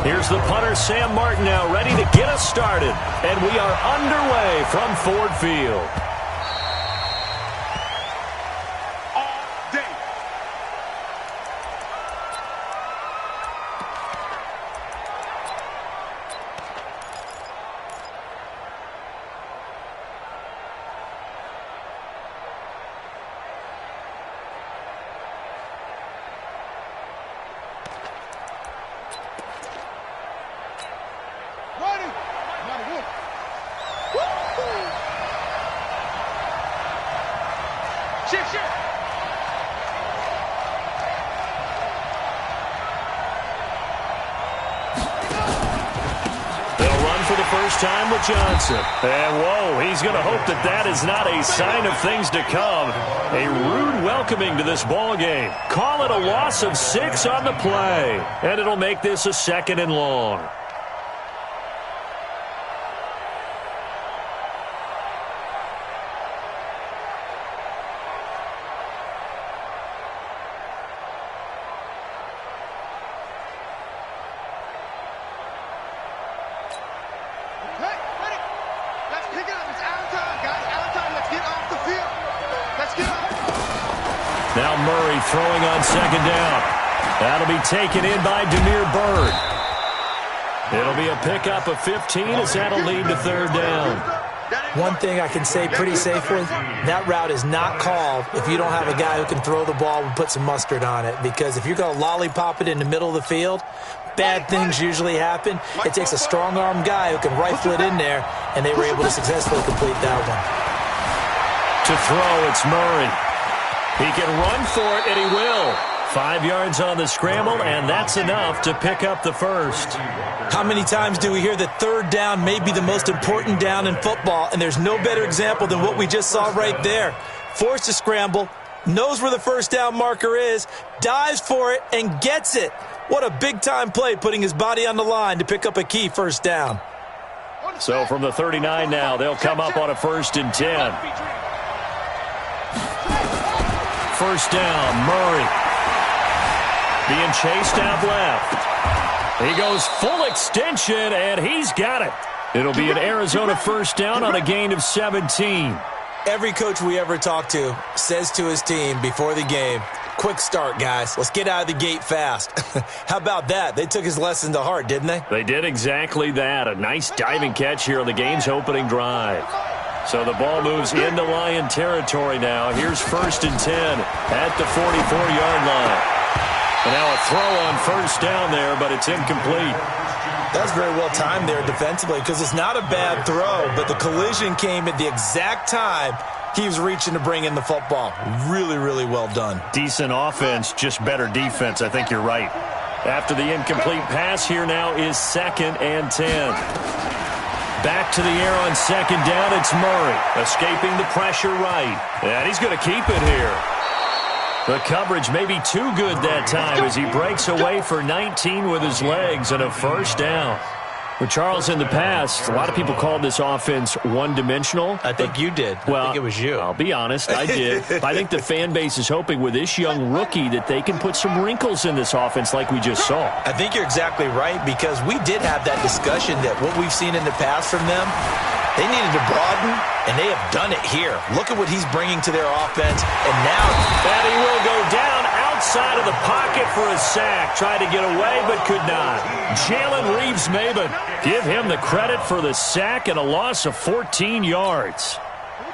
Here's the punter, Sam Martin, now ready to get us started. And we are underway from Ford Field. Time with Johnson. And, whoa, he's going to hope that that is not a sign of things to come. A rude welcoming to this ball game. Call it a loss of 6 on the play. And it'll make this a 2nd and long. Now Murray throwing on 2nd down. That'll be taken in by Damiere Byrd. It'll be a pickup of 15 as that'll lead to 3rd down. One thing I can say pretty safely, that route is not called if you don't have a guy who can throw the ball and put some mustard on it. Because if you're going to lollipop it in the middle of the field, bad things usually happen. It takes a strong-arm guy who can rifle it in there, and they were able to successfully complete that one. To throw, it's Murray. He can run for it, and he will. 5 yards on the scramble, and that's enough to pick up the first. How many times do we hear that 3rd down may be the most important down in football, and there's no better example than what we just saw right there. Forced to scramble, knows where the 1st down marker is, dives for it, and gets it. What a big-time play, putting his body on the line to pick up a key 1st down. So from the 39 now, they'll come up on a 1st and 10. 1st down, Murray. Being chased out left. He goes full extension, and he's got it. It'll be an Arizona 1st down on a gain of 17. Every coach we ever talk to says to his team before the game, quick start, guys. Let's get out of the gate fast. How about that? They took his lesson to heart, didn't they? They did exactly that. A nice diving catch here on the game's opening drive. So the ball moves into Lion territory now. Here's 1st and 10 at the 44-yard line. And now a throw on 1st down there, but it's incomplete. That's very well timed there defensively because it's not a bad throw, but the collision came at the exact time he was reaching to bring in the football. Really, really well done. Decent offense, just better defense. I think you're right. After the incomplete pass, here now is 2nd and 10. Back to the air on 2nd down, it's Murray. Escaping the pressure right. And he's going to keep it here. The coverage may be too good that time as he breaks away for 19 with his legs and a 1st down. Well, Charles, in the past, a lot of people called this offense one-dimensional. I think you did. Well, I think it was you. I'll be honest, I did. I think the fan base is hoping with this young rookie that they can put some wrinkles in this offense like we just saw. I think you're exactly right because we did have that discussion that what we've seen in the past from them, they needed to broaden, and they have done it here. Look at what he's bringing to their offense, and now that he will go down outside of the pocket for a sack. Tried to get away, but could not. Jalen Reeves-Maybin, give him the credit for the sack and a loss of 14 yards.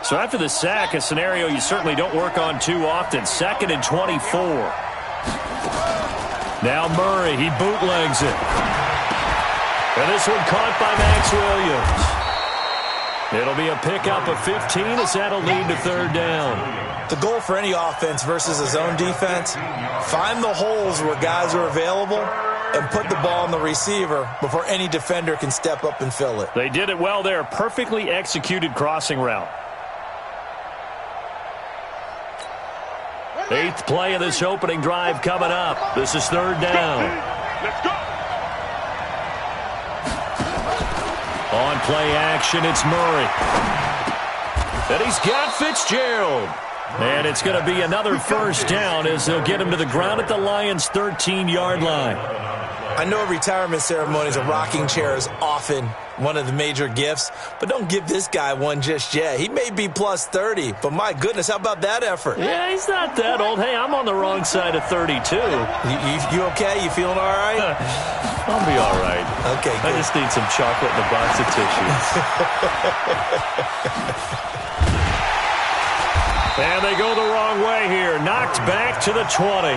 So after the sack, a scenario you certainly don't work on too often. 2nd and 24. Now Murray, he bootlegs it. And this one caught by Max Williams. It'll be a pickup of 15 as that'll lead to 3rd down. The goal for any offense versus a zone defense, find the holes where guys are available and put the ball on the receiver before any defender can step up and fill it. They did it well there. Perfectly executed crossing route. 8th play of this opening drive coming up. This is 3rd down. Let's go. On play action, it's Murray. And he's got Fitzgerald. And it's going to be another 1st down as they'll get him to the ground at the Lions' 13-yard line. I know retirement ceremonies, a rocking chair is often one of the major gifts, but don't give this guy one just yet. He may be plus 30, but my goodness, how about that effort? Yeah, he's not that old. Hey, I'm on the wrong side of 32. You okay? You feeling all right? I'll be all right. Okay, good. I just need some chocolate and a box of tissues. And they go the wrong way here. Knocked back to the 20.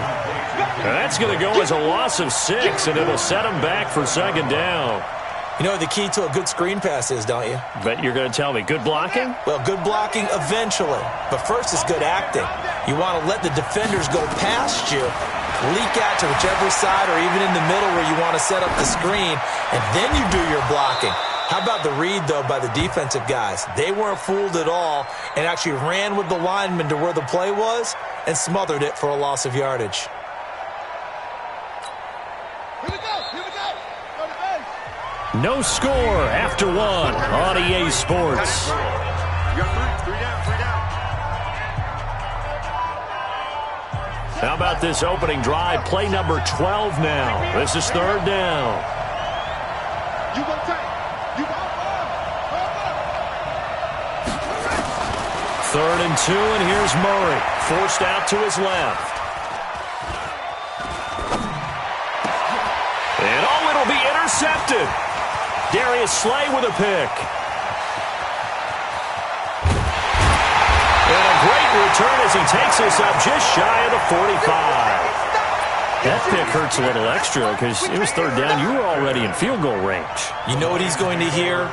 And that's going to go as a loss of 6, and it'll set them back for second down. You know what the key to a good screen pass is, don't you? Bet you're going to tell me. Good blocking? Well, good blocking eventually. But first is good acting. You want to let the defenders go past you, leak out to whichever side or even in the middle where you want to set up the screen, and then you do your blocking. How about the read, though, by the defensive guys? They weren't fooled at all and actually ran with the lineman to where the play was and smothered it for a loss of yardage. No score after 1 on EA Sports. You got three down. How about this opening drive? Play number 12 now. This is third down. You go tight. You go Third and 2, and here's Murray. Forced out to his left. And it'll be intercepted. Darius Slay with a pick. And a great return as he takes us up just shy of the 45. That pick hurts a little extra because it was third down. You were already in field goal range. You know what he's going to hear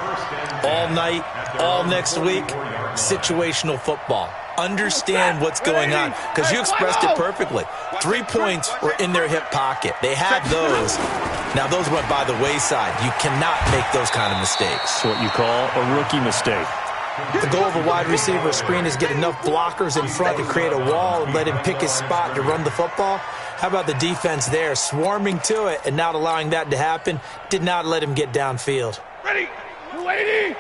all night, all next week? Situational football. Understand what's going on, because you expressed it perfectly. 3 points were in their hip pocket. They had those. Now, those went by the wayside. You cannot make those kind of mistakes. It's what you call a rookie mistake. The goal of a wide receiver screen is get enough blockers in front to create a wall and let him pick his spot to run the football. How about the defense there, swarming to it and not allowing that to happen? Did not let him get downfield. Ready. You waiting.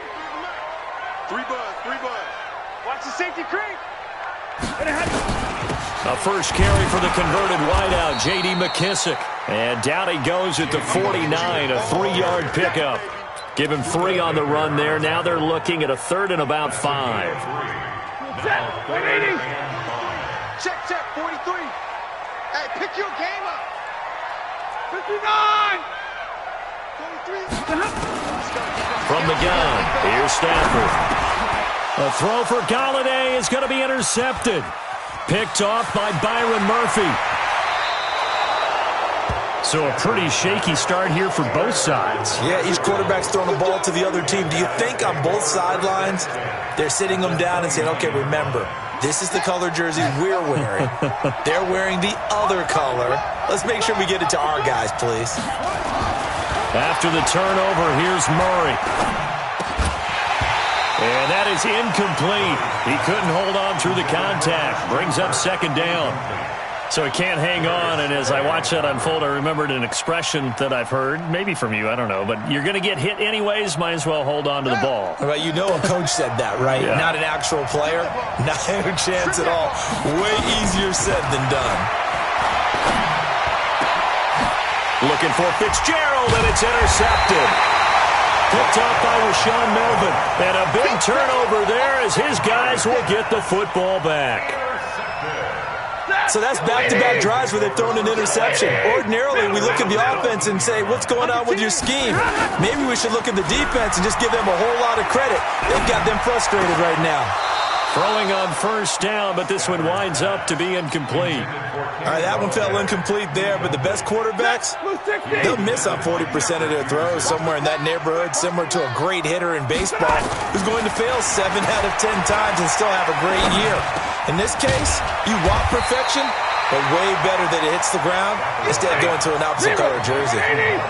Three bud. Watch the safety creep. A first carry for the converted wideout, J.D. McKissick. And down he goes at the 49, a 3-yard pickup. Give him 3 on the run there. Now they're looking at a third and about 5. Set. 180. Check. 43. Hey, pick your game up. 59. 23. From the gun, here's Stafford. A throw for Galladay is going to be intercepted. Picked off by Byron Murphy. So a pretty shaky start here for both sides. Yeah, each quarterback's throwing the ball to the other team. Do you think on both sidelines they're sitting them down and saying, okay, remember, this is the color jersey we're wearing. They're wearing the other color. Let's make sure we get it to our guys, please. After the turnover, here's Murray. And that is incomplete. He couldn't hold on through the contact. Brings up second down. So he can't hang on, and as I watch that unfold, I remembered an expression that I've heard, maybe from you, I don't know, but you're going to get hit anyways, might as well hold on to the ball. Right, you know a coach said that, right? Yeah. Not an actual player. Not a chance at all. Way easier said than done. Looking for Fitzgerald, and it's intercepted. Picked up by Rashawn Melvin. And a big turnover there as his guys will get the football back. So that's back-to-back drives where they've thrown an interception. Ordinarily, we look at the offense and say, what's going on with your scheme? Maybe we should look at the defense and just give them a whole lot of credit. They've got them frustrated right now. Throwing on first down, but this one winds up to be incomplete. All right, that one fell incomplete there, but the best quarterbacks, they'll miss on 40% of their throws somewhere in that neighborhood, similar to a great hitter in baseball who's going to fail 7 out of 10 times and still have a great year. In this case, you want perfection, but way better that it hits the ground instead of going to an opposite color jersey.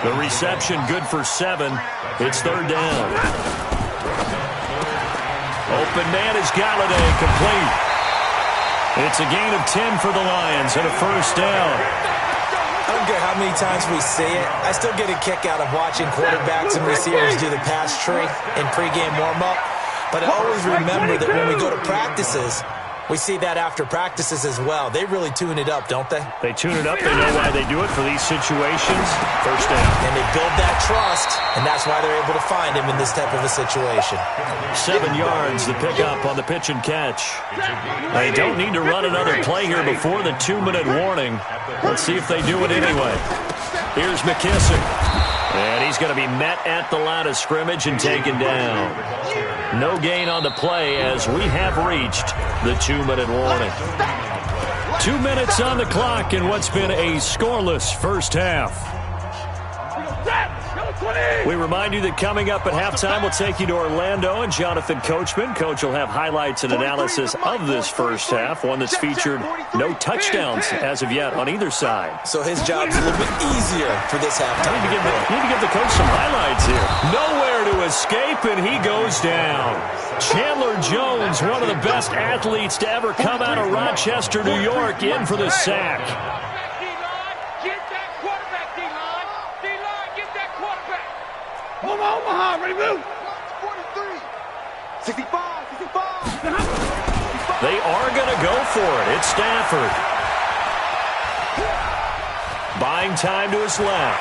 The reception good for 7. It's third down. Open man is Galladay, complete. It's a gain of 10 for the Lions and a first down. I don't care how many times we say it, I still get a kick out of watching quarterbacks and receivers do the pass tree in pregame warm-up. But I always remember that when we go to practices, We see that after practices as well. They really tune it up, don't they? They tune it up. They know why they do it for these situations. First down. And they build that trust, and that's why they're able to find him in this type of a situation. 7 yards, the pickup on the pitch and catch. They don't need to run another play here before the 2-minute warning. Let's see if they do it anyway. Here's McKissick. And he's going to be met at the line of scrimmage and taken down. No gain on the play as we have reached the 2-minute warning. 2 minutes on the clock in what's been a scoreless first half. We remind you that coming up at halftime, we'll take you to Orlando and Jonathan Coachman. Coach will have highlights and analysis of this first half, one that's featured no touchdowns as of yet on either side. So his job's a little bit easier for this halftime. Need to give the coach some highlights here. Nowhere to escape, and he goes down. Chandler Jones, one of the best athletes to ever come out of Rochester, New York, in for the sack. Omaha, ready to move. 43, 65, 65. They are going to go for it. It's Stafford. Buying time to his left.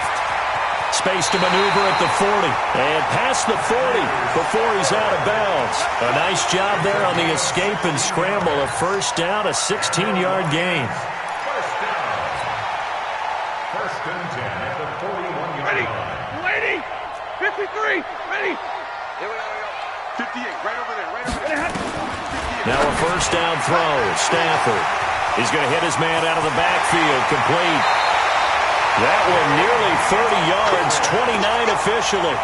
Space to maneuver at the 40. And past the 40 before he's out of bounds. A nice job there on the escape and scramble. A first down, a 16-yard gain. First and 10 at the 41-yard line. Ready. 53, ready. Here we go. 58, right over there, right over there. Now a first down throw. Stafford. He's going to hit his man out of the backfield. Complete. That one nearly 30 yards, 29 officially.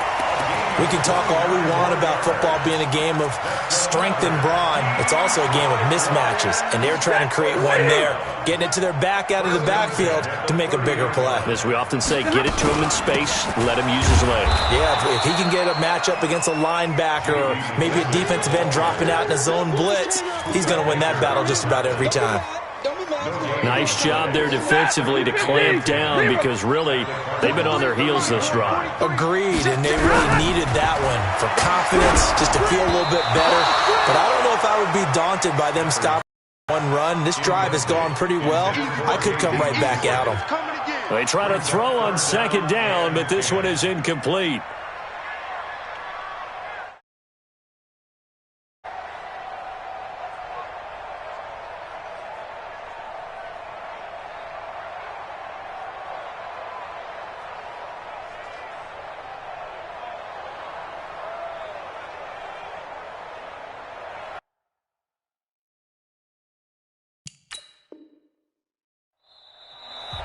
We can talk all we want about football being a game of strength and brawn. It's also a game of mismatches, and they're trying to create one there, getting it to their back out of the backfield to make a bigger play. As we often say, get it to him in space, let him use his leg. Yeah, if he can get a matchup against a linebacker or maybe a defensive end dropping out in a zone blitz, he's going to win that battle just about every time. Nice job there defensively to clamp down because really they've been on their heels this drive. Agreed, and they really needed that one for confidence, just to feel a little bit better. But I don't know if I would be daunted by them stopping one run. This drive has gone pretty well. I could come right back at them. They try to throw on second down, but this one is incomplete.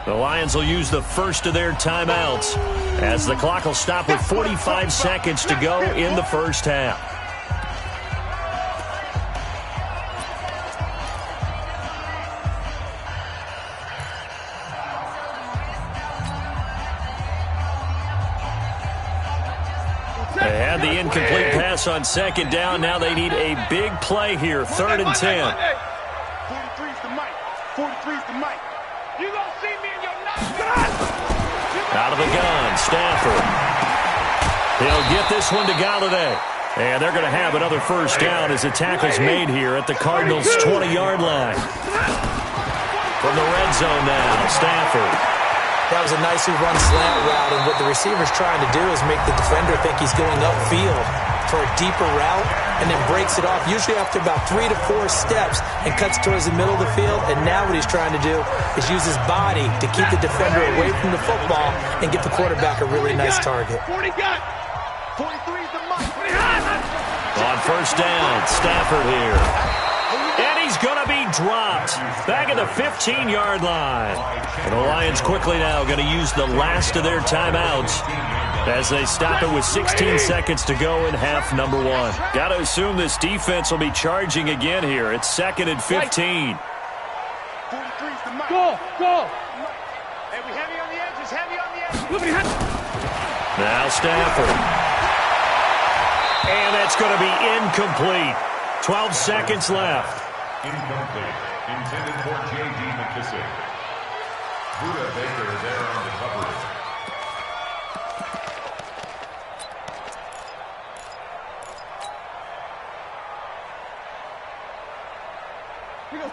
The Lions will use the first of their timeouts as the clock will stop with 45 seconds to go in the first half. They had the incomplete pass on second down. Now they need a big play here, 3rd and 10. 43's the mic. 43's the mic. You gonna see me in your Out of the gun, Stafford. He'll get this one to Galladay. And they're going to have another first down as the tackle's made here at the Cardinals' 20-yard line. From the red zone now, Stafford. That was a nicely run slant route, and what the receiver's trying to do is make the defender think he's going upfield for a deeper route, and then breaks it off, usually after about 3 to 4 steps, and cuts towards the middle of the field. And now what he's trying to do is use his body to keep the defender away from the football and get the quarterback a really nice target. 40 got. 43's the mic. On first down, Stafford here. And he's going to be dropped back at the 15-yard line. And the Lions quickly now going to use the last of their timeouts as they stop it with 16 seconds to go in half number 1. Got to assume this defense will be charging again here. It's 2nd and 15. 43's the mic. Go. Hey, we heavy on the edges, heavy on the edges. Now Stafford. And that's going to be incomplete. 12 seconds left. Incomplete. Intended for J.D. McKissick. Buda Baker there on the coverage.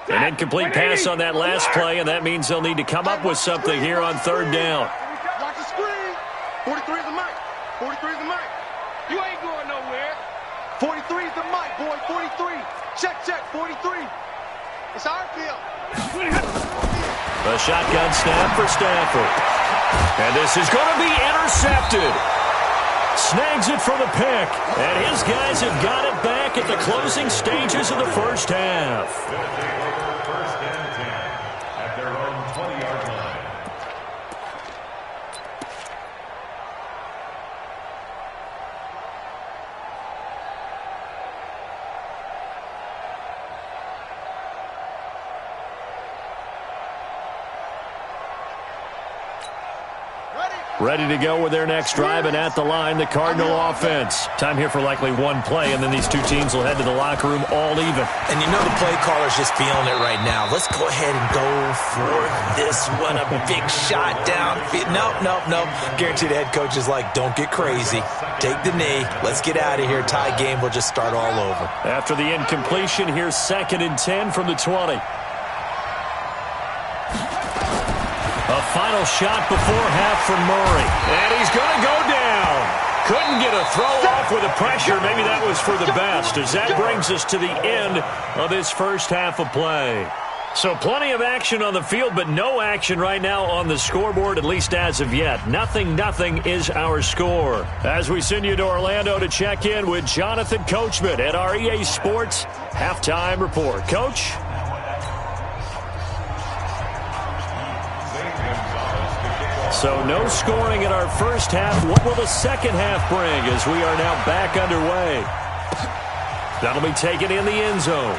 An incomplete pass on that last play, and that means they'll need to come up with something here on third down. Watch the screen. 43 is the mic. 43 is the mic. You ain't going nowhere. 43 is the mic, boy. 43. Check, 43. It's our field. The shotgun snap for Stafford. And this is going to be intercepted. Snags it for the pick. And his guys have got it back at the closing stages of the first half. First and 10 at their own 20-yard line. Ready to go with their next drive, and at the line, the Cardinal offense. Time here for likely one play, and then these two teams will head to the locker room all even. And you know the play caller's just feeling it right now. Let's go ahead and go for this one. A big shot down. Nope. Guaranteed the head coach is like, don't get crazy. Take the knee. Let's get out of here. Tie game. We'll just start all over. After the incompletion, here's 2nd and 10 from the 20. A final shot before half from Murray. And he's going to go down. Couldn't get a throw off with the pressure. Maybe that was for the best, as that brings us to the end of this first half of play. So plenty of action on the field, but no action right now on the scoreboard, at least as of yet. Nothing is our score. As we send you to Orlando to check in with Jonathan Coachman at our EA Sports Halftime Report. Coach? So no scoring in our first half. What will the second half bring as we are now back underway? That'll be taken in the end zone.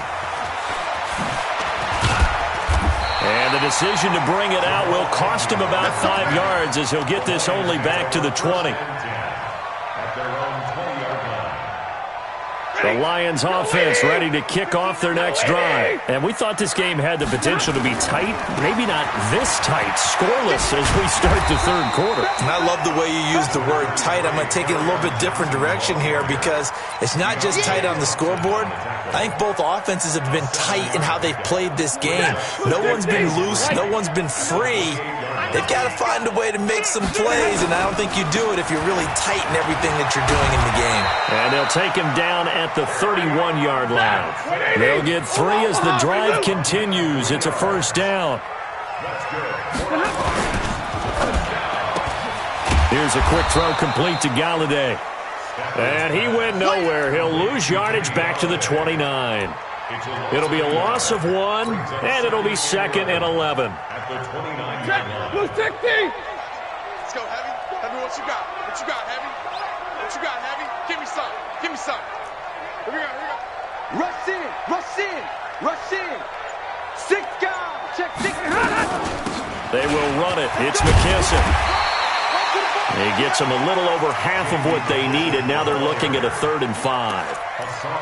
And the decision to bring it out will cost him about 5 yards, as he'll get this only back to the 20. The Lions offense ready to kick off their next drive. And we thought this game had the potential to be tight. Maybe not this tight, scoreless as we start the third quarter. And I love the way you use the word tight. I'm going to take it a little bit different direction here, because it's not just tight on the scoreboard. I think both offenses have been tight in how they've played this game. No one's been loose. No one's been free. They've got to find a way to make some plays, and I don't think you do it if you're really tight in everything that you're doing in the game. And they'll take him down at the 31-yard line. They'll get 3 as the drive continues. It's a first down. Here's a quick throw complete to Galladay. And he went nowhere. He'll lose yardage back to the 29. It'll be a loss of 1, and it'll be 2nd and 11. Let's go, Heavy. Heavy, what you got? What you got, Heavy? What you got, Heavy? Give me some. Give me some. Here we go. Rush in. 6 guys. Check 6. They will run it. It's McKesson. He gets them a little over half of what they needed. Now they're looking at a 3rd and 5.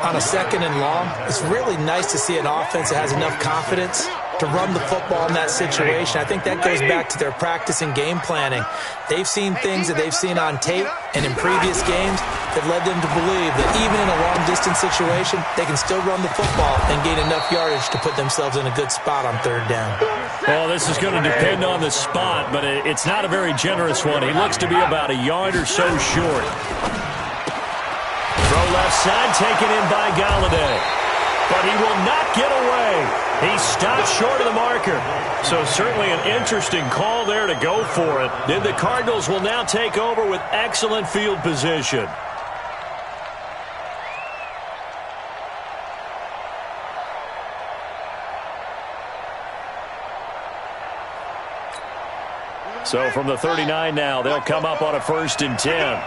On a 2nd and long, it's really nice to see an offense that has enough confidence to run the football in that situation. I think that goes back to their practice and game planning. They've seen things that they've seen on tape and in previous games that led them to believe that even in a long-distance situation, they can still run the football and gain enough yardage to put themselves in a good spot on 3rd down. Well, this is going to depend on the spot, but it's not a very generous one. He looks to be about a yard or so short. Throw left side, taken in by Galladay. But he will not get away. He stopped short of the marker. So certainly an interesting call there to go for it. Then the Cardinals will now take over with excellent field position. So from the 39 now, they'll come up on a 1st and 10.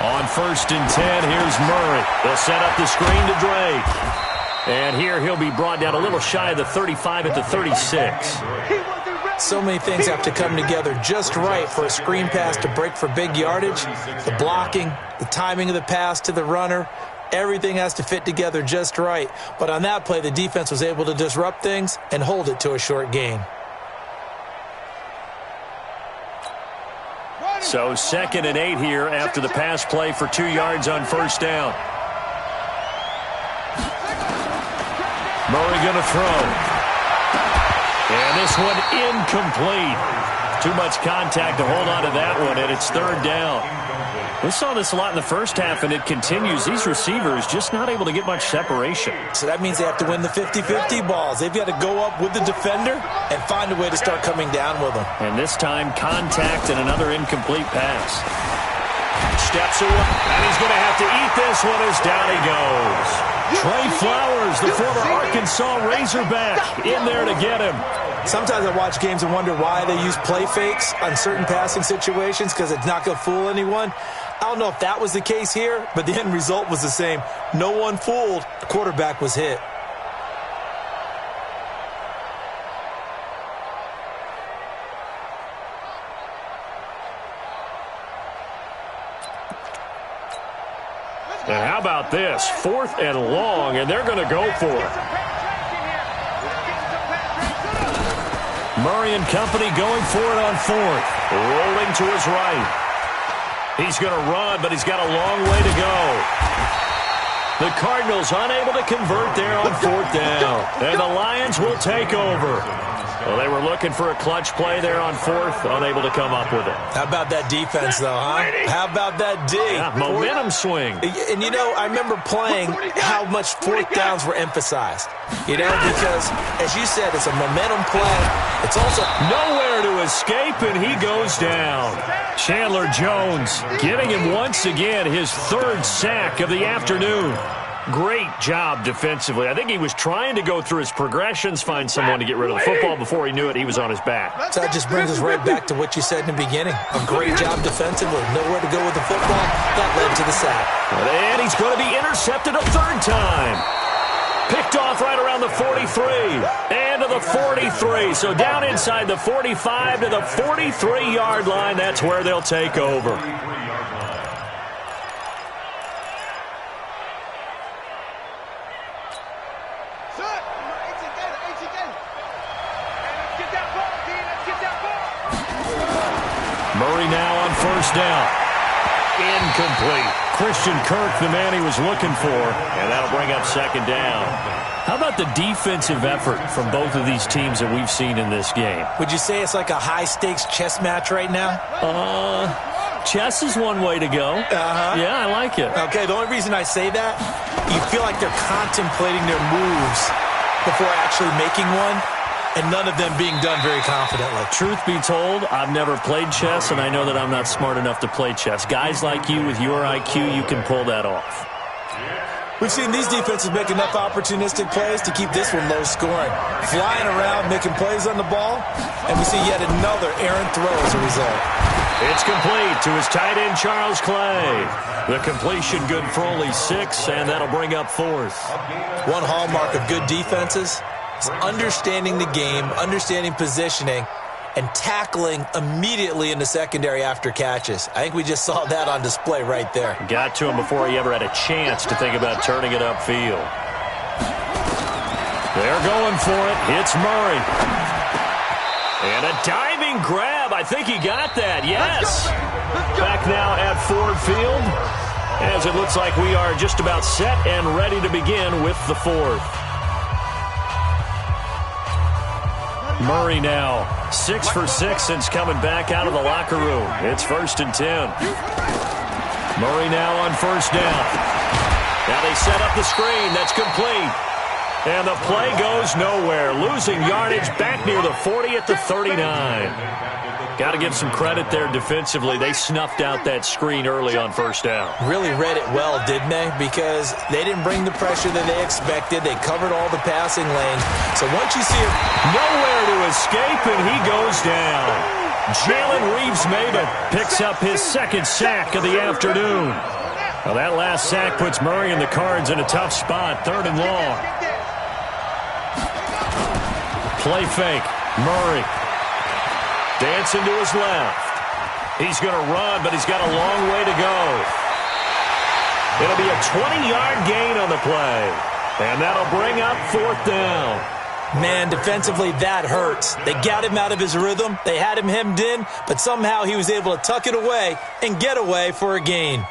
On 1st and 10, here's Murray. They'll set up the screen to Drake. And here he'll be brought down a little shy of the 35 at the 36. So many things have to come together just right for a screen pass to break for big yardage. The blocking, the timing of the pass to the runner, everything has to fit together just right. But on that play, the defense was able to disrupt things and hold it to a short gain. So 2nd and 8 here after the pass play for 2 yards on 1st down. Murray going to throw. And this one incomplete. Too much contact to hold on to that one, and it's third down. We saw this a lot in the first half, and it continues. These receivers just not able to get much separation. So that means they have to win the 50-50 balls. They've got to go up with the defender and find a way to start coming down with them. And this time, contact and another incomplete pass. Steps away, and he's going to have to eat this one as down he goes. Trey Flowers, the former Arkansas Razorback, in there to get him. Sometimes I watch games and wonder why they use play fakes on certain passing situations, because it's not going to fool anyone. I don't know if that was the case here, but the end result was the same. No one fooled. The quarterback was hit. And how about this? 4th and long, and they're going to go for it. Murray and company going for it on 4th. Rolling to his right. He's going to run, but he's got a long way to go. The Cardinals unable to convert there on 4th down. And the Lions will take over. Well, they were looking for a clutch play there on 4th, unable to come up with it. How about that defense, though, huh? How about that D? Yeah, momentum swing. And, you know, I remember playing how much 4th downs were emphasized. You know, because, as you said, it's a momentum play. It's also nowhere to escape, and he goes down. Chandler Jones getting him once again his 3rd sack of the afternoon. Great job defensively. I think he was trying to go through his progressions, find someone to get rid of the football. Before he knew it, he was on his back. So that just brings us right back to what you said in the beginning. A great job defensively. Nowhere to go with the football. That led to the sack. And he's going to be intercepted a 3rd time. Picked off right around the 43. And to the 43. So down inside the 45 to the 43-yard line. That's where they'll take over. Murray now on 1st down. Incomplete. Christian Kirk, the man he was looking for, and that'll bring up 2nd down. How about the defensive effort from both of these teams that we've seen in this game? Would you say it's like a high-stakes chess match right now? Chess is one way to go. Yeah, I like it. Okay, the only reason I say that, you feel like they're contemplating their moves before actually making one. And none of them being done very confidently. Truth be told, I've never played chess, and I know that I'm not smart enough to play chess. Guys like you with your IQ, you can pull that off. We've seen these defenses make enough opportunistic plays to keep this one low scoring. Flying around, making plays on the ball, and we see yet another errant throw as a result. It's complete to his tight end, Charles Clay. The completion good for only 6, and that'll bring up 4th. One hallmark of good defenses, understanding the game, understanding positioning, and tackling immediately in the secondary after catches. I think we just saw that on display right there. Got to him before he ever had a chance to think about turning it upfield. They're going for it. It's Murray. And a diving grab. I think he got that. Yes. Back now at Ford Field, as it looks like we are just about set and ready to begin with the 4th. Murray now 6 for 6 since coming back out of the locker room. It's 1st and 10. Murray now on 1st down. Now they set up the screen. That's complete. And the play goes nowhere. Losing yardage back near the 40 at the 39. Got to give some credit there defensively. They snuffed out that screen early on 1st down. Really read it well, didn't they? Because they didn't bring the pressure that they expected. They covered all the passing lanes. So once you see him, nowhere to escape, and he goes down. Jalen Reeves-Maybin picks up his 2nd sack of the afternoon. Well, that last sack puts Murray and the Cards in a tough spot, 3rd and long. Play fake. Murray. Dancing to his left. He's going to run, but he's got a long way to go. It'll be a 20-yard gain on the play. And that'll bring up 4th down. Man, defensively, that hurts. They got him out of his rhythm. They had him hemmed in, but somehow he was able to tuck it away and get away for a gain.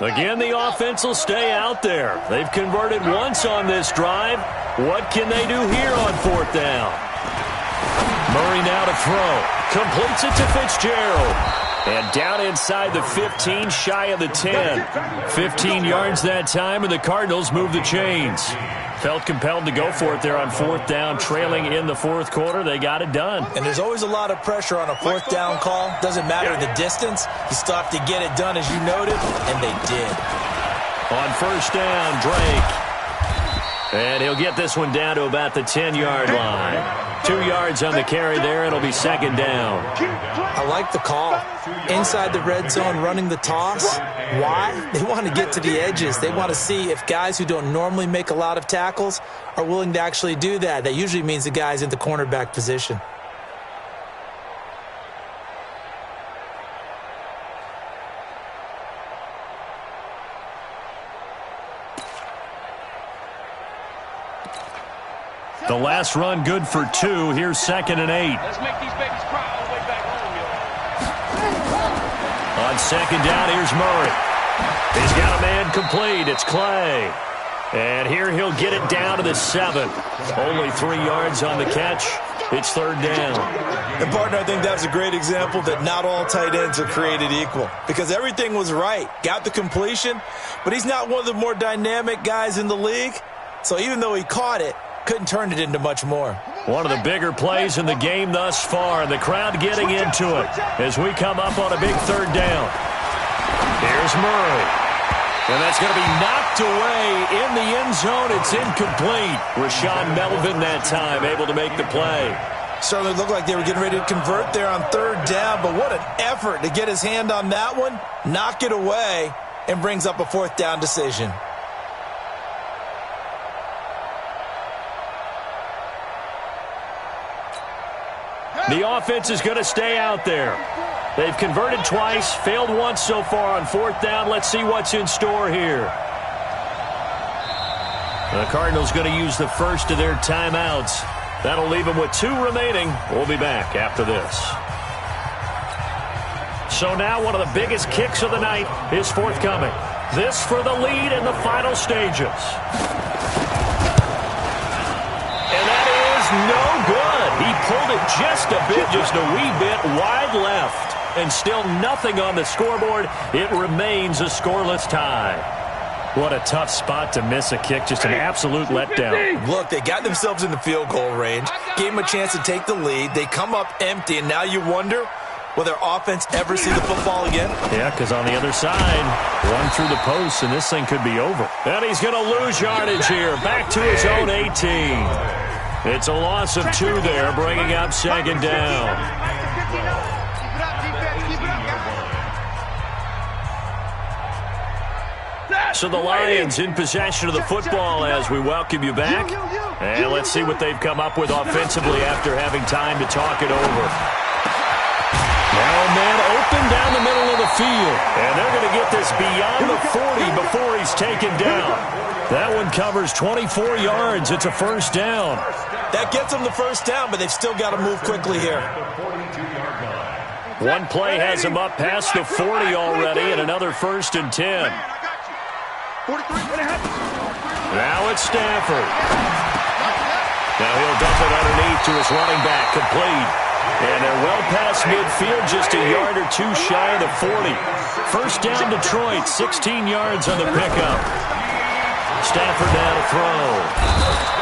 Again, the offense will stay out there. They've converted once on this drive. What can they do here on fourth down? Murray now to throw. Completes it to Fitzgerald. And down inside the 15, shy of the 10. 15 yards that time, and the Cardinals move the chains. Felt compelled to go for it there on fourth down, trailing in the fourth quarter. They got it done. And there's always a lot of pressure on a fourth down call. Doesn't matter the distance. You still have to get it done, as you noted, and they did. On first down, Drake. And he'll get this one down to about the 10-yard line. 2 yards on the carry there. It'll be second down. I like the call. Inside the red zone, running the toss. Why? They want to get to the edges. They want to see if guys who don't normally make a lot of tackles are willing to actually do that. That usually means the guy's in the cornerback position. The last run good for 2. Here's second and 8. Let's make these babies cry all the way back home, yo. On second down, here's Murray. He's got a man complete. It's Clay. And here he'll get it down to the 7. Only 3 yards on the catch. It's third down. And, partner, I think that's a great example that not all tight ends are created equal. Because everything was right. Got the completion, but he's not one of the more dynamic guys in the league. So even though he caught it, couldn't turn it into much more. One of the bigger plays in the game thus far, and the crowd getting into it as we come up on a big third down. Here's Murray. And that's going to be knocked away in the end zone. It's incomplete. Rashaan Melvin that time able to make the play. Certainly looked like they were getting ready to convert there on third down, but what an effort to get his hand on that one, knock it away, and brings up a fourth down decision. The offense is going to stay out there. They've converted twice, failed once so far on fourth down. Let's see what's in store here. The Cardinals going to use the first of their timeouts. That'll leave them with 2 remaining. We'll be back after this. So now one of the biggest kicks of the night is forthcoming. This for the lead in the final stages. And that is no good. He pulled it just a bit, just a wee bit wide left. And still nothing on the scoreboard. It remains a scoreless tie. What a tough spot to miss a kick. Just an absolute letdown. Look, they got themselves in the field goal range, gave them a chance to take the lead. They come up empty, and now you wonder, will their offense ever see the football again? Yeah, because on the other side, run through the post, and this thing could be over. And he's going to lose yardage here. Back to his own 18. It's a loss of 2 there, bringing up second down. So the Lions in possession of the football as we welcome you back. And let's see what they've come up with offensively after having time to talk it over. Now a man open down the middle of the field. And they're going to get this beyond the 40 before he's taken down. That one covers 24 yards. It's a first down. That gets them the first down, but they've still got to move quickly here. One play has him up past the 40 already, and another first and 10. Now it's Stafford. Now he'll dump it underneath to his running back, complete. And they're well past midfield, just a yard or 2 shy of the 40. First down Detroit, 16 yards on the pickup. Stafford now to throw.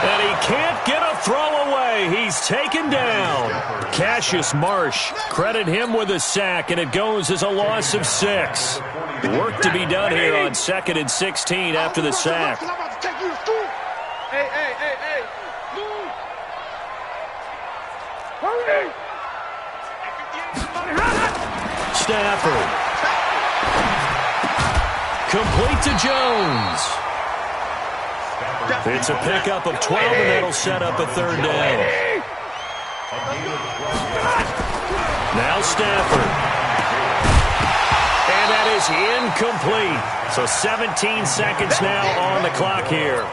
And he can't get a throw away. He's taken down. Cassius Marsh, credit him with a sack, and it goes as a loss of 6. Work to be done here on 2nd and 16 after the sack. Hey. Move. Hurry. Stafford. Complete to Jones. It's a pickup of 12, and that'll set up a third down. Now Stafford. And that is incomplete. So 17 seconds now on the clock here.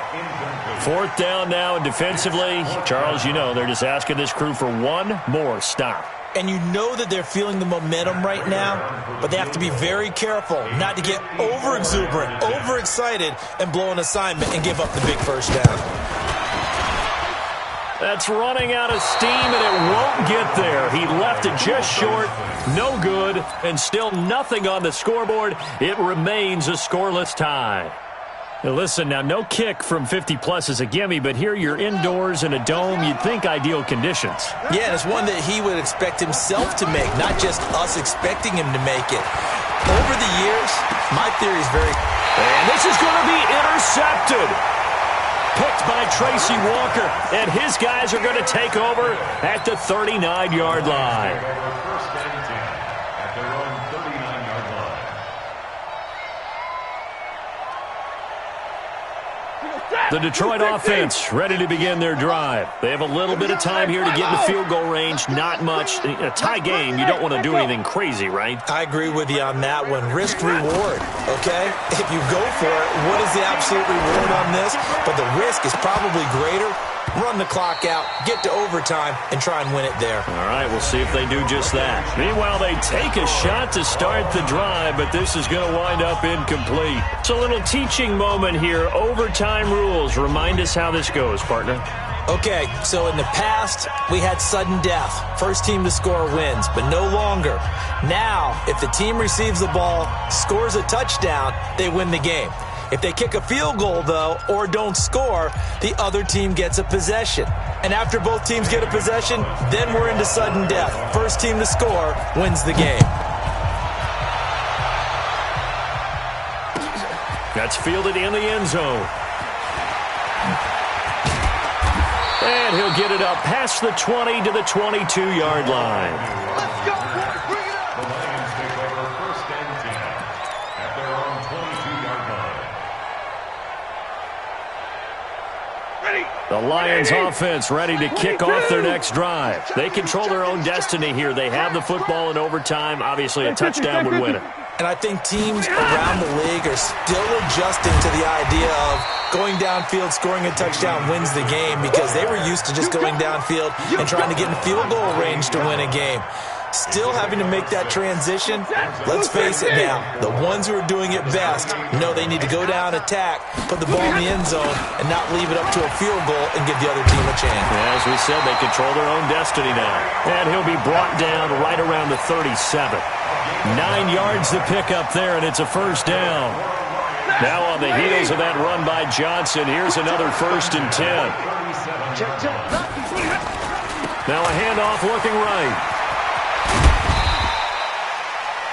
Fourth down now, and defensively, Charles, you know, they're just asking this crew for one more stop. and you know that they're feeling the momentum right now, but they have to be very careful not to get over-exuberant, overexcited, and blow an assignment and give up the big first down. That's running out of steam, and it won't get there. He left it just short, no good, and still nothing on the scoreboard. It remains a scoreless tie. Now listen, now no kick from 50-plus is a gimme, but here you're indoors in a dome. You'd think ideal conditions. Yeah, and it's one that he would expect himself to make, not just us expecting him to make it. Over the years, my theory is very... And this is going to be intercepted. Picked by Tracy Walker, and his guys are going to take over at the 39-yard line. The Detroit offense ready to begin their drive. They have a little bit of time here to get in the field goal range. Not much. In a tie game, you don't want to do anything crazy, right? I agree with you on that one. Risk-reward, okay? If you go for it, what is the absolute reward on this? But the risk is probably greater. Run the clock out, get to overtime, and try and win it there. All right, we'll see if they do just that. Meanwhile, they take a shot to start the drive, but this is going to wind up incomplete. It's a little teaching moment here. Overtime rules. Remind us how this goes, partner. Okay, so in the past, we had sudden death. First team to score wins, but no longer. Now, if the team receives the ball, scores a touchdown, they win the game. If they kick a field goal, though, or don't score, the other team gets a possession. And after both teams get a possession, then we're into sudden death. First team to score wins the game. That's fielded in the end zone. And he'll get it up past the 20 to the 22-yard line. Let's go, boys. Bring it up. The Lions take over first and 10 at their own 22-yard line. The Lions offense ready to kick off their next drive. They control their own destiny here. They have the football in overtime. Obviously, a touchdown would win it. And I think teams around the league are still adjusting to the idea of going downfield, scoring a touchdown wins the game, because they were used to just going downfield and trying to get in field goal range to win a game. Still having to make that transition. Let's face it now, the ones who are doing it best know they need to go down, attack, put the ball in the end zone, and not leave it up to a field goal and give the other team a chance. As we said, they control their own destiny now. And he'll be brought down right around the 37. 9 yards to pick up there, and it's a first down. Now on the heels of that run by Johnson, here's another 1st and 10. Now a handoff looking right.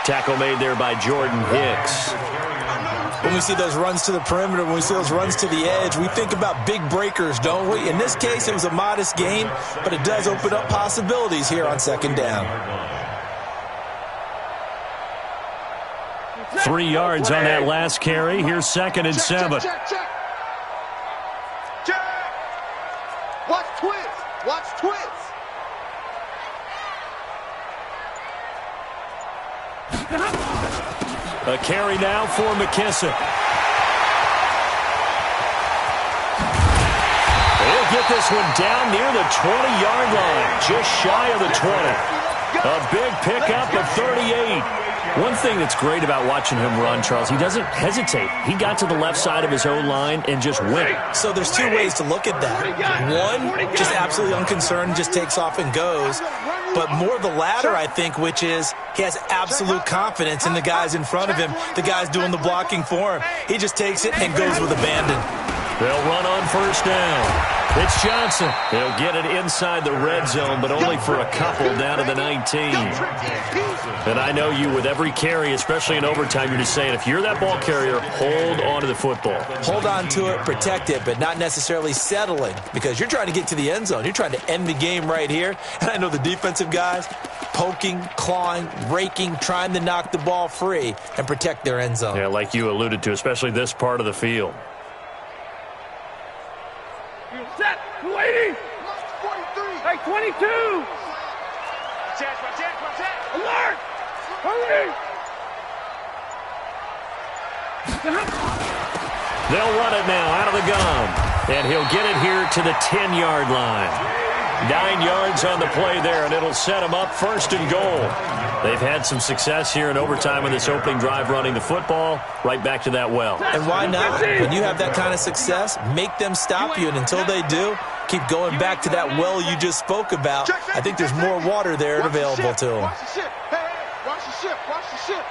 Tackle made there by Jordan Hicks. When we see those runs to the perimeter, when we see those runs to the edge, we think about big breakers, don't we? In this case, it was a modest gain, but it does open up possibilities here on second down. 3 yards on that last carry. Here's 2nd and 7. Check. Watch twist. Watch twist. A carry now for McKissick. He'll get this one down near the 20-yard line, just shy of the 20. A big pickup of 38. One thing that's great about watching him run, Charles, he doesn't hesitate. He got to the left side of his own line and just went. So there's 2 ways to look at that. One, just absolutely unconcerned, just takes off and goes. But more the latter, I think, which is he has absolute confidence in the guys in front of him, the guys doing the blocking for him. He just takes it and goes with abandon. They'll run on first down. It's Johnson. He'll get it inside the red zone, but only for a couple down to the 19. And I know you, with every carry, especially in overtime, you're just saying, if you're that ball carrier, hold on to the football. Hold on to it, protect it, but not necessarily settling, because you're trying to get to the end zone. You're trying to end the game right here. And I know the defensive guys poking, clawing, raking, trying to knock the ball free and protect their end zone. Yeah, like you alluded to, especially this part of the field. Set. 280. 43. Hey, 22. Check. Alert. Hurry. They'll run it now out of the gun. And he'll get it here to the 10-yard line. 9 yards on the play there, and it'll set them up 1st and goal. They've had some success here in overtime on this opening drive running the football. Right back to that well. And why not? When you have that kind of success, make them stop you, and until they do, keep going back to that well you just spoke about. I think there's more water there and available to them. Watch the ship. Hey, watch the ship. Watch the ship.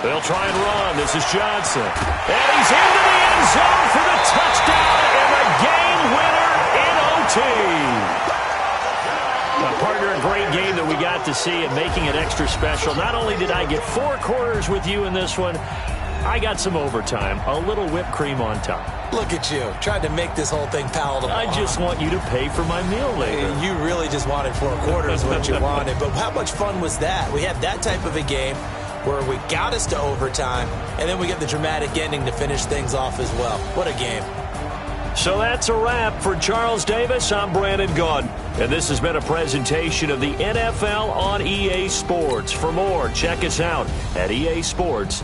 They'll try and run. This is Johnson. And he's into the end zone for the touchdown and the game winner in OT. Partner, a great game that we got to see and making it extra special. Not only did I get 4 quarters with you in this one, I got some overtime, a little whipped cream on top. Look at you, trying to make this whole thing palatable. I just want you to pay for my meal later. You really just wanted 4 quarters, what you wanted. But how much fun was that? We had that type of a game where we got us to overtime, and then we get the dramatic ending to finish things off as well. What a game. So that's a wrap. For Charles Davis, I'm Brandon Gaudin. And this has been a presentation of the NFL on EA Sports. For more, check us out at EA Sports.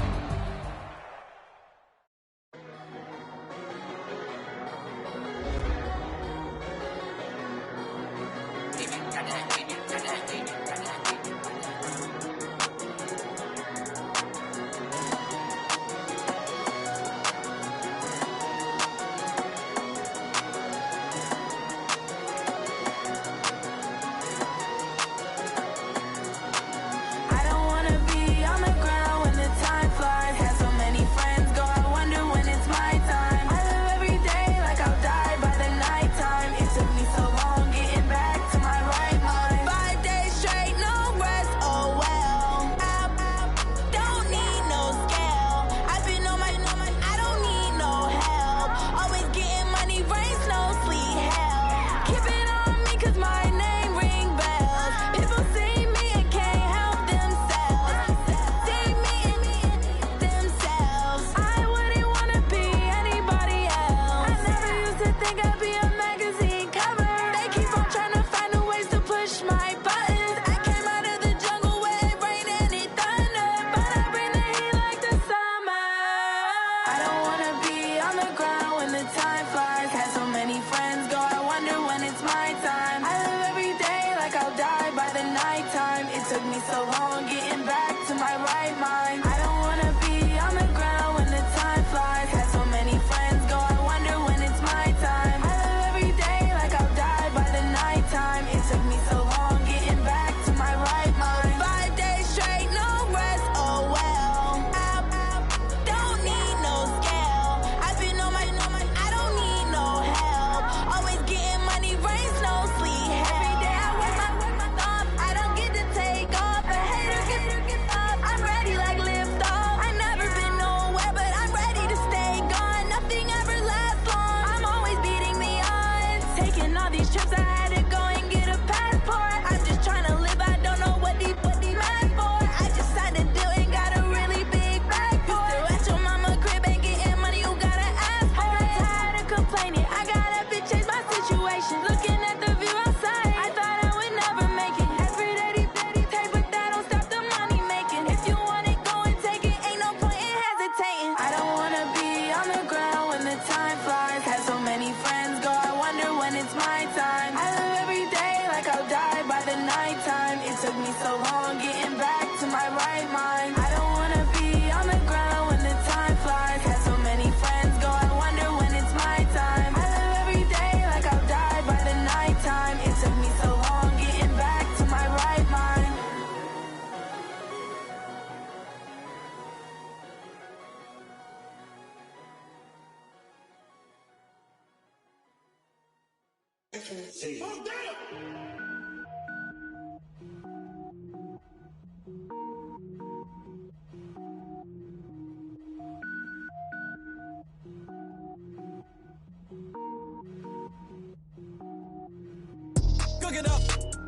Cooking up,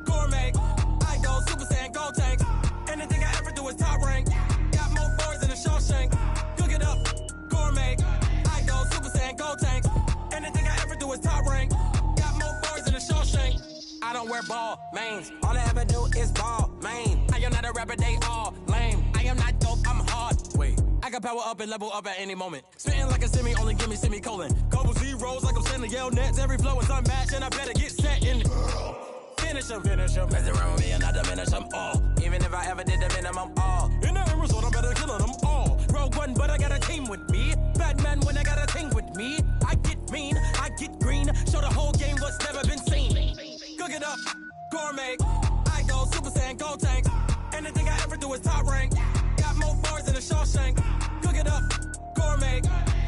gourmet. I go Super Saiyan, gold tank. Anything I ever do is top rank. Got more boys than a Shawshank. Cooking up, gourmet. I go Super Saiyan, gold tank. Anything I ever do is top rank. Got more boys than a Shawshank. I don't wear ball mains. All I ever do is ball main. I am not a rapper, they all lame. I am not dope, I'm hard. Wait, I I can power up and level up at any moment. Spitting like a semi, only give me semicolon. Couple zeros like I'm sending yell nets. Every flow is unmatched, and I better get set in. Finish them. Mess around with me and I diminish them all. Even if I ever did the minimum, all. In the end result, I'm better killing them all. Rogue One, but I got a team with me. Batman when I got a thing with me. I get mean, I get green. Show the whole game what's never been seen. Cook it up, gourmet. I go Super Saiyan, go tank. Anything I ever do is top rank. Got more bars than a Shawshank. Cook it up, gourmet.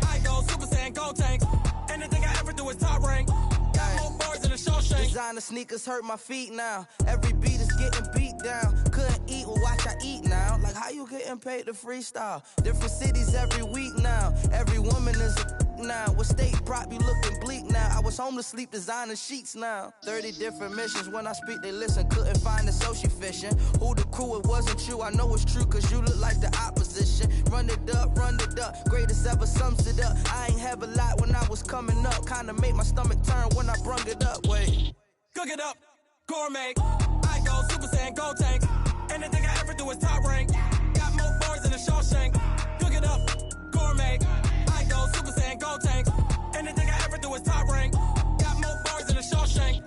I go Super Saiyan, go tank. Anything I ever do is top rank. Got more bars than a Shawshank. Designer sneakers hurt my feet now. Every beat is getting beat down. Couldn't eat, well watch I eat now. Like how you getting paid to freestyle? Different cities every week now. Every woman is a now. With state prop, you looking bleak now. I was home to sleep designing sheets now. 30 different missions. When I speak, they listen. Couldn't find it, so she fishing. Who the crew? It wasn't you. I know it's true, cause you look like the opposition. Run it up. Greatest ever sums it up. I ain't have a lot when I was coming up. Kinda made my stomach turn when I brung it up. Wait. Cook it up, gourmet. I go Super Saiyan, go tank. Anything I ever do is top rank. Got more bars than a Shawshank. Cook it up, gourmet. I go Super Saiyan, go tank. Anything I ever do is top rank. Got more bars than a Shawshank.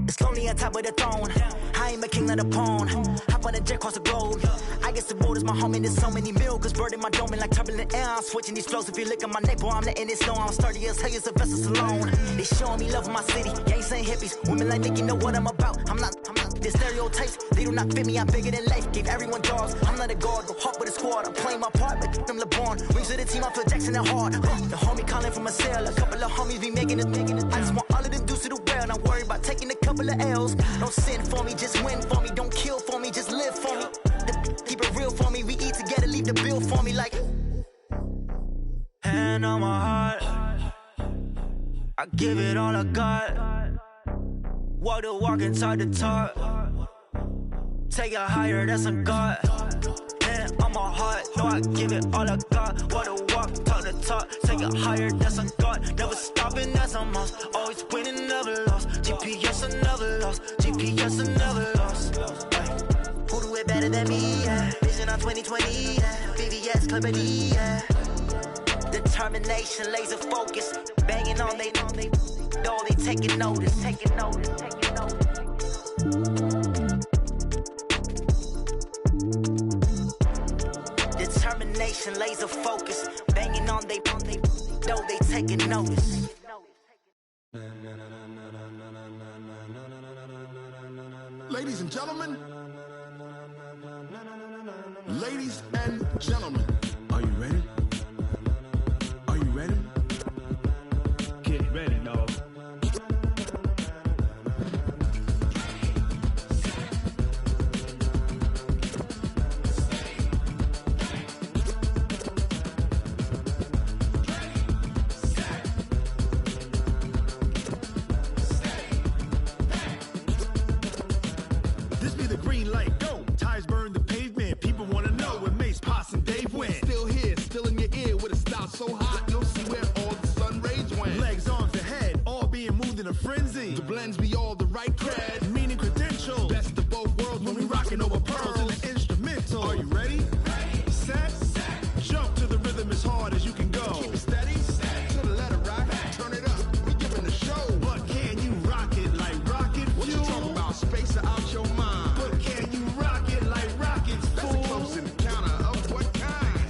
It's lonely on top of the throne. I ain't a king of the pawn. Hop on a jet across the globe. I guess the road is my home and there's so many milkers burning my dome like turbulent air. I'm switching these flows. If you look at my neck, boy, I'm letting it snow. I'm sturdy as hell as a vessel alone. They showing me love in my city. Ain't saying hippies. Women like Nicky know what I'm about. I'm not the stereotypes. They do not fit me. I'm bigger than life. Gave everyone dogs. I'm not a guard. Go hop with a squad. I'm playing my part, but them LeBron. Rings to the team. I feel Jackson and hard. The homie calling from a cell. A couple of homies be making it. I just want all of them dudes to the well. Not worry about taking a couple of L's. Don't sin for me, just win for me. Don't kill for me, just live for me. Keep it real for me. We eat together, leave the bill for me like. Hand on my heart, I give it all I got. Walk the walk and talk the talk. Take it higher, that's a God. Hand on my heart, no, I give it all I got. Walk the walk, talk the talk. Take it higher, that's a God. Never stopping, that's a must. Always winning, never lost. GPS, I never lost. GPS, I never lost. Who do it better than me? Yeah. Vision on 2020. Yeah. VVS, Clippity. Yeah. Determination, laser focus. Banging on they know they taking notice. Determination, laser focus. Banging on they know they taking notice. Ladies and gentlemen, ladies and gentlemen, are you ready? Are you ready? Get ready, dog. This be the green light, go. Tires burn the pavement. People want to know where Mace, Poss, and Dave went. Still here, still in your ear with a style so hot, you'll see where all the sun rays went. Legs, arms, and head, all being moved in a frenzy. The blends be all the right cred, meaning credentials. Best of both worlds when we rocking over pearls in the instrumental. Are you ready? Set. Jump to the rhythm as hard as you can go. Keep it steady. To the letter right. Turn it up. We giving the show. But can you rock it like rocket fuel? What you talking about? Space out your mind. But can you rock it like rockets, fool? That's a close encounter of what kind?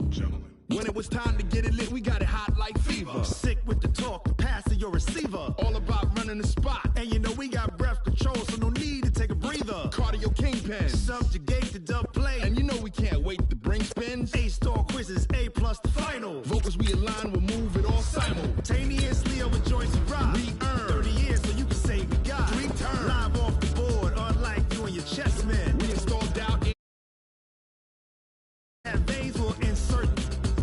Gentlemen. When it was time to get it lit, we got it hot like fever. Sick with the talk, the pass to your receiver. All about running the spot. And you know we got breath control, so no need to take a breather. Cardio kingpin. Subjugate the dub play. And you know we can't wait to bring spins. A-star quizzes, A+ the final. Vocals we align, we'll move it all simultaneously over joints and rock. We earn 30 years so you can say we got 3 turns. Live off the board, unlike you and your chest men. We installed out and veins will insert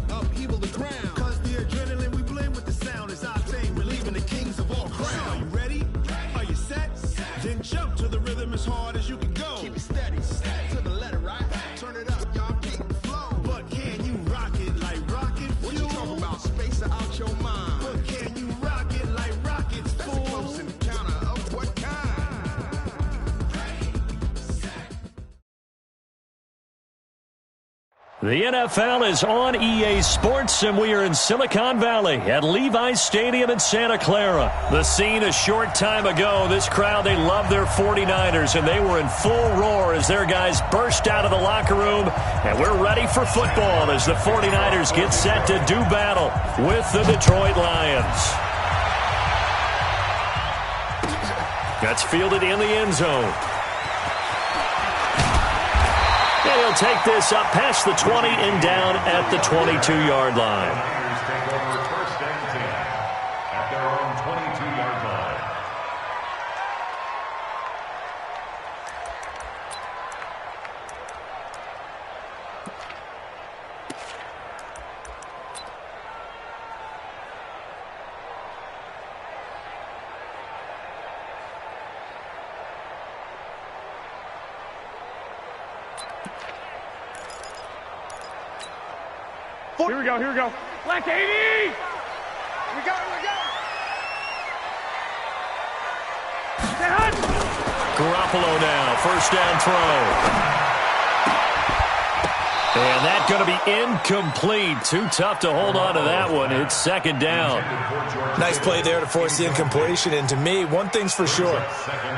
upheaval the ground. Cause the adrenaline we blend with the sound is our thing. The NFL is on EA Sports, and we are in Silicon Valley at Levi's Stadium in Santa Clara. The scene a short time ago. This crowd, they love their 49ers, and they were in full roar as their guys burst out of the locker room. And we're ready for football as the 49ers get set to do battle with the Detroit Lions. That's fielded in the end zone. And he'll take this up past the 20 and down at the 22-yard line. Take over first and 10 at their own 22-yard line. Here we go, here we go. Black 80! Here we go, here we go. Garoppolo now, first down throw. And that's going to be incomplete. Too tough to hold on to that one. It's second down. Nice play there to force the incompletion. And to me, one thing's for sure.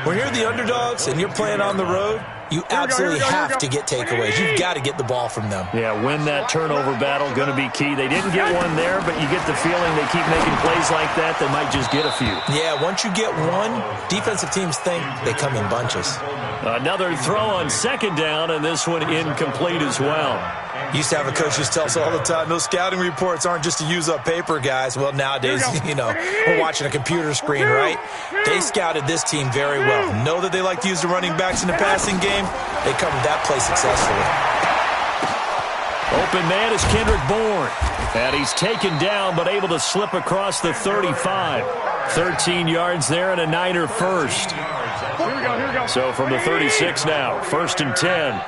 When you're the underdogs and you're playing on the road, you absolutely have to get takeaways. You've got to get the ball from them. Yeah, win that turnover battle, going to be key. They didn't get one there, but you get the feeling they keep making plays like that, they might just get a few. Yeah, once you get one, defensive teams think they come in bunches. Another throw on second down, and this one incomplete as well. Used to have a coach just tell us all the time, those scouting reports aren't just to use up paper, guys. Well, nowadays, we're watching a computer screen, right? They scouted this team very well. Know that they like to use the running backs in the passing game. They covered that play successfully. Open man is Kendrick Bourne. And he's taken down, but able to slip across the 35. 13 yards there and a Niner first. Here we go, here we go. So from the 36 now, first and 10.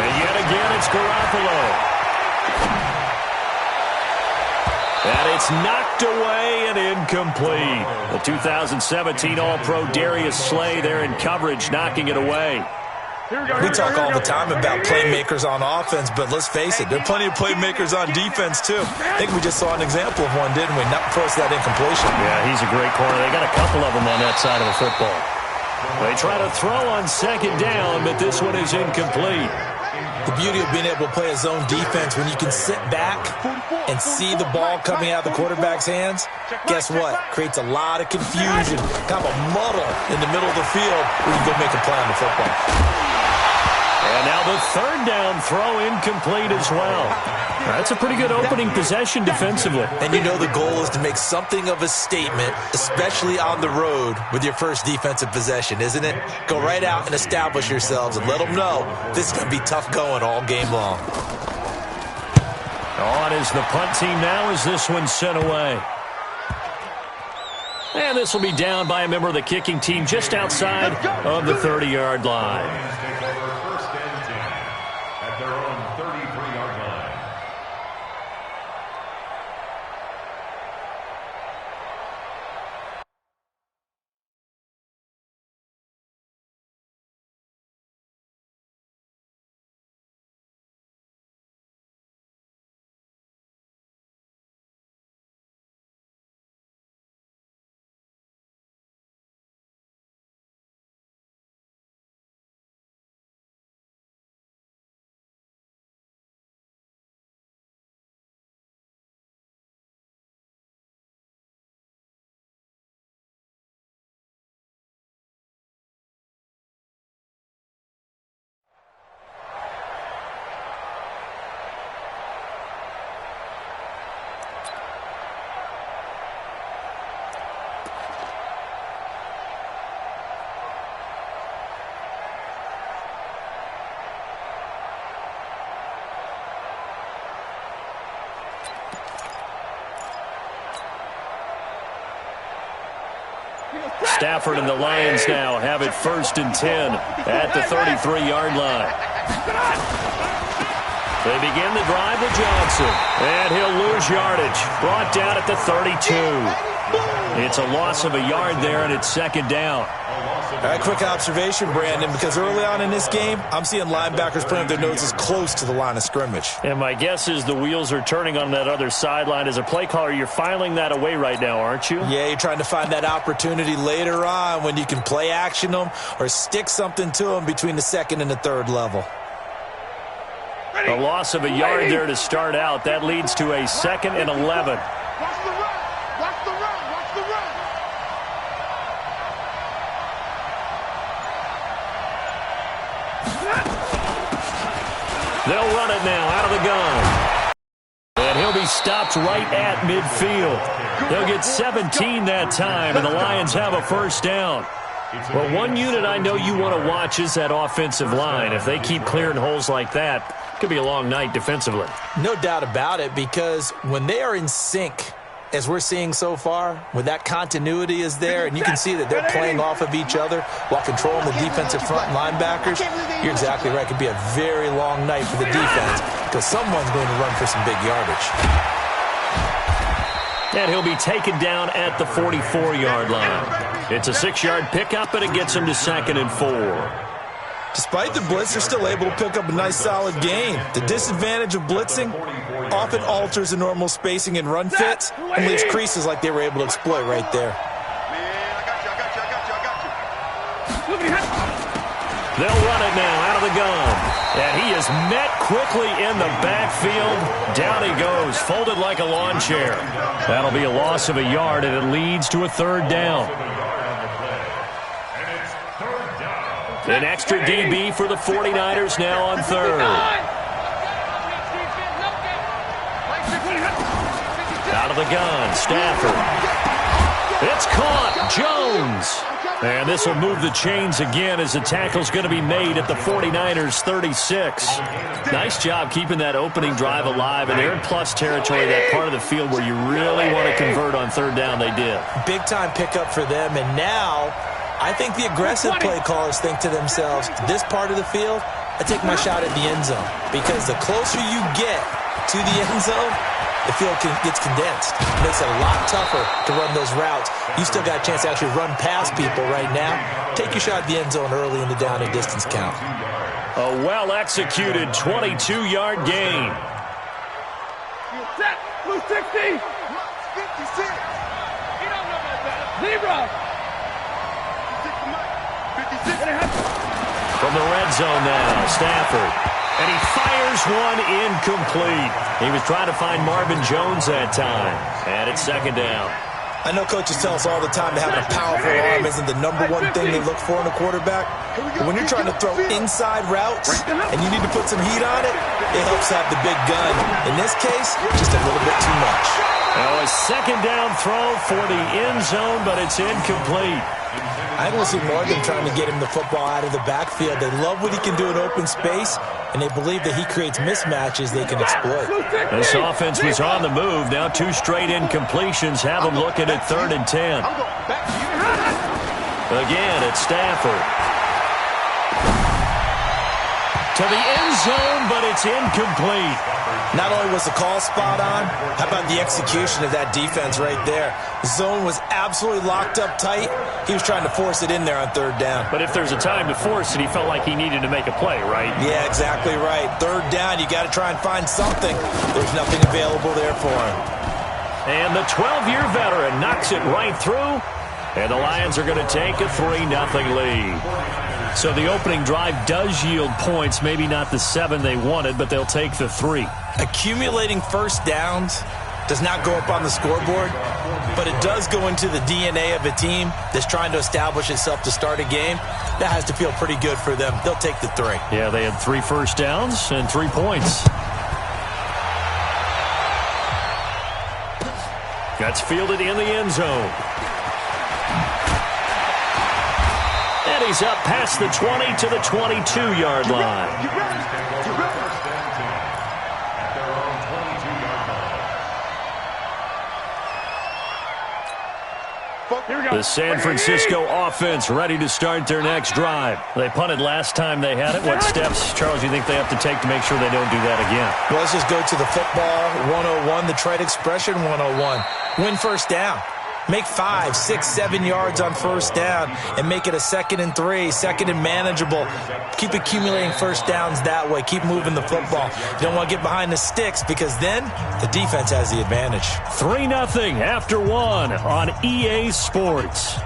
And yet again, it's Garoppolo. And it's knocked away and incomplete. The 2017 All-Pro Darius Slay there in coverage, knocking it away. We talk all the time about playmakers on offense, but let's face it, there are plenty of playmakers on defense, too. I think we just saw an example of one, didn't we? Not force that incompletion. Yeah, he's a great corner. They got a couple of them on that side of the football. They try to throw on second down, but this one is incomplete. The beauty of being able to play a zone defense when you can sit back and see the ball coming out of the quarterback's hands, guess what? Creates a lot of confusion, kind of a muddle in the middle of the field where you go make a play on the football. And now the third down throw incomplete as well. That's a pretty good opening possession defensively. And you know the goal is to make something of a statement, especially on the road with your first defensive possession, isn't it? Go right out and establish yourselves and let them know this is going to be tough going all game long. On is the punt team now as this one's sent away. And this will be down by a member of the kicking team just outside of the 30-yard line. Stafford and the Lions now have it first and 10 at the 33-yard line. They begin the drive with Johnson, and he'll lose yardage. Brought down at the 32. It's a loss of a yard there, and it's second down. All right, quick observation, Brandon, because early on in this game, I'm seeing linebackers putting their noses close to the line of scrimmage. And my guess is the wheels are turning on that other sideline. As a play caller, you're filing that away right now, aren't you? Yeah, you're trying to find that opportunity later on when you can play action them or stick something to them between the second and the third level. A loss of a yard there to start out. That leads to a 2nd and 11. Watch the run. Watch the run. Watch the run. They'll run it now out of the gun. And he'll be stopped right at midfield. They'll get 17 that time, and the Lions have a first down. Well, one unit I know you want to watch is that offensive line. If they keep clearing holes like that, it could be a long night defensively. No doubt about it, because when they are in sync, as we're seeing so far, when that continuity is there, and you can see that they're playing off of each other while controlling the defensive front linebackers, you're exactly right. It could be a very long night for the defense because someone's going to run for some big yardage. And he'll be taken down at the 44-yard line. It's a 6-yard pickup, and it gets him to 2nd and 4. Despite the blitz, they're still able to pick up a nice, solid gain. The disadvantage of blitzing often alters the normal spacing and run fits and leaves creases like they were able to exploit right there. They'll run it now out of the gun. And he is met quickly in the backfield. Down he goes, folded like a lawn chair. That'll be a loss of a yard, and it leads to a 3rd down. An extra DB for the 49ers now on 3rd. Out of the gun, Stafford. It's caught, Jones. And this will move the chains again as the tackle's going to be made at the 49ers' 36. Nice job keeping that opening drive alive, and they're in plus territory, that part of the field where you really want to convert on 3rd down. They did. Big-time pickup for them, and now I think the aggressive play callers think to themselves, this part of the field, I take my shot at the end zone. Because the closer you get to the end zone, the field gets condensed. It makes it a lot tougher to run those routes. You still got a chance to actually run past people right now. Take your shot at the end zone early in the down and distance count. A well-executed 22-yard gain. Set. Blue 60. 56. He don't know no better. Zebra. From the red zone now, Stafford. And he fires one incomplete. He was trying to find Marvin Jones that time. And it's 2nd down. I know coaches tell us all the time that having a powerful arm isn't the number one thing they look for in a quarterback. But when you're trying to throw inside routes and you need to put some heat on it, it helps have the big gun. In this case, just a little bit too much. Now a 2nd down throw for the end zone, but it's incomplete. I want to see more of them trying to get him the football out of the backfield. They love what he can do in open space, and they believe that he creates mismatches they can exploit. This offense was on the move. Now 2 straight incompletions have them looking at 3rd and 10. Again, it's Stafford. To the end zone, but it's incomplete. Not only was the call spot on, how about the execution of that defense right there? The zone was absolutely locked up tight. He was trying to force it in there on 3rd down. But if there's a time to force it, he felt like he needed to make a play, right? Yeah, exactly right. 3rd down, you got to try and find something. There's nothing available there for him. And the 12-year veteran knocks it right through. And the Lions are going to take a 3-0 lead. So the opening drive does yield points, maybe not the 7 they wanted, but they'll take the 3. Accumulating first downs does not go up on the scoreboard, but it does go into the DNA of a team that's trying to establish itself to start a game. That has to feel pretty good for them. They'll take the 3. Yeah, they had 3 first downs and 3 points. That's fielded in the end zone. And he's up past the 20 to the 22-yard line. The San Francisco offense ready to start their next drive. They punted last time they had it. What steps, Charles, do you think they have to take to make sure they don't do that again? Well, let's just go to the football 101, the trite expression 101. Win first down. Make 5, 6, 7 yards on first down and make it a 2nd and 3, 2nd and manageable. Keep accumulating first downs that way. Keep moving the football. You don't want to get behind the sticks because then the defense has the advantage. 3-0 after 1 on EA Sports.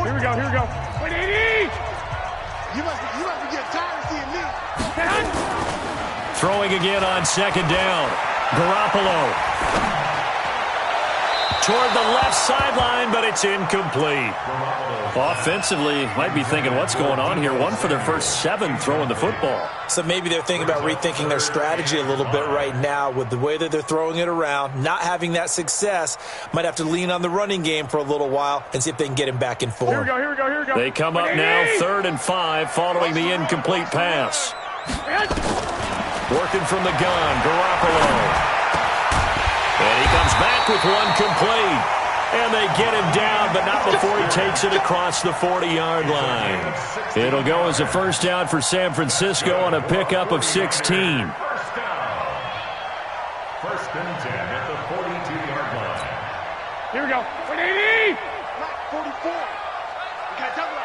Here we go, here we go. 180! You must be getting tired of seeing me. Throwing again on 2nd down. Garoppolo. Toward the left sideline, but it's incomplete. Offensively, might be thinking, what's going on here? 1 for their first 7 throwing the football. So maybe they're thinking about rethinking their strategy a little bit right now with the way that they're throwing it around, not having that success. Might have to lean on the running game for a little while and see if they can get him back in form. Here we go, here we go, here we go. They come up now 3rd and 5 following the incomplete pass. Working from the gun, Garoppolo. And he comes back with 1 complete. And they get him down, but not before he takes it across the 40-yard line. It'll go as a first down for San Francisco on a pickup of 16. First and 10 at the 42-yard line. Here we go. 180! 44. Okay, double up.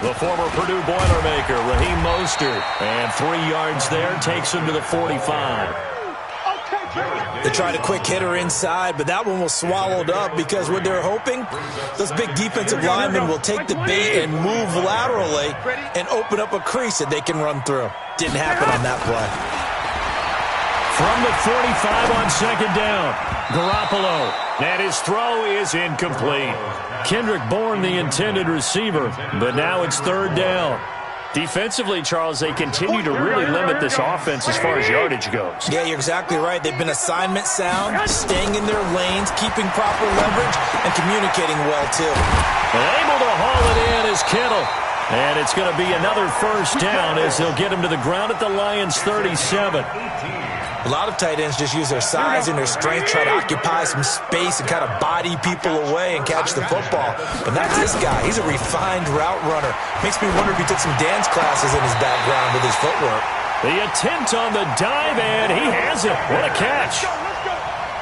The former Purdue Boilermaker, Raheem Mostert. And 3 yards there takes him to the 45. They tried a quick hitter inside, but that one was swallowed up because what they're hoping, those big defensive linemen will take the bait and move laterally and open up a crease that they can run through. Didn't happen on that play. From the 45 on 2nd down, Garoppolo. And his throw is incomplete. Kendrick Bourne, the intended receiver, but now it's 3rd down. Defensively, Charles, they continue to really limit this offense as far as yardage goes. Yeah, you're exactly right. They've been assignment sound, staying in their lanes, keeping proper leverage, and communicating well, too. And able to haul it in is Kittle. And it's going to be another first down as they'll get him to the ground at the Lions' 37. A lot of tight ends just use their size and their strength, try to occupy some space and kind of body people away and catch the football. But not this guy. He's a refined route runner. Makes me wonder if he took some dance classes in his background with his footwork. The attempt on the dive, and he has it. What a catch.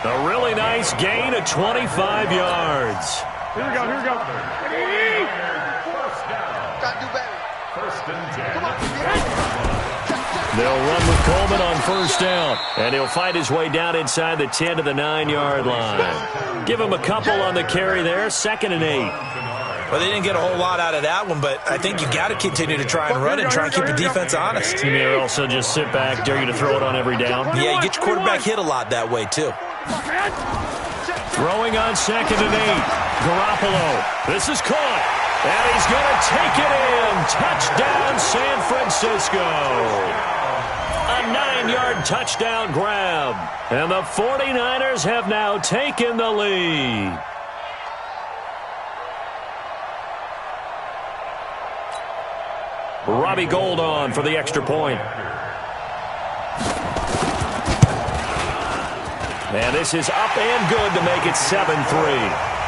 A really nice gain of 25 yards. Here we go, here we go. Gotta do better. First and 10. Come on, they'll run with Coleman on first down, and he'll fight his way down inside the 10 to the 9-yard line. Give him a couple on the carry there, 2nd and 8. Well, they didn't get a whole lot out of that one, but I think you got to continue to try and run and try and keep the defense honest. You may also just sit back, dare you to throw it on every down. Yeah, you get your quarterback hit a lot that way, too. Throwing on 2nd and 8. Garoppolo. This is caught. And he's going to take it in. Touchdown, San Francisco. A 9-yard touchdown grab. And the 49ers have now taken the lead. Robbie Gould on for the extra point. And this is up and good to make it 7-3.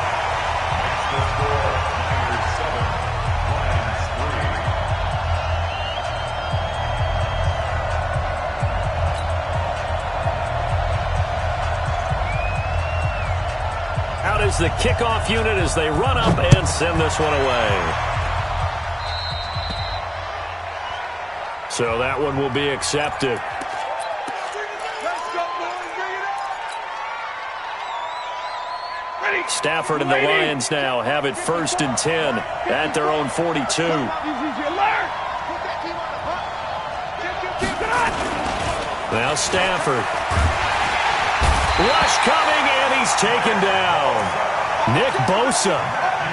Out is the kickoff unit as they run up and send this one away. So that one will be accepted. Stafford and the Lions now have it 1st and 10 at their own 42. Now Stafford. Rush coming, and he's taken down. Nick Bosa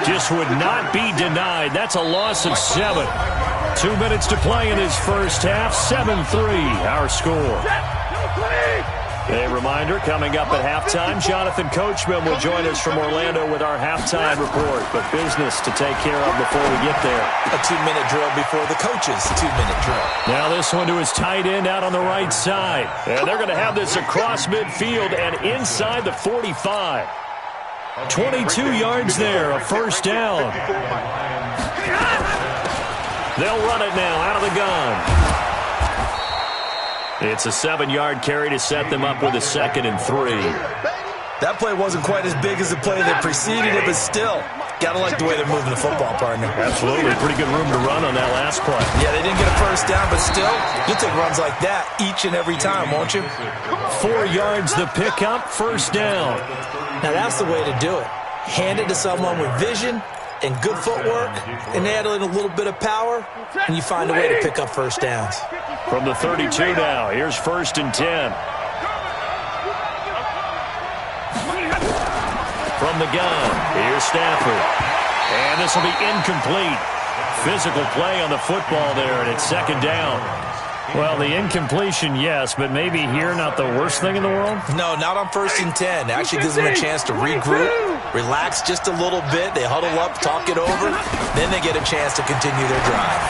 just would not be denied. That's a loss of 7. 2 minutes to play in his first half. 7-3, our score. A reminder, coming up at halftime, Jonathan Coachman will join us from Orlando with our halftime report. But business to take care of before we get there. A 2-minute drill before the coach's 2-minute drill. Now this one to his tight end out on the right side. And they're going to have this across midfield and inside the 45. 22 yards there, a first down. They'll run it now out of the gun. It's a 7-yard carry to set them up with a 2nd and 3. That play wasn't quite as big as the play that preceded it, but still, gotta like the way they're moving the football, partner. Absolutely. Pretty good room to run on that last play. Yeah, they didn't get a first down, but still, you'll take runs like that each and every time, won't you? 4 yards the pickup, 1st down. Now, that's the way to do it. Hand it to someone with vision and good footwork, and add in a little bit of power, and you find a way to pick up first downs. From the 32 now, here's 1st and 10. From the gun, here's Stafford. And this will be incomplete. Physical play on the football there, and it's 2nd down. Well, the incompletion, yes, but maybe here not the worst thing in the world? No, not on 1st and 10. It actually gives them a chance to regroup, relax just a little bit. They huddle up, talk it over. Then they get a chance to continue their drive.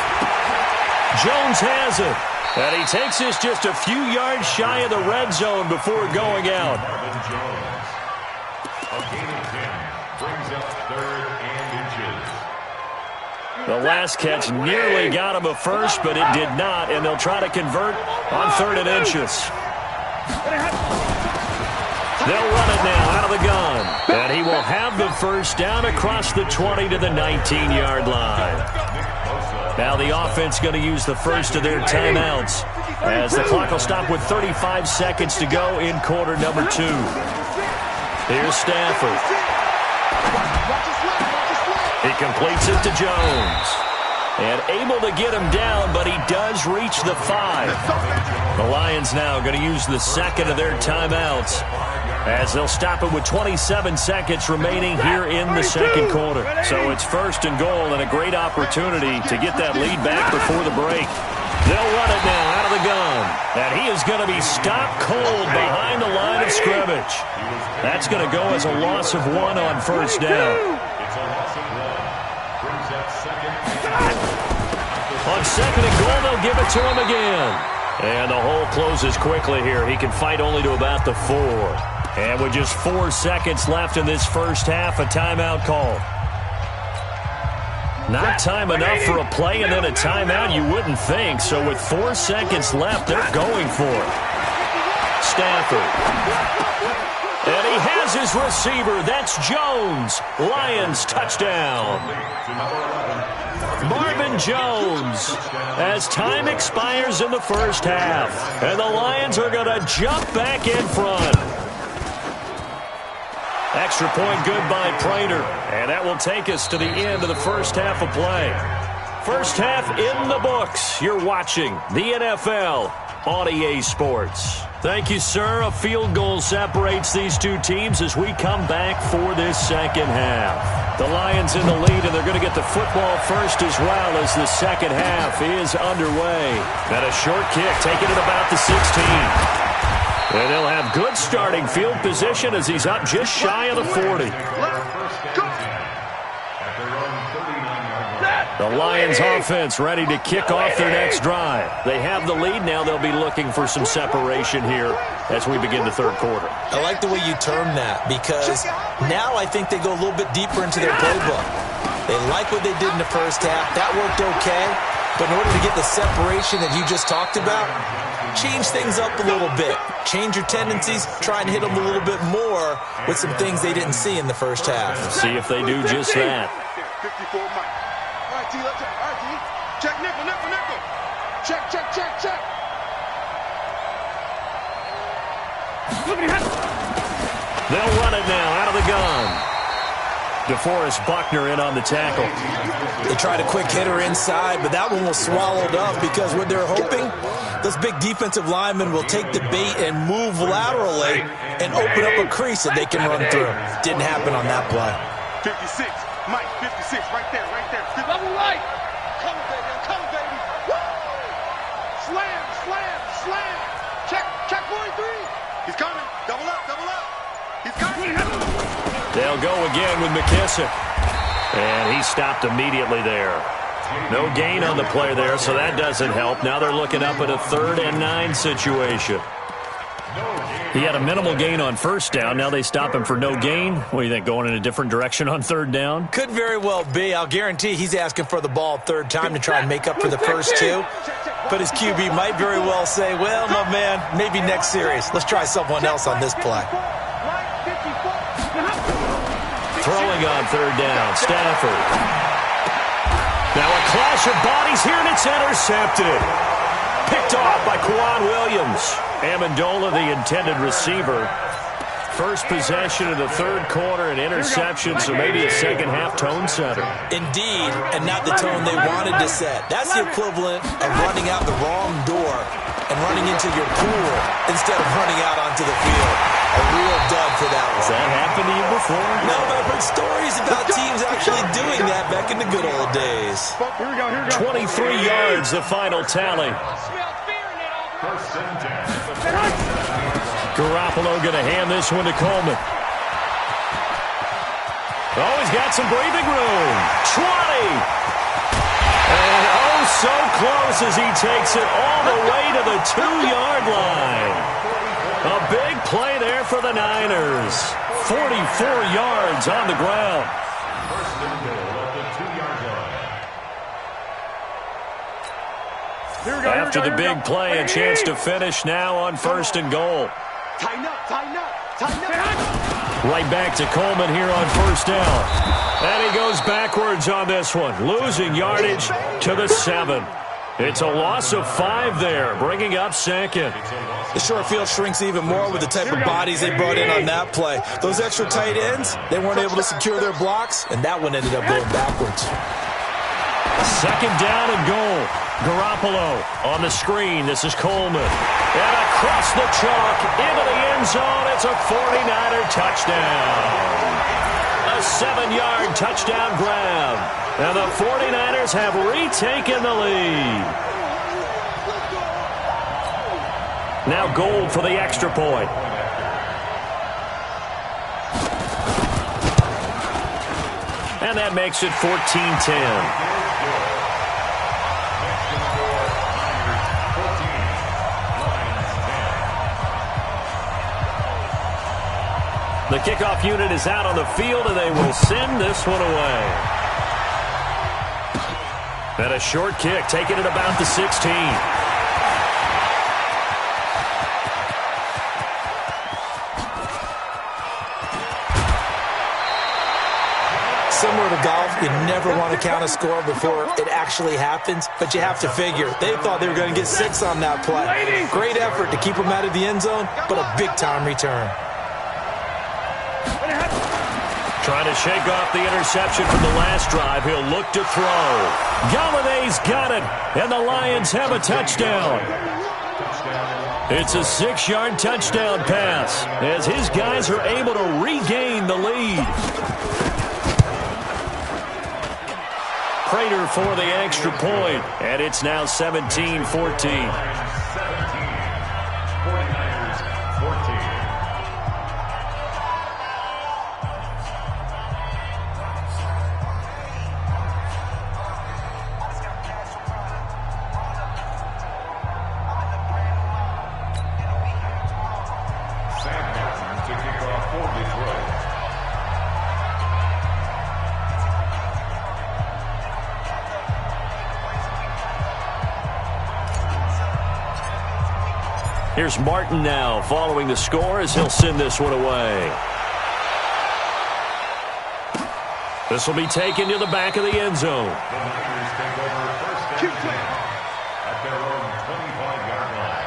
Jones has it. And he takes this just a few yards shy of the red zone before going out. The last catch nearly got him a first, but it did not, and they'll try to convert on 3rd and inches. They'll run it now out of the gun, and he will have the first down across the 20 to the 19-yard line. Now the offense going to use the first of their timeouts as the clock will stop with 35 seconds to go in quarter number 2. Here's Stafford. He completes it to Jones. And able to get him down, but he does reach the 5. The Lions now going to use the 2nd of their timeouts as they'll stop it with 27 seconds remaining here in the 2nd quarter. So it's 1st and goal and a great opportunity to get that lead back before the break. They'll run it now out of the gun. And he is going to be stopped cold behind the line of scrimmage. That's going to go as a loss of 1 on 1st down. On 2nd and goal, they'll give it to him again. And the hole closes quickly here. He can fight only to about the 4. And with just 4 seconds left in this first half, a timeout call. Not time enough for a play and then a timeout, you wouldn't think. So with 4 seconds left, they're going for it. Stafford. And he has his receiver. That's Jones. Lions touchdown. Marvin Jones, as time expires in the first half. And the Lions are going to jump back in front. Extra point good by Prater. And that will take us to the end of the first half of play. First half in the books. You're watching the NFL on EA Sports. Thank you, sir. A field goal separates these two teams as we come back for this second half. The Lions in the lead, and they're going to get the football first as well as the second half is underway. And a short kick taken at about the 16. And they'll have good starting field position as he's up just shy of the 40. The Lions offense ready to kick off their next drive. They have the lead. Now they'll be looking for some separation here as we begin the third quarter. I like the way you term that because now I think they go a little bit deeper into their playbook. They like what they did in the first half. That worked okay. But in order to get the separation that you just talked about, change things up a little bit. Change your tendencies. Try and hit them a little bit more with some things they didn't see in the first half. See if they do just that. 54 Mike. All right, T, let's check. All right, T. Check, nickel. Check. They'll run it now out of the gun. DeForest Buckner in on the tackle. They tried a quick hitter inside, but that one was swallowed up because what they're hoping, those big defensive linemen will take the bait and move laterally and open up a crease that they can run through. Didn't happen on that play. 56. Mike, 56. Right there. Double right. Come, baby. Woo! Slam. Check 43. He's coming. Double up. He's coming. They'll go again with McKissick. And he stopped immediately there. No gain on the play there, so that doesn't help. Now they're looking up at a 3rd and 9 situation. He had a minimal gain on first down. Now they stop him for no gain. What do you think, going in a different direction on third down? Could very well be. I'll guarantee he's asking for the ball third time to try and make up for the first two. But his QB might very well say, well, my man, maybe next series. Let's try someone else on this play. Throwing on third down, Stafford. Now a clash of bodies here, and it's intercepted. Picked off by Quan Williams. Amendola, the intended receiver. First possession of the third quarter, an interception, so maybe a second-half tone setter. Indeed, and not the tone they wanted to set. That's the equivalent of running out the wrong door and running into your pool instead of running out onto the field. A real dud for that one. Has that happened to you before? No, but I've heard stories about teams actually doing that back in the good old days. 23 yards, the final tally. Garoppolo going to hand this one to Coleman. Oh, he's got some breathing room. 20. And oh, so close as he takes it all the way to the 2-yard line. A big play there for the Niners. 44 yards on the ground. After the big play, a chance to finish now on first and goal. Tighten up. Right back to Coleman here on first down. And he goes backwards on this one, losing yardage to the 7. It's a loss of 5 there, bringing up second. The short field shrinks even more with the type of bodies they brought in on that play. Those extra tight ends, they weren't able to secure their blocks, and that one ended up going backwards. Second down and goal. Garoppolo on the screen. This is Coleman. And across the chalk into the end zone. It's a 49er touchdown. A 7-yard touchdown grab. And the 49ers have retaken the lead. Now Gold for the extra point. And that makes it 14-10. The kickoff unit is out on the field, and they will send this one away. And a short kick, taking it about the 16. Similar to golf, you never want to count a score before it actually happens, but you have to figure. They thought they were going to get 6 on that play. Great effort to keep them out of the end zone, but a big-time return. Trying to shake off the interception from the last drive. He'll look to throw. Galladay's got it, and the Lions have a touchdown. It's a 6-yard touchdown pass as his guys are able to regain the lead. Prater for the extra point, and it's now 17-14. Here's Martin now following the score as he'll send this one away. This will be taken to the back of the end zone. The Niners take over first and 10 at their own 25-yard line.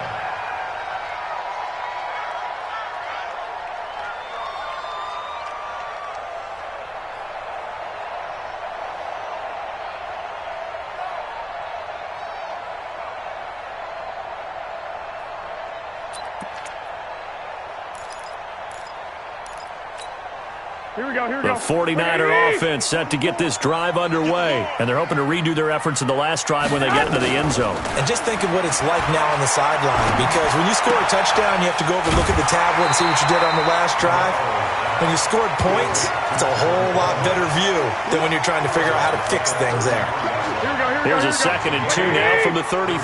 Here we go. The 49er offense set to get this drive underway, and they're hoping to redo their efforts in the last drive when they get into the end zone. And just think of what it's like now on the sideline, because when you score a touchdown, you have to go over and look at the tablet and see what you did on the last drive. When you scored points, it's a whole lot better view than when you're trying to figure out how to fix things there. Here's a 2nd and 2 now from the 33.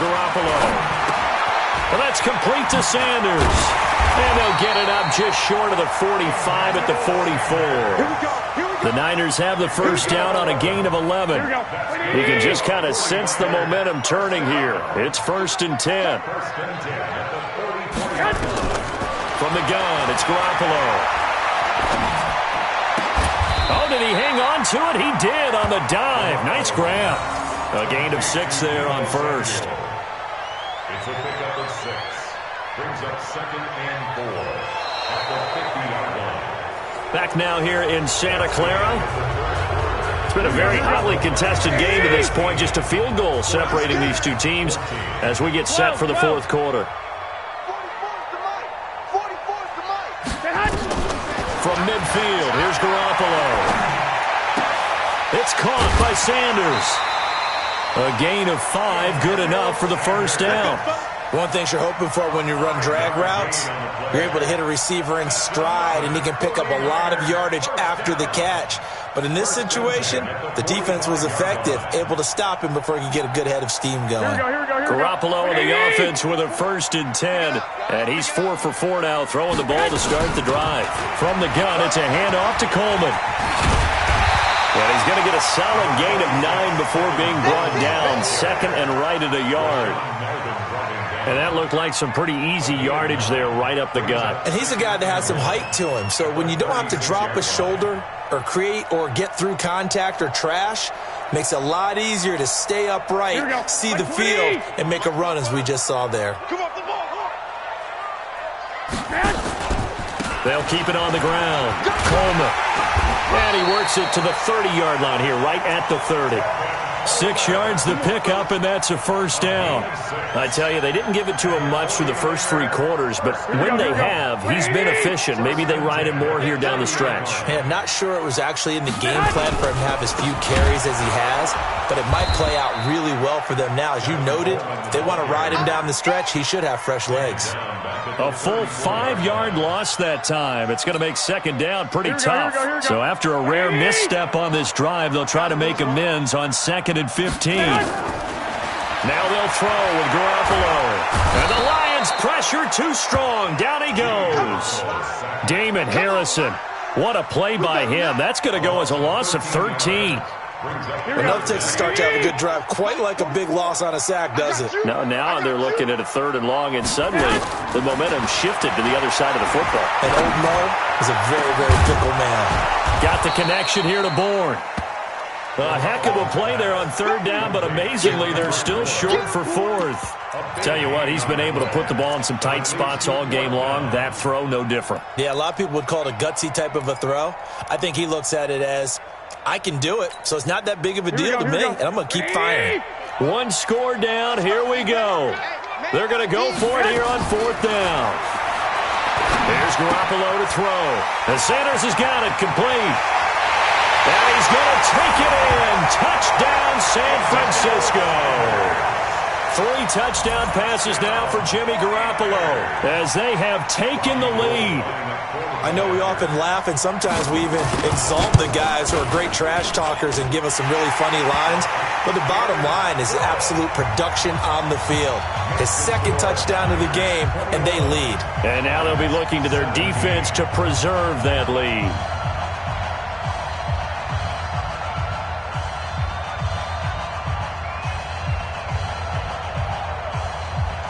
Garoppolo. Well, that's complete to Sanders. And they'll get it up just short of the 45 at the 44. The Niners have the first down on a gain of 11. You can just kind of sense the momentum turning here. It's 1st and 10. From the gun, it's Garoppolo. Oh, did he hang on to it? He did on the dive. Nice grab. A gain of 6 there on first. It's a pickup of 6. Brings up 2nd and 4 at the 50-yard line. Back now here in Santa Clara. It's been a very hotly contested game to this point. Just a field goal separating these two teams as we get set for the fourth quarter. From midfield, here's Garoppolo. It's caught by Sanders. A gain of 5, good enough for the first down. One thing you're hoping for when you run drag routes, you're able to hit a receiver in stride, and he can pick up a lot of yardage after the catch. But in this situation, the defense was effective, able to stop him before he could get a good head of steam going. Garoppolo in the offense with a 1st and 10. And he's 4 for 4 now, throwing the ball to start the drive. From the gun, it's a handoff to Coleman. And he's going to get a solid gain of 9 before being brought down. 2nd and right at a yard. And that looked like some pretty easy yardage there right up the gut. And he's a guy that has some height to him. So when you don't have to drop a shoulder or create or get through contact or trash, makes it a lot easier to stay upright, see the field, and make a run as we just saw there. They'll keep it on the ground. Coleman. And he works it to the 30-yard line here, right at the 30. 6 yards the pickup, and that's a first down. I tell you, they didn't give it to him much through the first 3 quarters, but when they have, he's been efficient. Maybe they ride him more here down the stretch. Hey, I'm not sure it was actually in the game plan for him to have as few carries as he has, but it might play out really well for them now. As you noted, if they want to ride him down the stretch, he should have fresh legs. A full 5-yard loss that time. It's going to make second down pretty tough. So after a rare misstep on this drive, they'll try to make amends on 2nd and 15. Now they'll throw with Garoppolo. And the Lions pressure too strong. Down he goes. Damon Harrison. What a play by him. That's going to go as a loss of 13. Enough takes a start to have a good drive. Quite like a big loss on a sack, does it? No, now they're looking at a 3rd and long, and suddenly the momentum shifted to the other side of the football. And Old Mo is a very, very fickle man. Got the connection here to Bourne. A heck of a play there on 3rd down, but amazingly, they're still short for 4th. Tell you what, he's been able to put the ball in some tight spots all game long. That throw, no different. Yeah, a lot of people would call it a gutsy type of a throw. I think he looks at it as, I can do it, so it's not that big of a deal to me, and I'm going to keep firing. 1 score down, here we go. They're going to go for it here on 4th down. There's Garoppolo to throw. And Sanders has got it complete. And he's going to take it in. Touchdown, San Francisco. 3 touchdown passes now for Jimmy Garoppolo as they have taken the lead. I know we often laugh, and sometimes we even exalt the guys who are great trash talkers and give us some really funny lines. But the bottom line is absolute production on the field. His 2nd touchdown of the game, and they lead. And now they'll be looking to their defense to preserve that lead.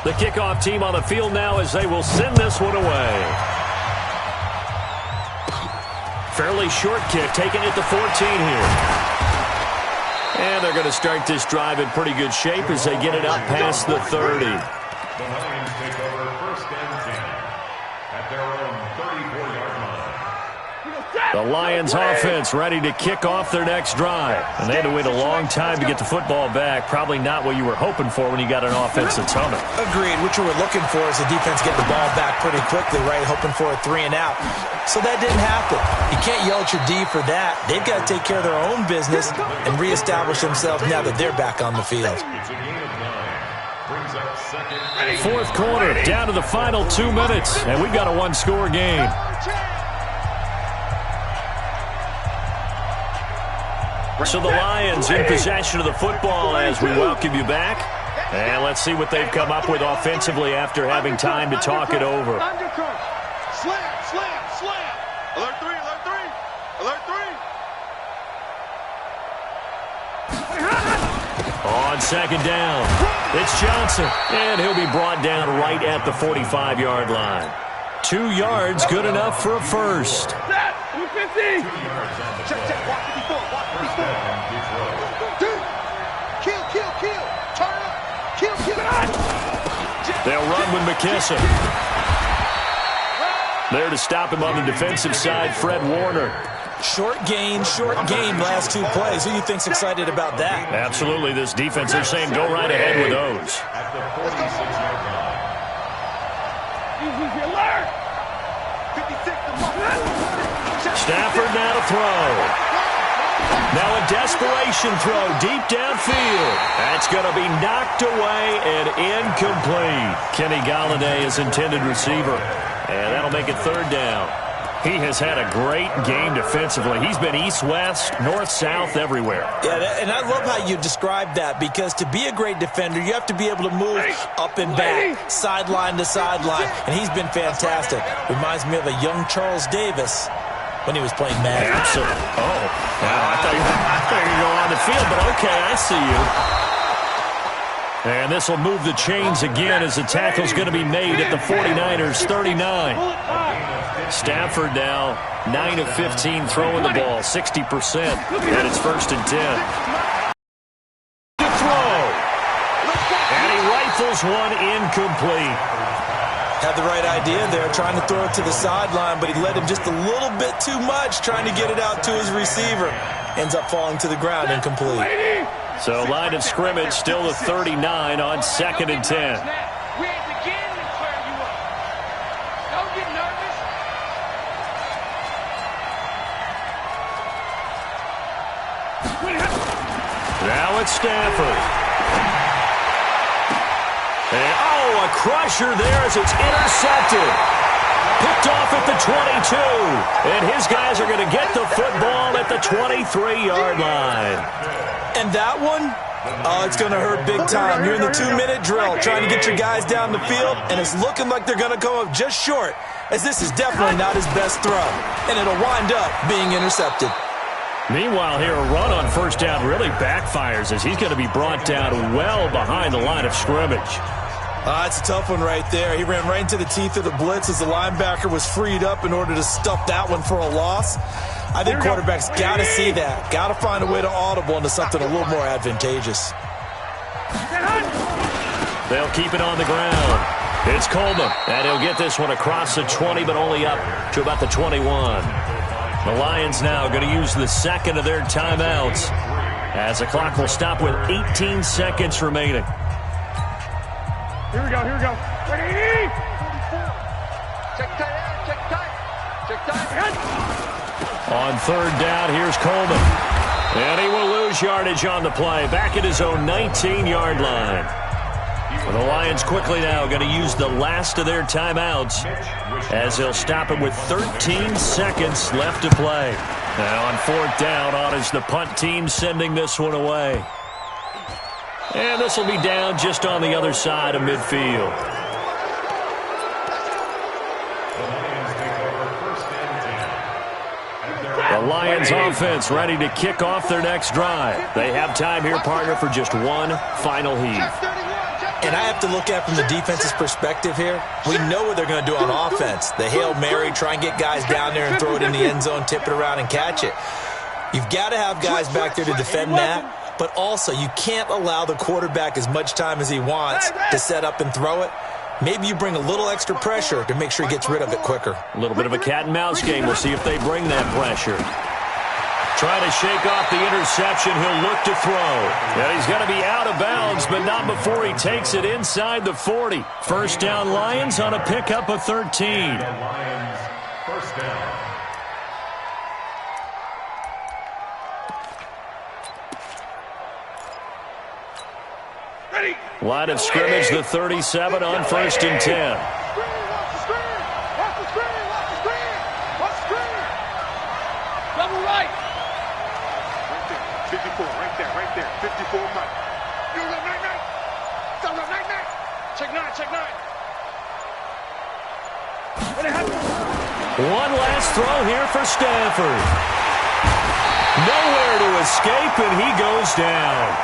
The kickoff team on the field now as they will send this one away. Fairly short kick, taken at the 14 here. And they're going to start this drive in pretty good shape as they get it out past the 30. The Lions take over 1st and 10 at their own 34-yard line. The Lions offense ready to kick off their next drive. And they had to wait a long time to get the football back. Probably not what you were hoping for when you got an offense that's humming. Agreed. What you were looking for is the defense getting the ball back pretty quickly, right? Hoping for a 3 and out. So that didn't happen. You can't yell at your D for that. They've got to take care of their own business and reestablish themselves now that they're back on the field. It's a gain of 9. Brings up 2nd. 4th quarter, down to the final 2 minutes. And we've got a 1-score game. So the Lions in possession of the football as we welcome you back. And let's see what they've come up with offensively after having time to talk it over. Slam, slam, slam. Alert 3, alert 3. Alert 3. On second down, it's Johnson. And he'll be brought down right at the 45-yard line. 2 yards, good enough for a first. 250. Check, walk 54, walk 54. Kill, kill, kill. Turn up. Kill, kill. They'll run with McKissick. There to stop him on the defensive side, Fred Warner. Short game last 2 plays. Who do you think's excited about that? Absolutely, this defense, they're saying go right ahead with those. At the 46-yard line. Stafford now to throw. Now a desperation throw deep downfield. That's going to be knocked away and incomplete. Kenny Golladay is intended receiver. And that'll make it third down. He has had a great game defensively. He's been east-west, north-south, everywhere. Yeah, and I love how you described that, because to be a great defender, you have to be able to move up and back, sideline to sideline, and he's been fantastic. Reminds me of a young Charles Davis when he was playing Madden. Absolutely. Oh, wow, I thought you were going to go on the field, but okay, I see you. And this will move the chains again as the tackle's going to be made at the 49ers' 39. Stafford now 9 of 15 throwing the ball, 60%, and it's first and 10. To throw. And he rifles one incomplete. Had the right idea there, trying to throw it to the sideline, but he led him just a little bit too much, trying to get it out to his receiver. Ends up falling to the ground, incomplete. So line of scrimmage still the 39 on second and 10. We had to get in and turn you up. Don't get nervous. Now it's Stafford. And, a crusher there as it's intercepted. Picked off at the 22. And his guys are going to get the football at the 23-yard line. And that one, it's going to hurt big time. You're in the 2-minute drill trying to get your guys down the field, and it's looking like they're going to come up just short, as this is definitely not his best throw. And it'll wind up being intercepted. Meanwhile, here, a run on first down really backfires as he's going to be brought down well behind the line of scrimmage. It's a tough one right there. He ran right into the teeth of the blitz as the linebacker was freed up in order to stuff that one for a loss. I think quarterbacks got to see that. Got to find a way to audible into something a little more advantageous. They'll keep it on the ground. It's Coleman, and he'll get this one across the 20, but only up to about the 21. The Lions now going to use the second of their timeouts as the clock will stop with 18 seconds remaining. Here we go, here we go. Ready? Check tight, check tight. Check tight. On third down, here's Coleman. And he will lose yardage on the play. Back at his own 19-yard line. The Lions quickly now going to use the last of their timeouts as they'll stop it with 13 seconds left to play. Now on fourth down, on is the punt team sending this one away. And this will be down just on the other side of midfield. The Lions offense ready to kick off their next drive. They have time here, partner, for just one final heave. And I have to look at it from the defense's perspective here. We know what they're going to do on offense. The Hail Mary, try and get guys down there and throw it in the end zone, tip it around and catch it. You've got to have guys back there to defend that. But also, you can't allow the quarterback as much time as he wants to set up and throw it. Maybe you bring a little extra pressure to make sure he gets rid of it quicker. A little bit of a cat-and-mouse game. We'll see if they bring that pressure. Trying to shake off the interception. He'll look to throw. And he's going to be out of bounds, but not before he takes it inside the 40. First down, Lions on a pickup of 13. Lions, first down. Line of scrimmage, the 37 on first and 10. Double right. Right there, 54, right there, 54, Mike. You look right. Check nine. One last throw here for Stafford. Nowhere to escape, and he goes down.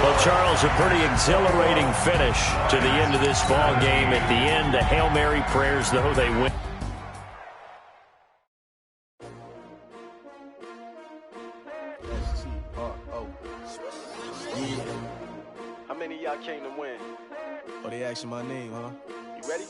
Well, Charles, a pretty exhilarating finish to the end of this ball game. At the end, the Hail Mary prayers, though, they win. How many of y'all came to win? Oh, they asking my name, huh? You ready?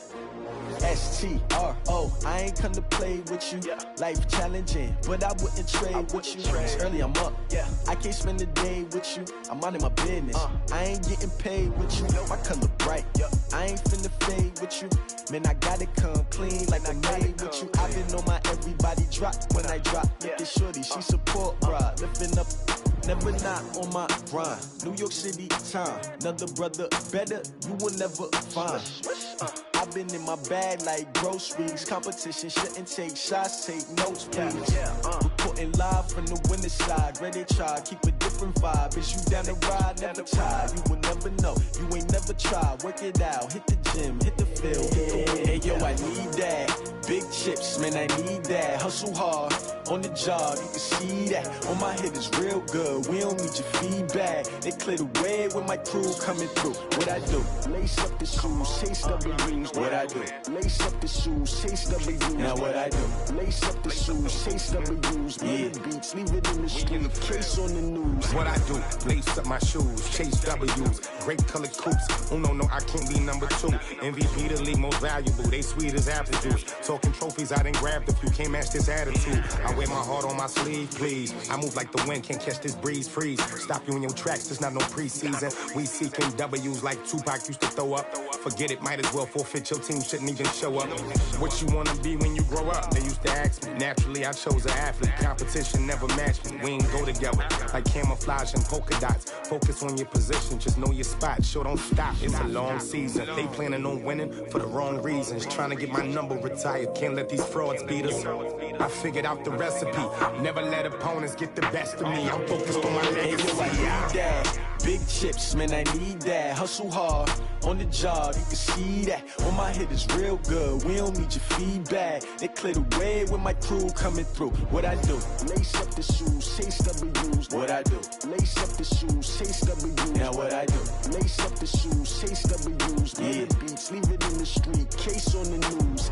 S-T-R-O, I ain't come to play with you. Yeah. Life challenging, but I wouldn't trade with you. It's early, I'm up. Yeah. I can't spend the day with you. I'm minding my business. I ain't getting paid with you. My color bright. I ain't finna fade with you. Man, I gotta come clean like I made with you. I've been on my everybody drop when I drop. Look at shorty, she support ride. Lifting up, never not on my grind. New York City time. Another brother better, you will never find. I've been in my bag like groceries. Competition shouldn't take shots, take notes, please. Reporting live from the winning side. Ready to try, keep a different vibe. Is you down the ride? Never tired. You will never know. You ain't never tried. Work it out. Hit the gym, hit the field. Hey, yo, I need that. Big chips, man, I need that. Hustle hard on the job, you can see that. On my head is real good. We don't need your feedback. They clear the way with my crew coming through. What I do? Lace up the shoes, chase W's. What I do? Lace up the shoes, chase W's. Now what I do? Lace up the shoes, chase W's. Yeah. Beats, leave it in the street. Case on the news. What I do? Lace up my shoes, chase W's. Great colored coops. Oh no, I can't be number 2. MVP the league most valuable. They sweet as apple juice. Talking trophies, I didn't grab the few. Can't match this attitude. I wear my heart on my sleeve, please. I move like the wind, can't catch this breeze, freeze. Stop you in your tracks, there's not no preseason. We seeking W's like Tupac used to throw up. Forget it, might as well forfeit. Your team shouldn't even show up. What you wanna be when you grow up? They used to ask me. Naturally, I chose an athlete. Competition never matched me. We ain't go together like camouflage and polka dots. Focus on your position, just know your spot. Sure, don't stop. It's a long season. They planning on winning for the wrong reasons. Trying to get my number retired. Can't let these frauds beat us. I figured out the recipe. Never let opponents get the best of me. I'm focused on my legacy. I need that. Big chips, man, I need that. Hustle hard on the job, you can see that. On my head is real good. We don't need your feedback. They clear the way with my crew coming through. What I do? Lace up the shoes, chase W's. What I do? Lace up the shoes, chase W's. Now what I do? Lace up the shoes, chase W's. Yeah. Beats, leave it in the street. Case on the news.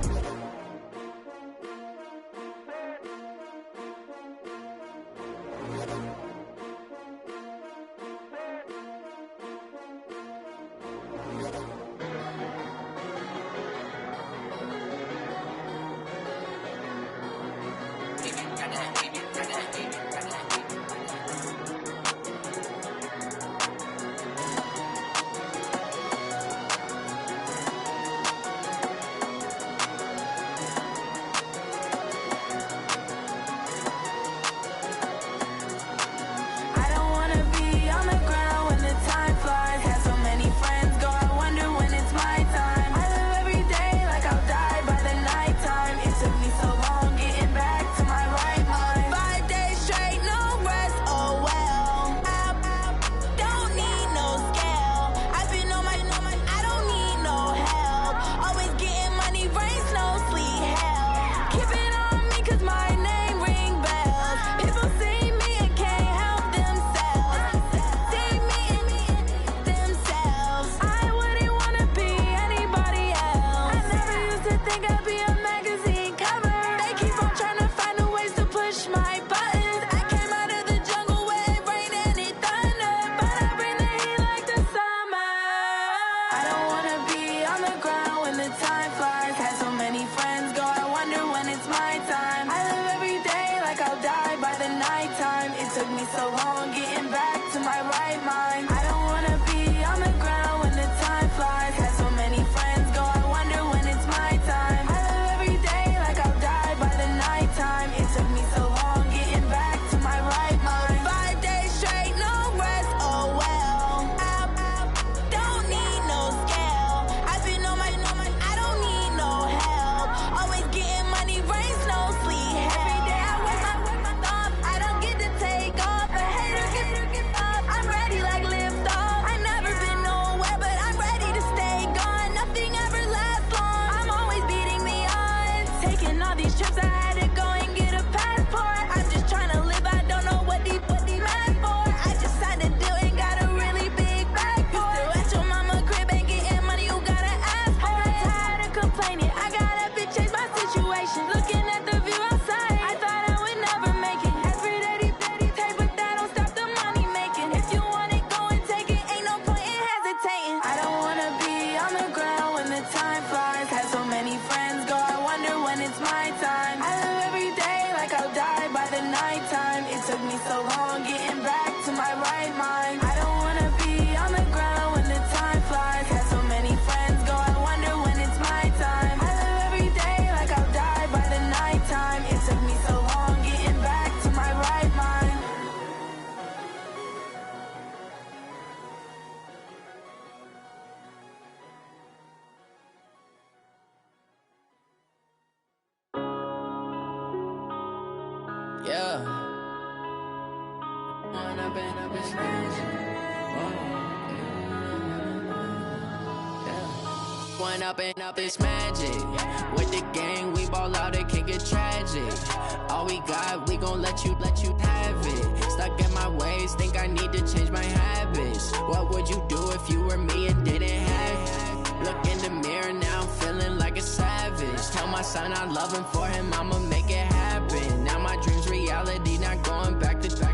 Yeah. When I've been up this magic. When up and up this magic. With the gang, we ball out, it can get tragic. All we got, we gon' let you have it. Stuck in my ways, think I need to change my habits. What would you do if you were me and didn't have it? Look in the mirror, now I'm feeling like a savage. Tell my son I love him, for him I'ma make it happen. Now my dream's reality, not going back to.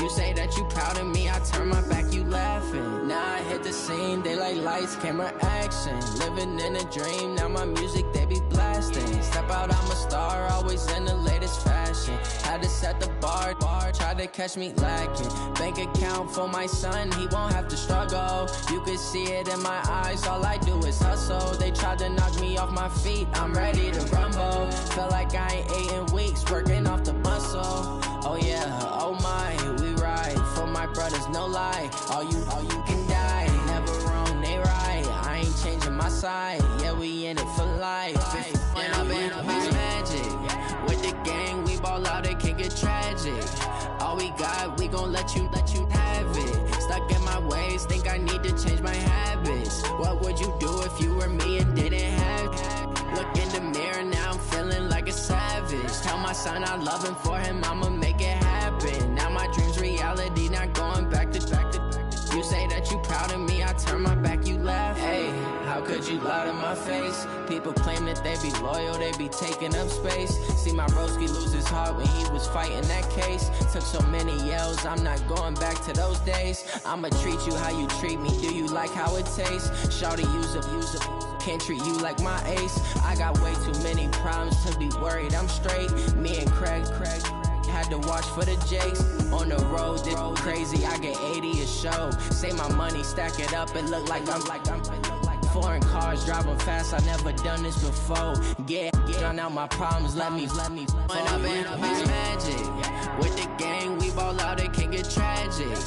You say that you proud of me, I turn my back, you laughing. Now I hit the scene, they like lights, camera, action. Living in a dream, now my music, they be blasting. Step out, I'm a star, always in the latest fashion. Had to set the bar, try to catch me lacking. Bank account for my son, he won't have to struggle. You can see it in my eyes, all I do is hustle. They tried to knock me off my feet, I'm ready to rumble. Feel like I ain't ate in weeks, working off the muscle. Oh yeah, oh my, we ride for my brothers, no lie. All you can die, never wrong, they right. I ain't changing my side, yeah, we in it for life. When I've been up this magic. With the gang, we ball out, it can get tragic. All we got, we gon' let you have it. Stuck in my ways, think I need to change my habits. What would you do if you were me and didn't have it? Look in the mirror, now I'm feeling like a savage. Tell my son I love him, for him I'ma make it happen. Now my dream's reality, not going back to. You say that you proud of me, I turn my back, you laugh. Hey, how could you lie to my face? People claim that they be loyal, they be taking up space. See my broski lose his heart when he was fighting that case. Took so many yells, I'm not going back to those days. I'ma treat you how you treat me, do you like how it tastes? Shawty, use up, can't treat you like my ace. I got way too many problems to be worried, I'm straight. Me and Craig had to watch for the Jakes. On the road, this crazy, I get 80 a show. Say my money, stack it up, it look like I'm foreign cars, driving fast, I never done this before. Get drown out my problems, let me When I've been up this magic. With the gang, we ball out, it can get tragic.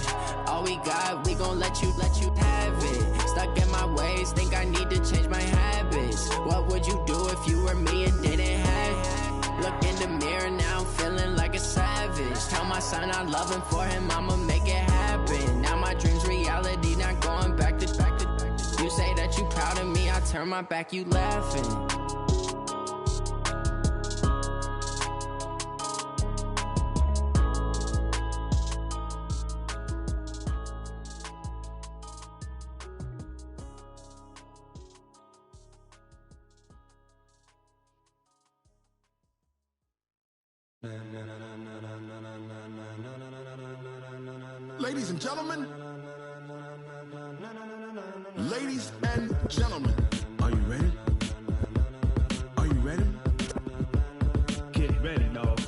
All we got, we gon' let you have it. Stuck in my ways, think I need to change my habits. What would you do if you were me and didn't have it? Look in the mirror, now I'm feeling like a savage. Tell my son I love him, for him I'ma make it happen. Now my dream's reality, not going back to. You say that you proud of me, I turn my back, you laughing. Ladies and gentlemen, ladies and gentlemen, are you ready? Are you ready? Get ready, dog.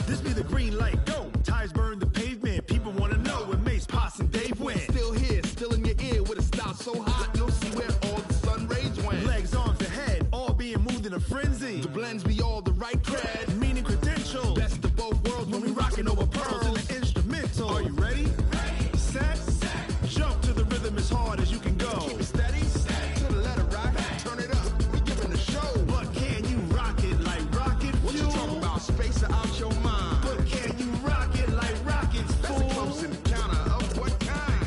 This be the green light, go. Tires burn the pavement. People wanna know when Mace, Poss, and Dave went. Still here, still in your ear with a style so hot, you'll see where all the sun rays went. Legs, arms, and head, all being moved in a frenzy. The blends be all the right cred, meaning credentials. Best of both worlds when we rockin' over pearls in the instrumental. Are you ready? Ready. Set. Jump to the rhythm as hard as you can go. Keep it steady. To the letter right. Turn it up. We giving a show. But can you rock it like rocket fuel? What you talking about? Space out your mind. But can you rock it like rockets, fool? That's a close encounter of what kind?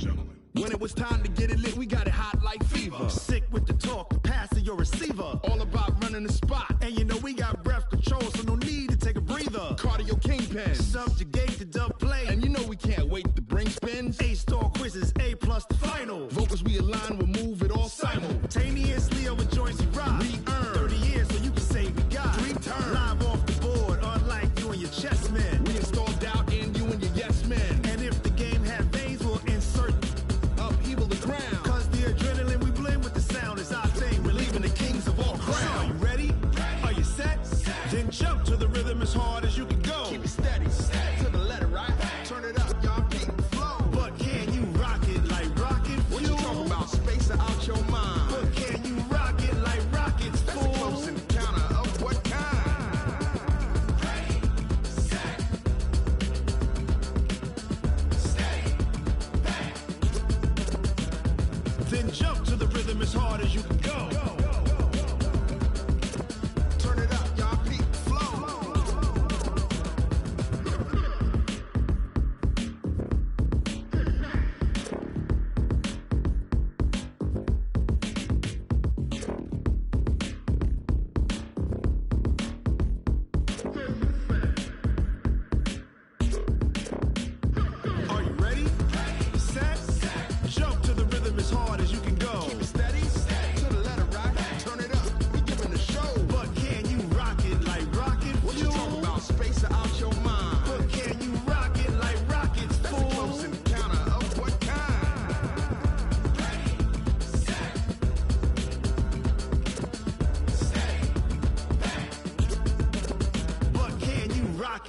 Gentlemen. When it was time to get it lit, we got it hot like fever. Sick with the talk, passing your receiver. All about running the spot. And you know we got breath control, so no need to take a breather. Cardio kingpin, subjugate the dub play. And you know we can't wait to bring spins. A-star quizzes, A+ the final. Vocals we align, we'll move it all simultaneously over joints we rock. We earn 30 years, so you can say we got 3 turns. Live off the board, unlike you and your chess men. We install doubt in you and your yes men. And if the game had veins, we'll insert upheaval the ground. Cause the adrenaline we blend with the sound is our thing. We're leaving the kings of all crowns. Are you ready? Are you set? Then jump to the rhythm as hard as you can go. Keep it steady. To the letter right. Turn it up, y'all. Beat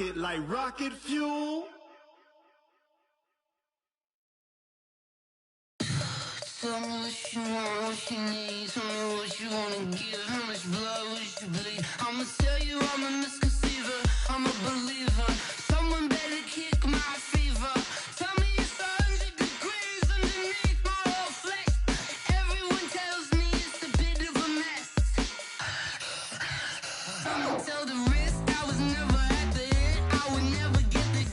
rocket like rocket fuel. Tell me what you want, what you need. Tell me what you wanna give. How much blood would you bleed? I'ma tell you I'm a misconceiver. I'm a believer. Someone better kick my fever. Tell me it's 100 degrees underneath my whole flesh. Everyone tells me it's a bit of a mess. I'ma tell the risk I was never at the end. I would never get the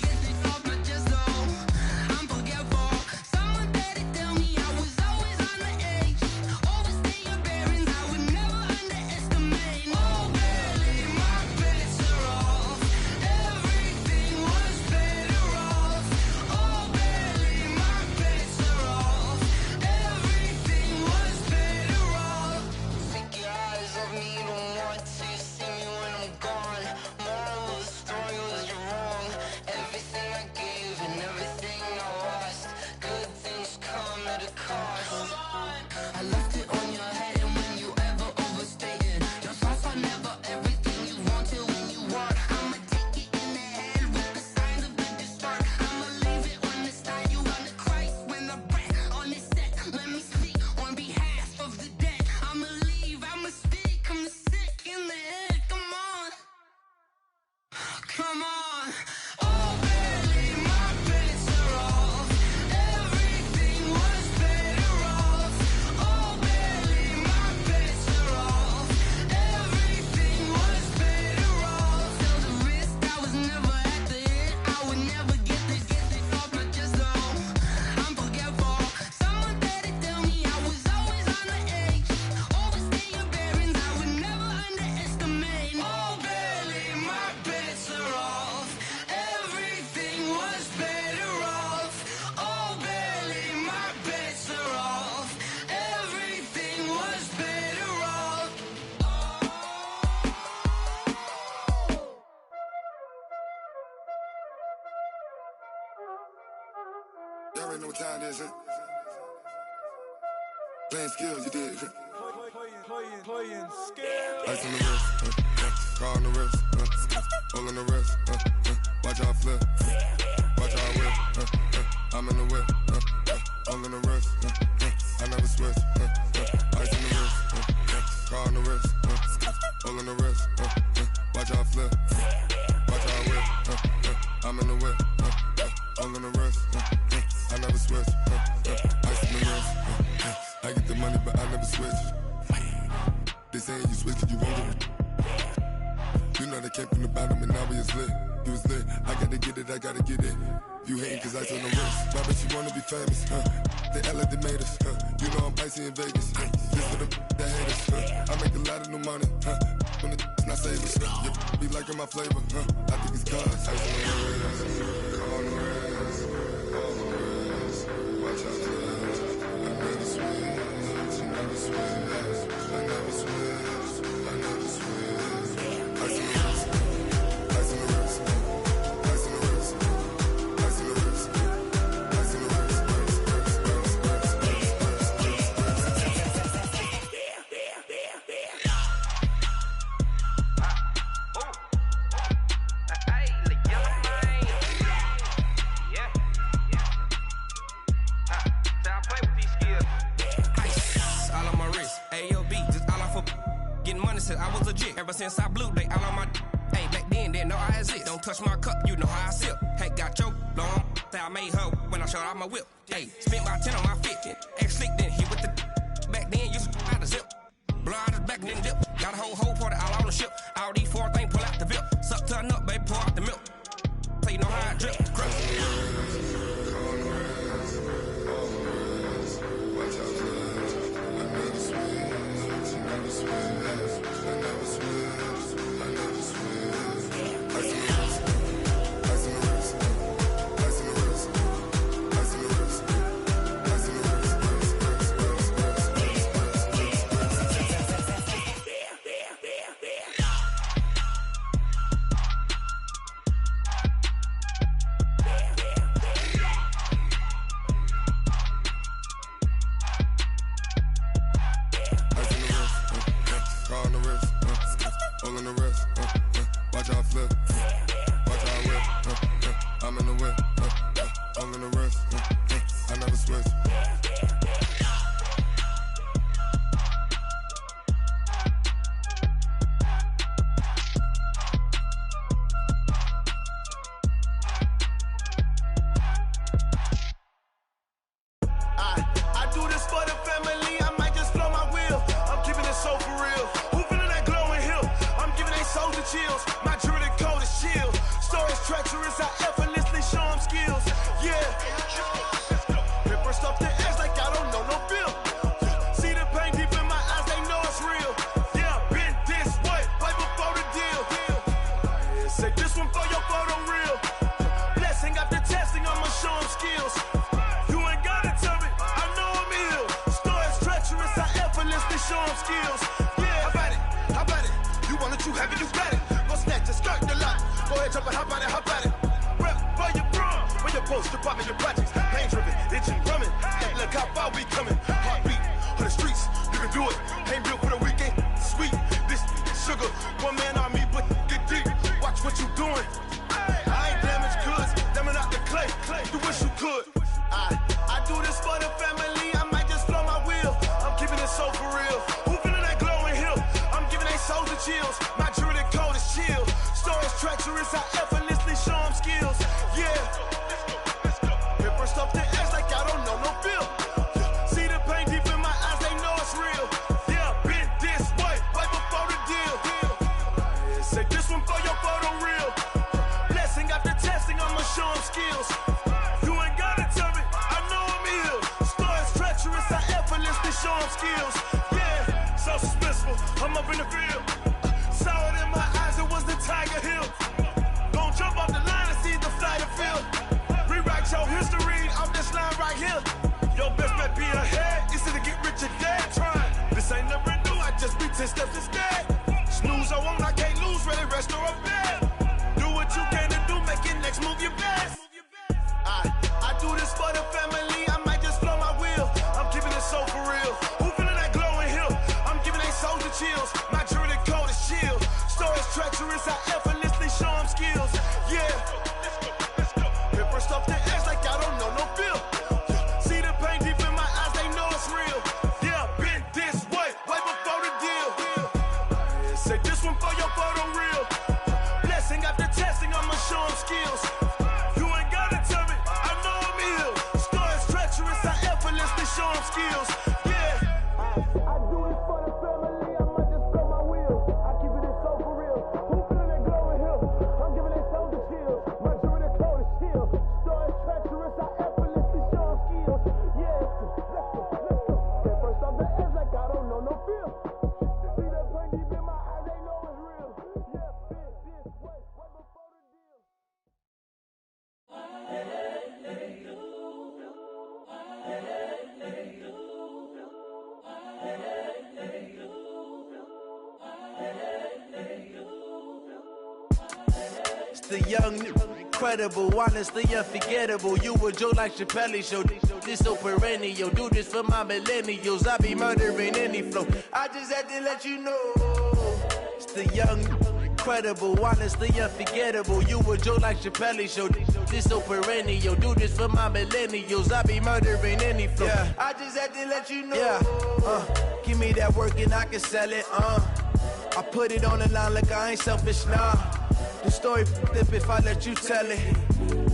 off my chest. Oh, I'm forgetful. Someone better tell me I was always on the edge. Overstay your bearings. I would never underestimate. Oh, barely my bets are off. Everything was better off. Oh, barely my bets are off. Everything was better off. Take your eyes off me, don't want to see me when I'm gone. Moral of the story was you're wrong. Everything I gave and everything I lost. Good things come at a cost. I left it on your head, and when you ever overstay it, your thoughts are never everything you want till when you want. I'ma take it in the head with the signs of the start. I'ma leave it on the side. You on the Christ when the breath on this set. Let me speak on behalf of the dead. I'ma leave, I'ma speak. I'm the sick in the head. Come on, come on. Oh, barely my bets are off. Everything was better off. Oh, barely my bets are off. Everything was better off. Tell the risk I was never at the end. I would never get the off my chest. Oh, I'm forgetful. Someone better tell me I was always on the edge. Overstay your bearings. I would never underestimate. Oh, barely my bets are off. Everything was better off. Oh, barely my bets are off. Everything was better off. Y'all already know what time it is, huh? Playing skills, you did. Playing scared. Ice on the wrist, car on the wrist, hole on the wrist, watch how I flip, watch how I whip, I'm in the whip, hole in the wrist, I never switch, ice on the wrist, car on the wrist, hole in the wrist, watch how I flip, watch how I whip, I'm in the whip, hole in the wrist, I never switch, ice on the wrist, I get the money but I never switch. They saying you switch 'cause you won't get it. You know they came from the bottom and now we is lit. You was lit, I gotta get it, I gotta get it. You hating 'cause I on the wrist. Why bet you wanna be famous, They act like they made us, You know I'm icy in Vegas, This for the that hate us, I make a lot of new money, When it's not savings, You be liking my flavor, I think it's cause. Ice on the wrist, on the wrist, on the wrist. Watch out for this, I never switch, I never switch. I never switch, I never switch. Ice in the wrist, ice in the wrist, ice in the wrist, ice in the wrist, ice in the wrist, I was legit. Ever since I blew, they all on my hey, back then, didn't know I exist. Don't touch my cup, you know how I sip. Hey, got choked, long. Say I made her when I showed off my whip. Hey, spent about 10 on my 15. Ex slick, then hit with the back then, used to out the zip. Blow out his back, then dip. Got a whole party all on the ship. All these four things, pull out the VIP. Suck to a nut, baby, pour out the milk. So you know how I drip. Crush. watch out for this, I never switch, I never switch. I never switch, I never switch. Ice in the wrist, ice in the wrist, ice in the wrist, ice in the wrist, ice in the wrist, I'm in the rest. I never switch. I do this for the family, I might just blow my wheel. I'm keeping it so for real. Who feeling that glowing hill? I'm giving they soldier chills. My jewelry code is chill. Stories treacherous, I effortlessly show them skills. Yeah. Paper stuff to edge like I don't know no bill. See the pain deep in my eyes, they know it's real. Yeah, been this way, way before the deal. Say this one for your photo reel. Blessing after testing, I'ma show them skills. Show them skills. Yeah, how about it? You want it, you have it, you got it. Go snatch it, skirt the lot. Go ahead, jump it, how about it? Rep for your bro, for your post, your poppin', your projects. Pain driven, itching, drumming. Look how far we coming. Heartbeat on the streets, you can do it. Ain't built for the weekend. Sweet, this sugar, one man army, but get deep. Watch what you doing. I ain't damaged goods, damn out the clay. You wish you could. I do this for the family. I might just blow my wheel. I'm keeping it so for real. Who feeling that glowing hill? I'm giving they soldier chills. My jewelry code is chill. Stories treacherous, I effortlessly show them skills. Yeah. Paper stuff to edge like I don't know no bill. See the pain deep in my eyes, they know it's real. Yeah, been this way, way before the deal. Say this one for your photo reel. Blessing after testing, I'ma show them skills. You ain't gotta tell me, I know I'm ill. Stories treacherous, I effortlessly show them skills. Yeah, so suspenseful, I'm up in the field. Saw it in my eyes, it was the Tiger Hill. Gon' jump off the line and see the flight of field. Rewrite your history off this line right here. Your best bet be ahead, it's to get rich or dead trying. This ain't never new, I just be 10 steps instead. Snooze, I won't, I can't lose, ready, rest or a bed. Do what you can to do, make your next move your best. I do this for the family, I might just blow my wheel. I'm keeping it so for real. Who feeling that glowing hill? I'm giving they soldier chills. My jewelry code is chill. Stories treacherous, I effortlessly show them skills. Yeah. Paper stuff to edge like I don't know no bill. See the pain deep in my eyes, they know it's real. Yeah, been this way, way before the deal. Say this one for your photo reel. Blessing after testing, I'ma show them skills. You ain't gotta tell me, I know I'm ill. Stories treacherous, I effortlessly show them skills. Yeah. I do this for the family, I might just blow my wheel. I keep it so for real. Who feeling that glowing hill? I'm giving they soldier chills. My jewelry code is chill. Stories treacherous, I effortlessly show them skills. Yeah. Let's go. Get first off the edge like I don't know no feel. See that pain deep in my eyes, they know it's real. Yeah, been this way, way before the deal. It's the young, incredible, honestly unforgettable. You a Joe like Chappelle show. This so perennial. Do this for my millennials. I be murdering any flow. I just had to let you know. It's the young, incredible, honestly unforgettable. You a Joe like Chappelle show. This so perennial. Do this for my millennials. I be murdering any flow. Yeah. I just had to let you know. Yeah. Give me that work and I can sell it. I put it on the line like I ain't selfish, nah. The story flip if I let you tell it.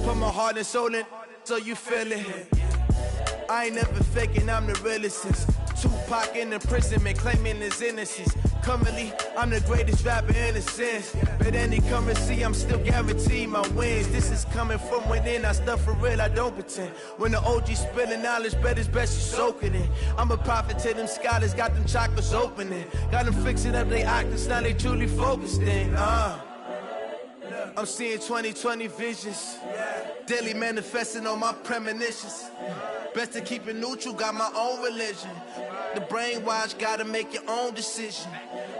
Put my heart and soul in so you feel it. I ain't never faking, I'm the realest since Tupac in imprisonment, claiming his innocence. Currently, I'm the greatest rapper in a sense. But any currency, I'm still guaranteed my wins. This is coming from within, I stuff for real, I don't pretend. When the OG spilling knowledge, bet it's best you soak it in. I'm a prophet to them scholars, got them chakras opening. Got them fixing up they octaves, now they truly focused in. I'm seeing 2020 visions. Daily manifesting on my premonitions. Best to keep it neutral, got my own religion. The brainwash, gotta make your own decision.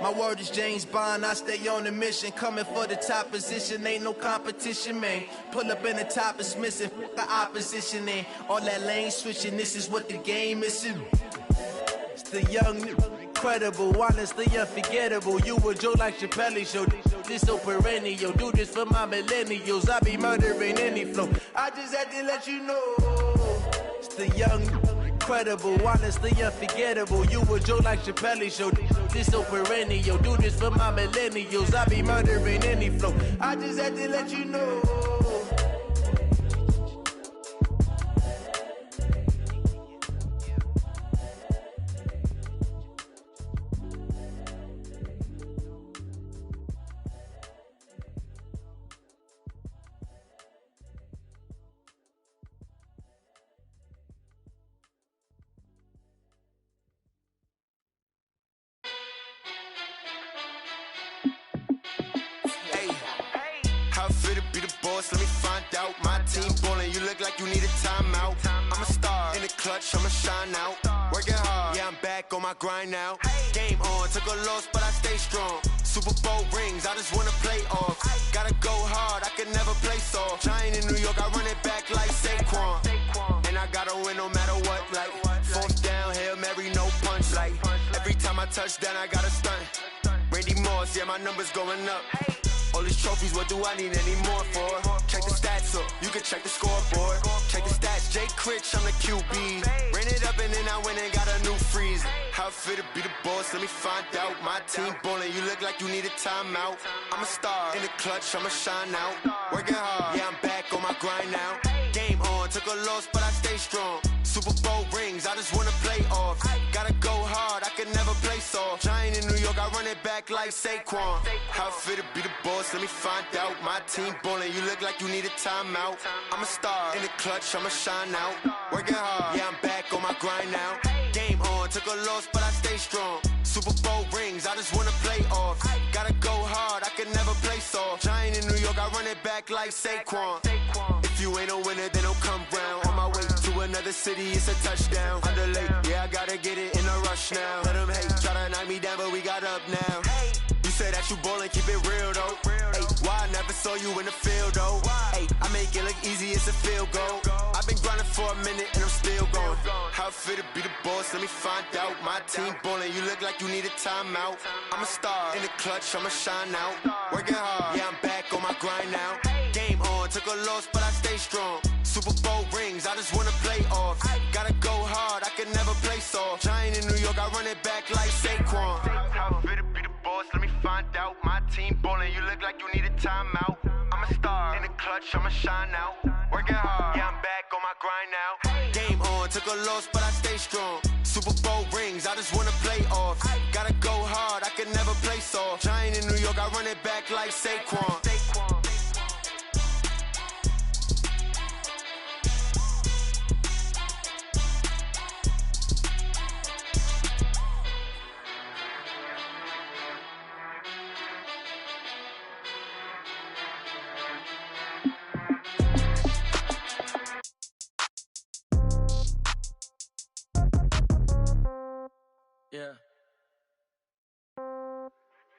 My word is James Bond, I stay on the mission. Coming for the top position, ain't no competition, man. Pull up in the top, it's missing, the opposition ain't. All that lane switching, this is what the game is. It's the young, incredible, honestly unforgettable. You a Joe like Chappelle show. This so perennial, do this for my millennials. I be murdering any flow. I just had to let you know. It's the young, incredible, honestly unforgettable. You a Joe like Chappelle show. This so perennial, do this for my millennials. I be murdering any flow. I just had to let you know. Let me find out. My team ballin', you look like you need a timeout. I'm a star in the clutch, I'ma shine out. Working hard, yeah, I'm back on my grind now. Game on, took a loss, but I stay strong. Super Bowl rings, I just wanna play off. Gotta go hard, I can never play soft. Giant in New York, I run it back like Saquon. And I gotta win no matter what, like fourth down, Hail Mary, no punch. Like every time I touch down, I gotta stunt. Randy Moss, yeah, my numbers going up. All these trophies, what do I need any more for? Check the stats up, you can check the scoreboard. Check the stats, Jay Critch, I'm the QB. Ran it up and then I went and got a new freeze. How it feel to be the boss, let me find out. My team ballin', you look like you need a timeout. I'm a star in the clutch, I'ma shine out. Working hard, yeah, I'm back on my grind now. Game on, took a loss, but I stay strong. Super Bowl rings, I just wanna play off. Gotta go hard, I can never play soft. Giant in New York, I run it back like Saquon. How it feel to be the boss, let me find out. My team ballin', you look like you need a timeout. I'm a star in the clutch, I'ma shine out. Working hard, yeah, I'm back on my grind now. Game on, took a loss, but I stay strong. Super Bowl rings, I just wanna play off. Gotta go hard, I can never play soft. Giant in New York, I run it back like Saquon. If you ain't a winner, then don't come round. On my way to another city, it's a touchdown. Underlay, yeah, I gotta get it in a rush now. Let them hate, try to knock me down, but we got up now. You say that you ballin', keep it real though. Hey, why I never saw you in the field though? Hey, I make it look easy, it's a field goal. I've been grinding for a minute and I'm still going. How it feel to be the boss, let me find out. My team ballin', you look like you need a timeout. I'm a star in the clutch, I'ma shine out. Working hard, yeah, I'm back on my grind now. Game on, took a loss, but I stay strong. Super Bowl rings, I just wanna play off. Gotta go hard, I can never play soft. Giant in New York, I run it back like Saquon. How it feel to be the boss, let me find out. My team ballin', you look like you need a timeout. I'm a star in the clutch, I'ma shine out. Working hard, yeah, I'm back on my grind now. Game on, took a loss, but I stay strong. Super Bowl rings, I just wanna play off. Gotta go hard, I can never play soft. Giant in New York, I run it back like Saquon. Yeah.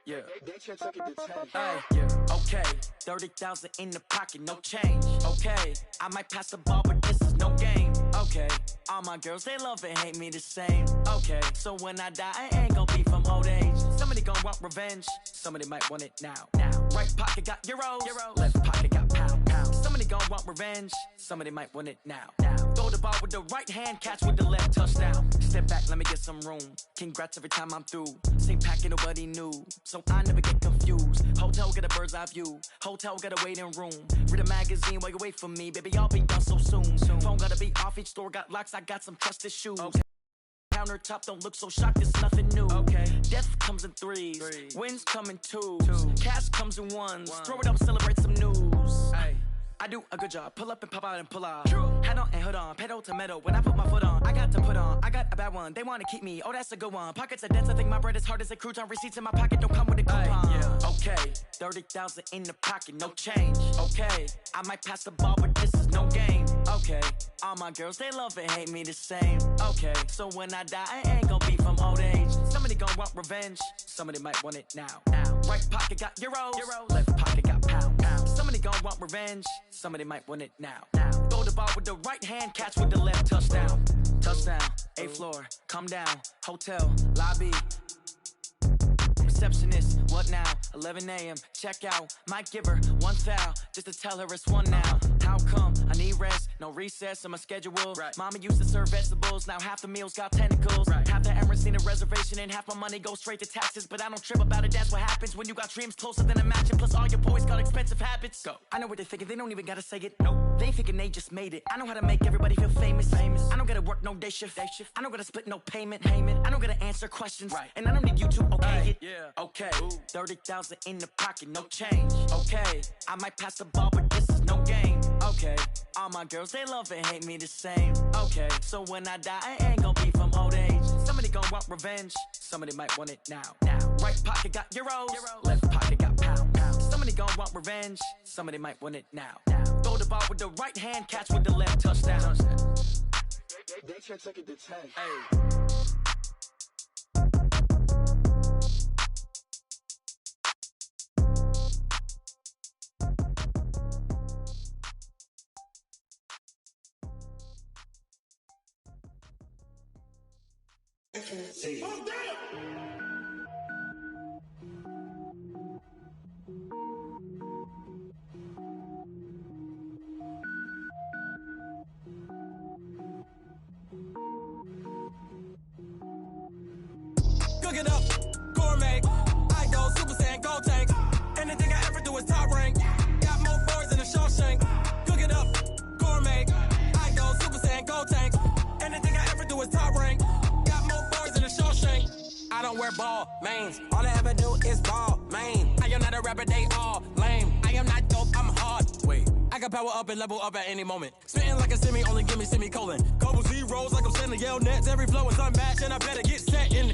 Yeah. Hey, yeah. Okay. 30,000 in the pocket, no change. Okay. I might pass the ball, but this is no game. Okay. All my girls, they love and hate me the same. Okay. So when I die, I ain't gonna be from old age. Somebody gonna want revenge. Somebody might want it now. Right pocket got euros. Left pocket got pound. Somebody gonna want revenge. Somebody might want it now. Throw the ball with the right hand, catch with the left, touchdown. Step back, let me get some room. Congrats every time I'm through. Same packet, nobody knew. So I never get confused. Hotel get a bird's eye view. Hotel get a waiting room. Read a magazine while you wait for me. Baby, I'll be done so soon. Phone gotta be off, each store got locks. I got some trusted shoes. Okay. Countertop, don't look so shocked, it's nothing new. Okay. Death comes in threes. Wins come in twos. Cash comes in ones. Throw it up, celebrate some news. Ay. I do a good job, pull up and pop out and pull off. Head on and hood on, pedal to metal. When I put my foot on, I got to put on. I got a bad one, they wanna keep me, oh that's a good one. Pockets are dense, I think my bread is hard as a crouton. Receipts in my pocket don't come with a coupon. Yeah. Okay, 30,000 in the pocket, no change. Okay, I might pass the ball, but this is no game. Okay, all my girls, they love and hate me the same. Okay, so when I die, I ain't gonna be from old age. Somebody gonna want revenge, somebody might want it now. Right pocket got euros. Left pocket got pound. Somebody gonna want revenge, somebody might want it now. Throw the ball with the right hand, catch with the left, touchdown. Touchdown, 8th floor, come down, hotel, lobby. receptionist. What now? 11 a.m. Check out. Might give her one foul just to tell her it's one now. How come? I need rest. No recess in my schedule. Right. Mama used to serve vegetables. Now half the meals got tentacles. Right. Half the Emirates need a reservation and half my money goes straight to taxes. But I don't trip about it. That's what happens when you got dreams closer than a matching. Plus all your boys got expensive habits. Go. I know what they're thinking. They don't even gotta say it. Nope. They ain't thinking they just made it. I know how to make everybody feel famous. I don't gotta work no day shift. I don't gotta split no payment. I don't gotta answer questions. Right. And I don't need you to okay it. Yeah. Okay. 30,000 in the pocket, no change. Okay. I might pass the ball, but this is no game. Okay. All my girls, they love and hate me the same. Okay. So when I die, I ain't gonna be from old age. Somebody gon' want revenge. Somebody might want it now. Right pocket got euros. Left pocket got pounds. Somebody gon' want revenge. Somebody might want it now. Throw the ball with the right hand, catch with the left, touchdown. They can't take it to 10. Hey. Cook it up, gourmet. I go Super Saiyan, go tank. Anything I ever do is top rank. Got more boys than a Shawshank. Cook it up, gourmet. I go Super Saiyan, go tank. Anything I ever do is top rank. Got more boys than a Shawshank. I don't wear ball mains. All I ever do is ball main. I am not a rapper, they all lame. I am not dope, I'm hard. Wait, I can power up and level up at any moment. Spitting like a semi, only give me semicolon. Couple zeros like I'm sending yell nets. Every flow is unmatched and I better get set in.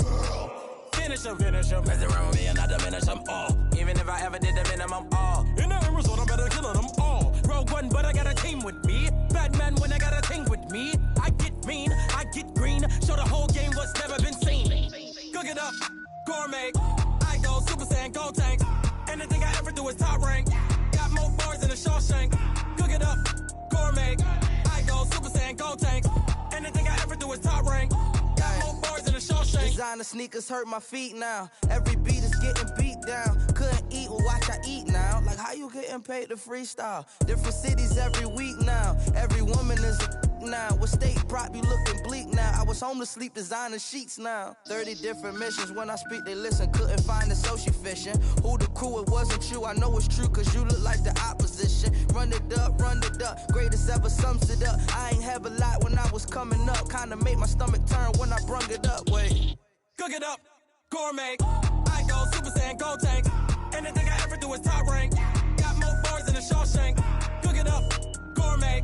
Finish em. Mess around with me and I diminish them all. Even if I ever did the minimum all. In the end result, I'm better killing them all. Rogue One, but I got a team with me. Batman when I got a team with me. I get mean, I get green. Show the whole game what's never been seen. Cook it up, gourmet. I go Super Saiyan, go tank. Anything I ever do is top rank. Got more bars than a Shawshank. Cook it up, gourmet. I go Super Saiyan, go tank. Anything I ever do is top rank. Got more bars than a Shawshank. Designer sneakers hurt my feet now. Every beat is getting beat down. Couldn't eat, well watch I eat now. Like how you getting paid to freestyle? Different cities every week now. Every woman is a now. What state prop you looking bleak now? I was home to sleep designing sheets now. 30 different missions. When I speak they listen. Couldn't find it so she fishing. Who the crew, it wasn't you. I know it's true cause you look like the opposition. Run it up. Greatest ever sums it up. I ain't have a lot when I was coming up. Kinda made my stomach turn when I brung it up. Wait. Cook it up, gourmet. I go Super Saiyan, go tank. Anything I ever do is top rank. Got more bars than a Shawshank. Cook it up, gourmet.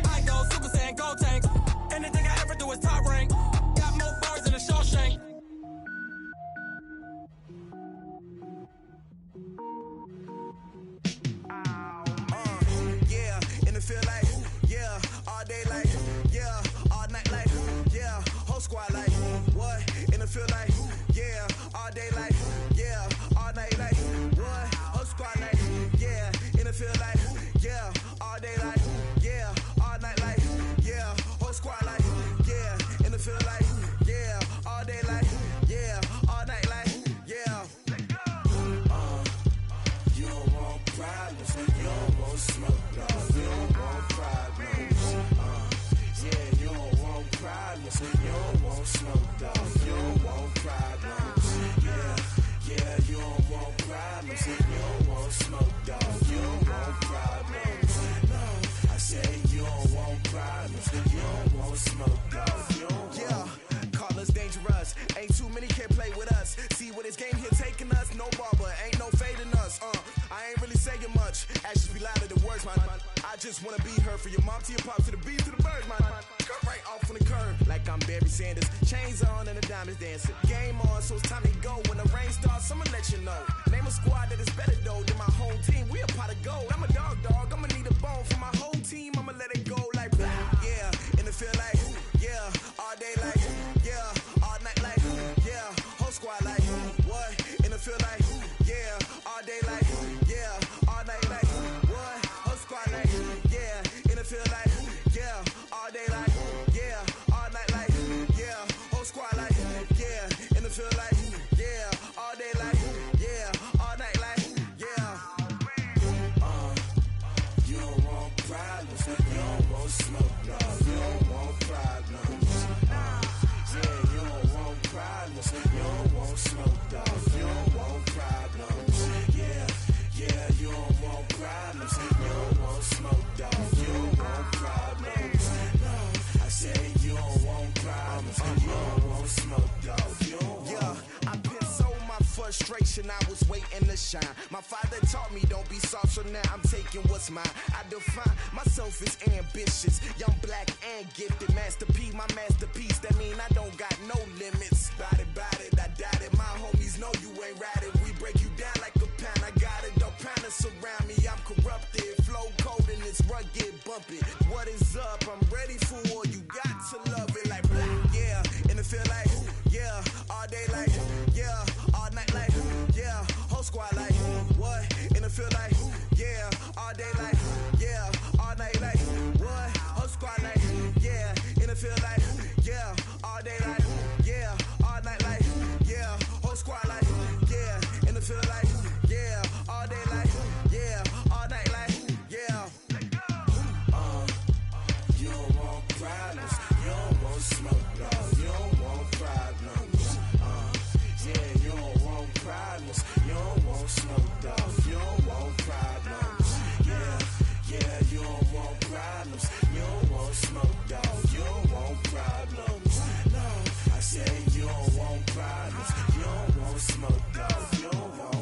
I go Super Saiyan, go tank. Anything I ever do is top rank. Got more bars than a Shawshank. Yeah, in the field like, yeah, all day like, yeah, all night like, yeah, whole squad like, what? In the field like, yeah, all day like, yeah, all night like, what? Whole squad like, yeah, in the field like, yeah, all day like, yeah, all night like, yeah, whole squad like, yeah, in the field like, yeah, all day like, yeah, all night like, yeah. You don't want problems, you don't want smoke, dog. You don't want problems. Yeah, you don't want problems, you don't want smoke, dog. You don't want problems. Yeah, you don't want problems, you don't want smoke, dog. You don't want problems. No, I say you don't want problems, you don't want smoke, dog. You don't want. Call us dangerous. Ain't too many can play with us. See what this game here taking us. No barber, ain't no fading us. I ain't really saying much. Actions be louder than words, man. I just wanna be heard from your mom to your pop to the beat to the birds, man. Cut right off on the curb like I'm Barry Sanders. Chains on and the diamonds dancing. Game on, so it's time to go. When the rain starts, I'ma let you know. Name a squad that is better though than my home team. We a pot of gold. I'm a dog. I'ma need a bone for my whole team. I'ma let it go like blah. Yeah, in the field like, yeah, all day like, yeah, all night like, yeah, whole squad like, what? In the field like, yeah, all day like, yeah, all night like, what? Whole squad like, yeah, in the field like, yeah, all day like, yeah, all night like, yeah, whole squad like, yeah, in the field like, yeah, all day like, generation, I was waiting to shine. My father taught me don't be soft, so now I'm taking what's mine. I define myself as ambitious, young, black, and gifted. Master P, my masterpiece, that mean I don't got no limits. Bout it, I doubt it. My homies know you ain't ratted. We break you down like a pound. I got it, don't pound to surround me. I'm corrupted, flow cold and it's rugged, bumpy. What is up? I'm ready for war. You got to love it like yeah, and it feel like yeah, all day like yeah, all night like yeah, whole squad like what? And it feel like yeah, all day like yeah, all night like what? Whole squad like yeah, and it feel like yeah, all day like yeah, all night like yeah, whole squad like yeah, and it feel like yeah, all day like yeah, all night like yeah. You don't want problems, you don't want smoke, no, you don't want problems. Yeah, you don't want problems, you don't want smoke, dog, you don't want problems. Yeah, you don't want problems, you don't want smoke, dog, you don't want problems. No, I said you don't want problems, you don't want smoke, dog, you don't want.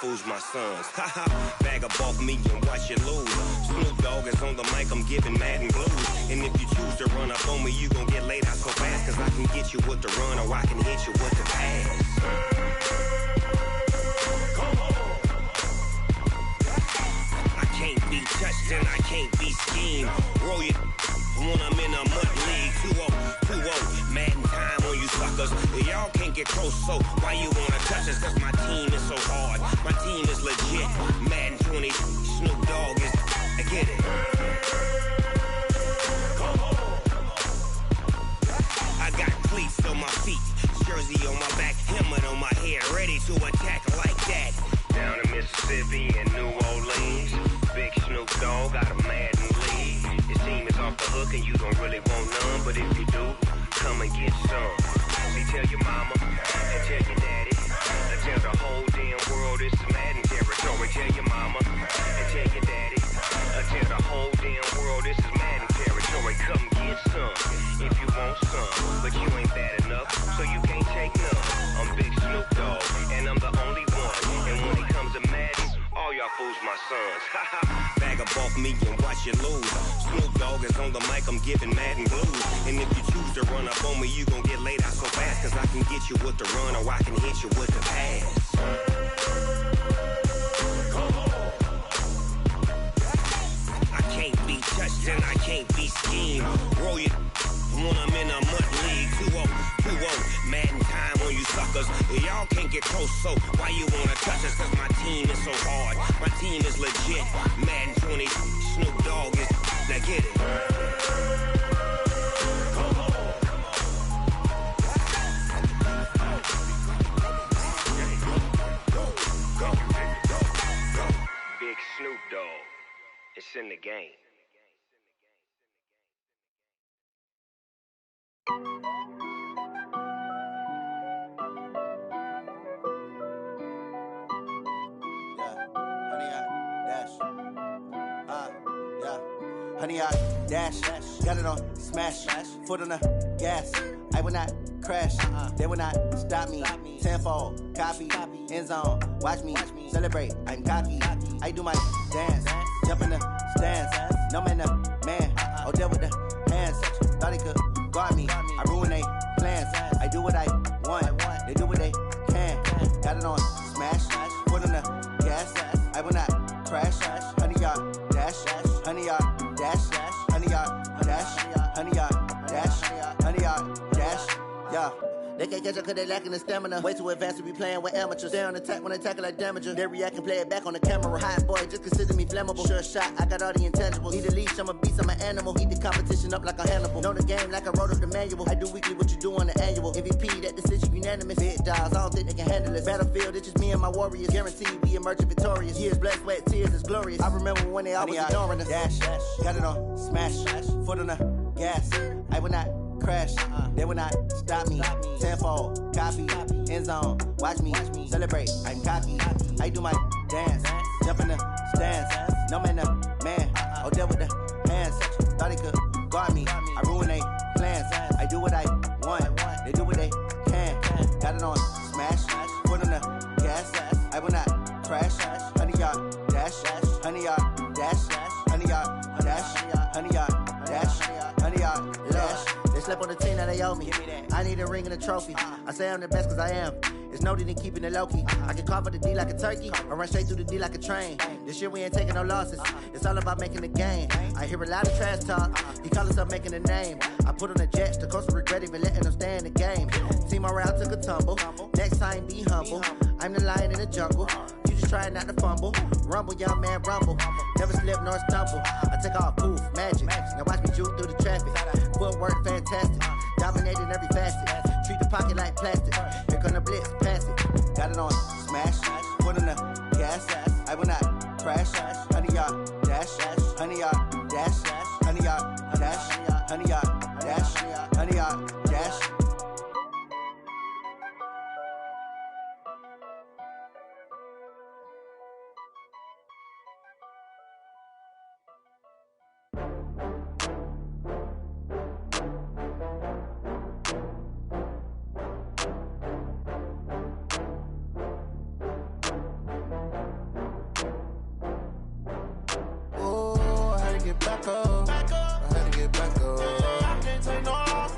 Fools my sons. Haha, bag up off me and watch you lose. Snoop Dogg is on the mic, I'm giving Madden blues. And if you choose to run up on me, you gon' get laid out so fast. Cause I can get you with the run or I can hit you with the pass. Come on. I can't be touched and I can't be schemed. Roll you when I'm in a mud league. 2-0, Madden time on you suckers. Y'all can't get close, so why you wanna touch us? Cause my team is so hard. My team is legit. Madden 20, Snoop Dogg is. I get it. Come on. I got cleats on my feet, jersey on my back, helmet on my head, ready to attack like that. Down in Mississippi and New Orleans, Big Snoop Dogg got a Madden league. His team is off the hook and you don't really want none, but if you do, come and get some. See, tell your mama and tell your daddy. And tell the whole damn world it's Madden territory. Tell your mama and tell your daddy. And tell the whole damn world this is Madden territory. Come get some if you want some, but you ain't bad enough, so you can't take none. I'm Big Snoop Dogg, and I'm the only one. And when it comes to Madden, all y'all fools my sons. Bag up off me and watch you lose. Snoop Dogg is on the mic, I'm giving Madden blues. And if you choose to run up on me, you gon' get laid out so fast. Cause I can get you with the run or I can hit you with the pass. Come on. I can't be touched and I can't be schemed. Roll you when I'm in a mud league. 2-0, Madden time on you suckers. Y'all can't get close, so why you wanna touch us? Cause my team is so hard. My team is legit. Madden 20, Snoop Dogg is. Now get it. Come on. Go. Big Snoop Dogg. It's in the game. Honey, I dash, got it on smash, foot on the gas. I will not crash. They will not stop me. Tenfold, copy, end zone. Watch me celebrate. I'm cocky. I do my dance. Jump in the stands. No man, man. Oh, deal with the hands. Thought he could guard me. I ruin they plans. I do what I want. They do what they can. Got it on smash. Put on the gas. I will not crash. 100-yard dash. 100-yard dash. 100-yard dash. 100-yard dash. 100-yard dash. Yeah. They can't catch up cause they lacking the stamina. Way too advanced to be playing with amateurs. Stay on attack when they tackle like damager. They react and play it back on the camera. Hot boy, just consider me flammable. Sure shot, I got all the intangibles. Need a leash, I'm a beast, I'm an animal. Heat the competition up like a Hannibal. Know the game like I wrote up the manual. I do weekly what you do on the annual. MVP, that decision unanimous. Big dogs, I don't think they can handle it. Battlefield, it's just me and my warriors. Guaranteed we emerging victorious. Years, blood, sweat, tears, it's glorious. I remember when they always ignoring us. Dash, got it on smash. Foot on the gas. I will not crash. They will not stop me. Tenfold, copy, end zone. Watch me celebrate. I'm cocky. I do my dance. Jump in the stands. No man, man. Oh, deal with the hands. Thought he could guard me. I ruin they plans. I do what I want. They do what they can. Got it on smash. Put on the gas. I will not crash. 100-yard dash. 100-yard dash. 100-yard dash. 100-yard dash. 100-yard dash. They slept on the team that they owe me. I need a ring and a trophy. I say I'm the best cause I am. It's no need in keeping it low key. I can carve the D like a turkey. I run straight through the D like a train. This year we ain't taking no losses. It's all about making the game. I hear a lot of trash talk. He call himself making a name. I put on the Jets. The coach will regret even letting them stay in the game. Team around took a tumble. Next time be humble. I'm the lion in the jungle. You just try not to fumble. Rumble, young man, rumble. Never slip nor stumble. I take off, poof, magic. Now watch me juke through the traffic. Footwork fantastic. Dominating every facet. Treat the pocket like plastic. Here come the blitz, pass it. Got it on smash. Put on the gas. I will not crash. 100-yard dash. 100-yard dash. 100-yard dash. 100-yard dash. 100-yard dash. Back up. I had to get back up. I can't take no loss.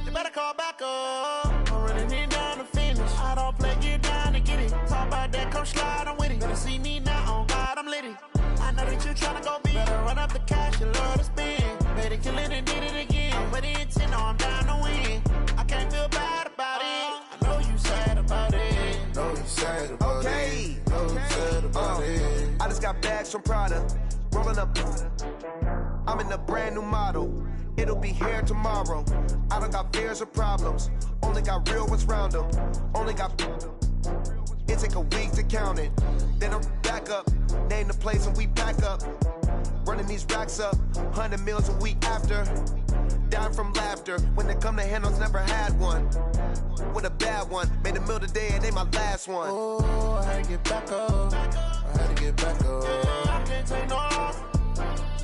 You better call back up. I'm running it down to finish. I don't play, get down to get it. Talk about that, come slide, I'm with it. Better see me now, on God, I'm litty. I know that you tryna go big. Better run up the cash, you love to spend. Better kill it and did it again. But the intent, no, I'm down to win. I can't feel bad about it. I know you sad about it. Know you sad about it. Know you sad about it. I just got bags from Prada. Rolling up, I'm in a brand new model. It'll be here tomorrow. I don't got fears or problems. Only got real ones round them. Only got. It take a week to count it. Then I'm back up. Name the place and we pack up. Running these racks up. 100 meals a week after. Down from laughter. When they come to handles, never had one. With a bad one. Made a meal today and they my last one. Oh, I had to get back up. I had to get back up. I can't take no loss.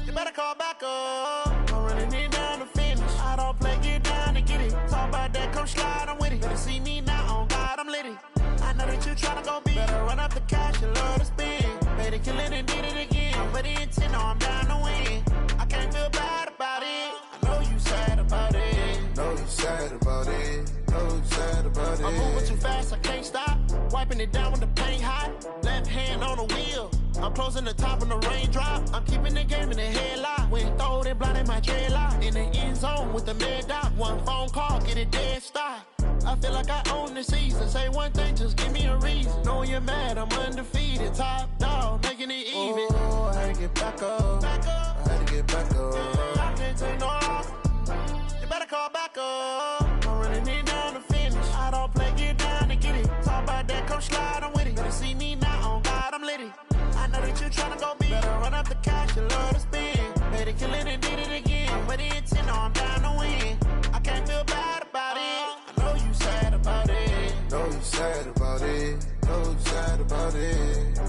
You better call back up. I'm running it down to finish. I don't play, get down to get it. Talk about that, come slide, I'm with it. Better see me now, on God, I'm litty. I know that you tryna go big. Better run up the cash, you love to spend. Better kill it and did it again. But the intent, no, I'm down to win. I can't feel bad about it. I know you sad about it. Know you sad about it. Know you sad about it. I'm moving too fast, I can't stop. Wiping it down with the paint hot. Left hand on the wheel. I'm closing the top when the raindrop. I'm keeping the game in the headlock. When throw it blind in my dreadlock. In the end zone with the mad dot. One phone call, get it dead stop. I feel like I own the season. Say one thing, just give me a reason. Knowing you're mad, I'm undefeated. Top dog, making it even. Oh, I had to get back up. I had to get back up. I can't take no loss. You better call back up. I'm running it down to finish. I don't play, get down to get it. Talk about that, come slide, I'm with it. Better see me now, on God, I'm litty. I know that you tryna go big. Better run up the cash, you love to spend. Better kill it and did it again. But the intent, no, I'm down to win. I can't feel bad about it. I know you sad about it. Know you sad about it. Know you sad about it.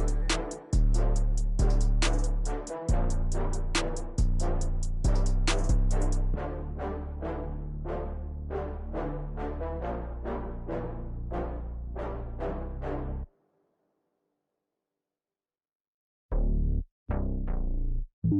It's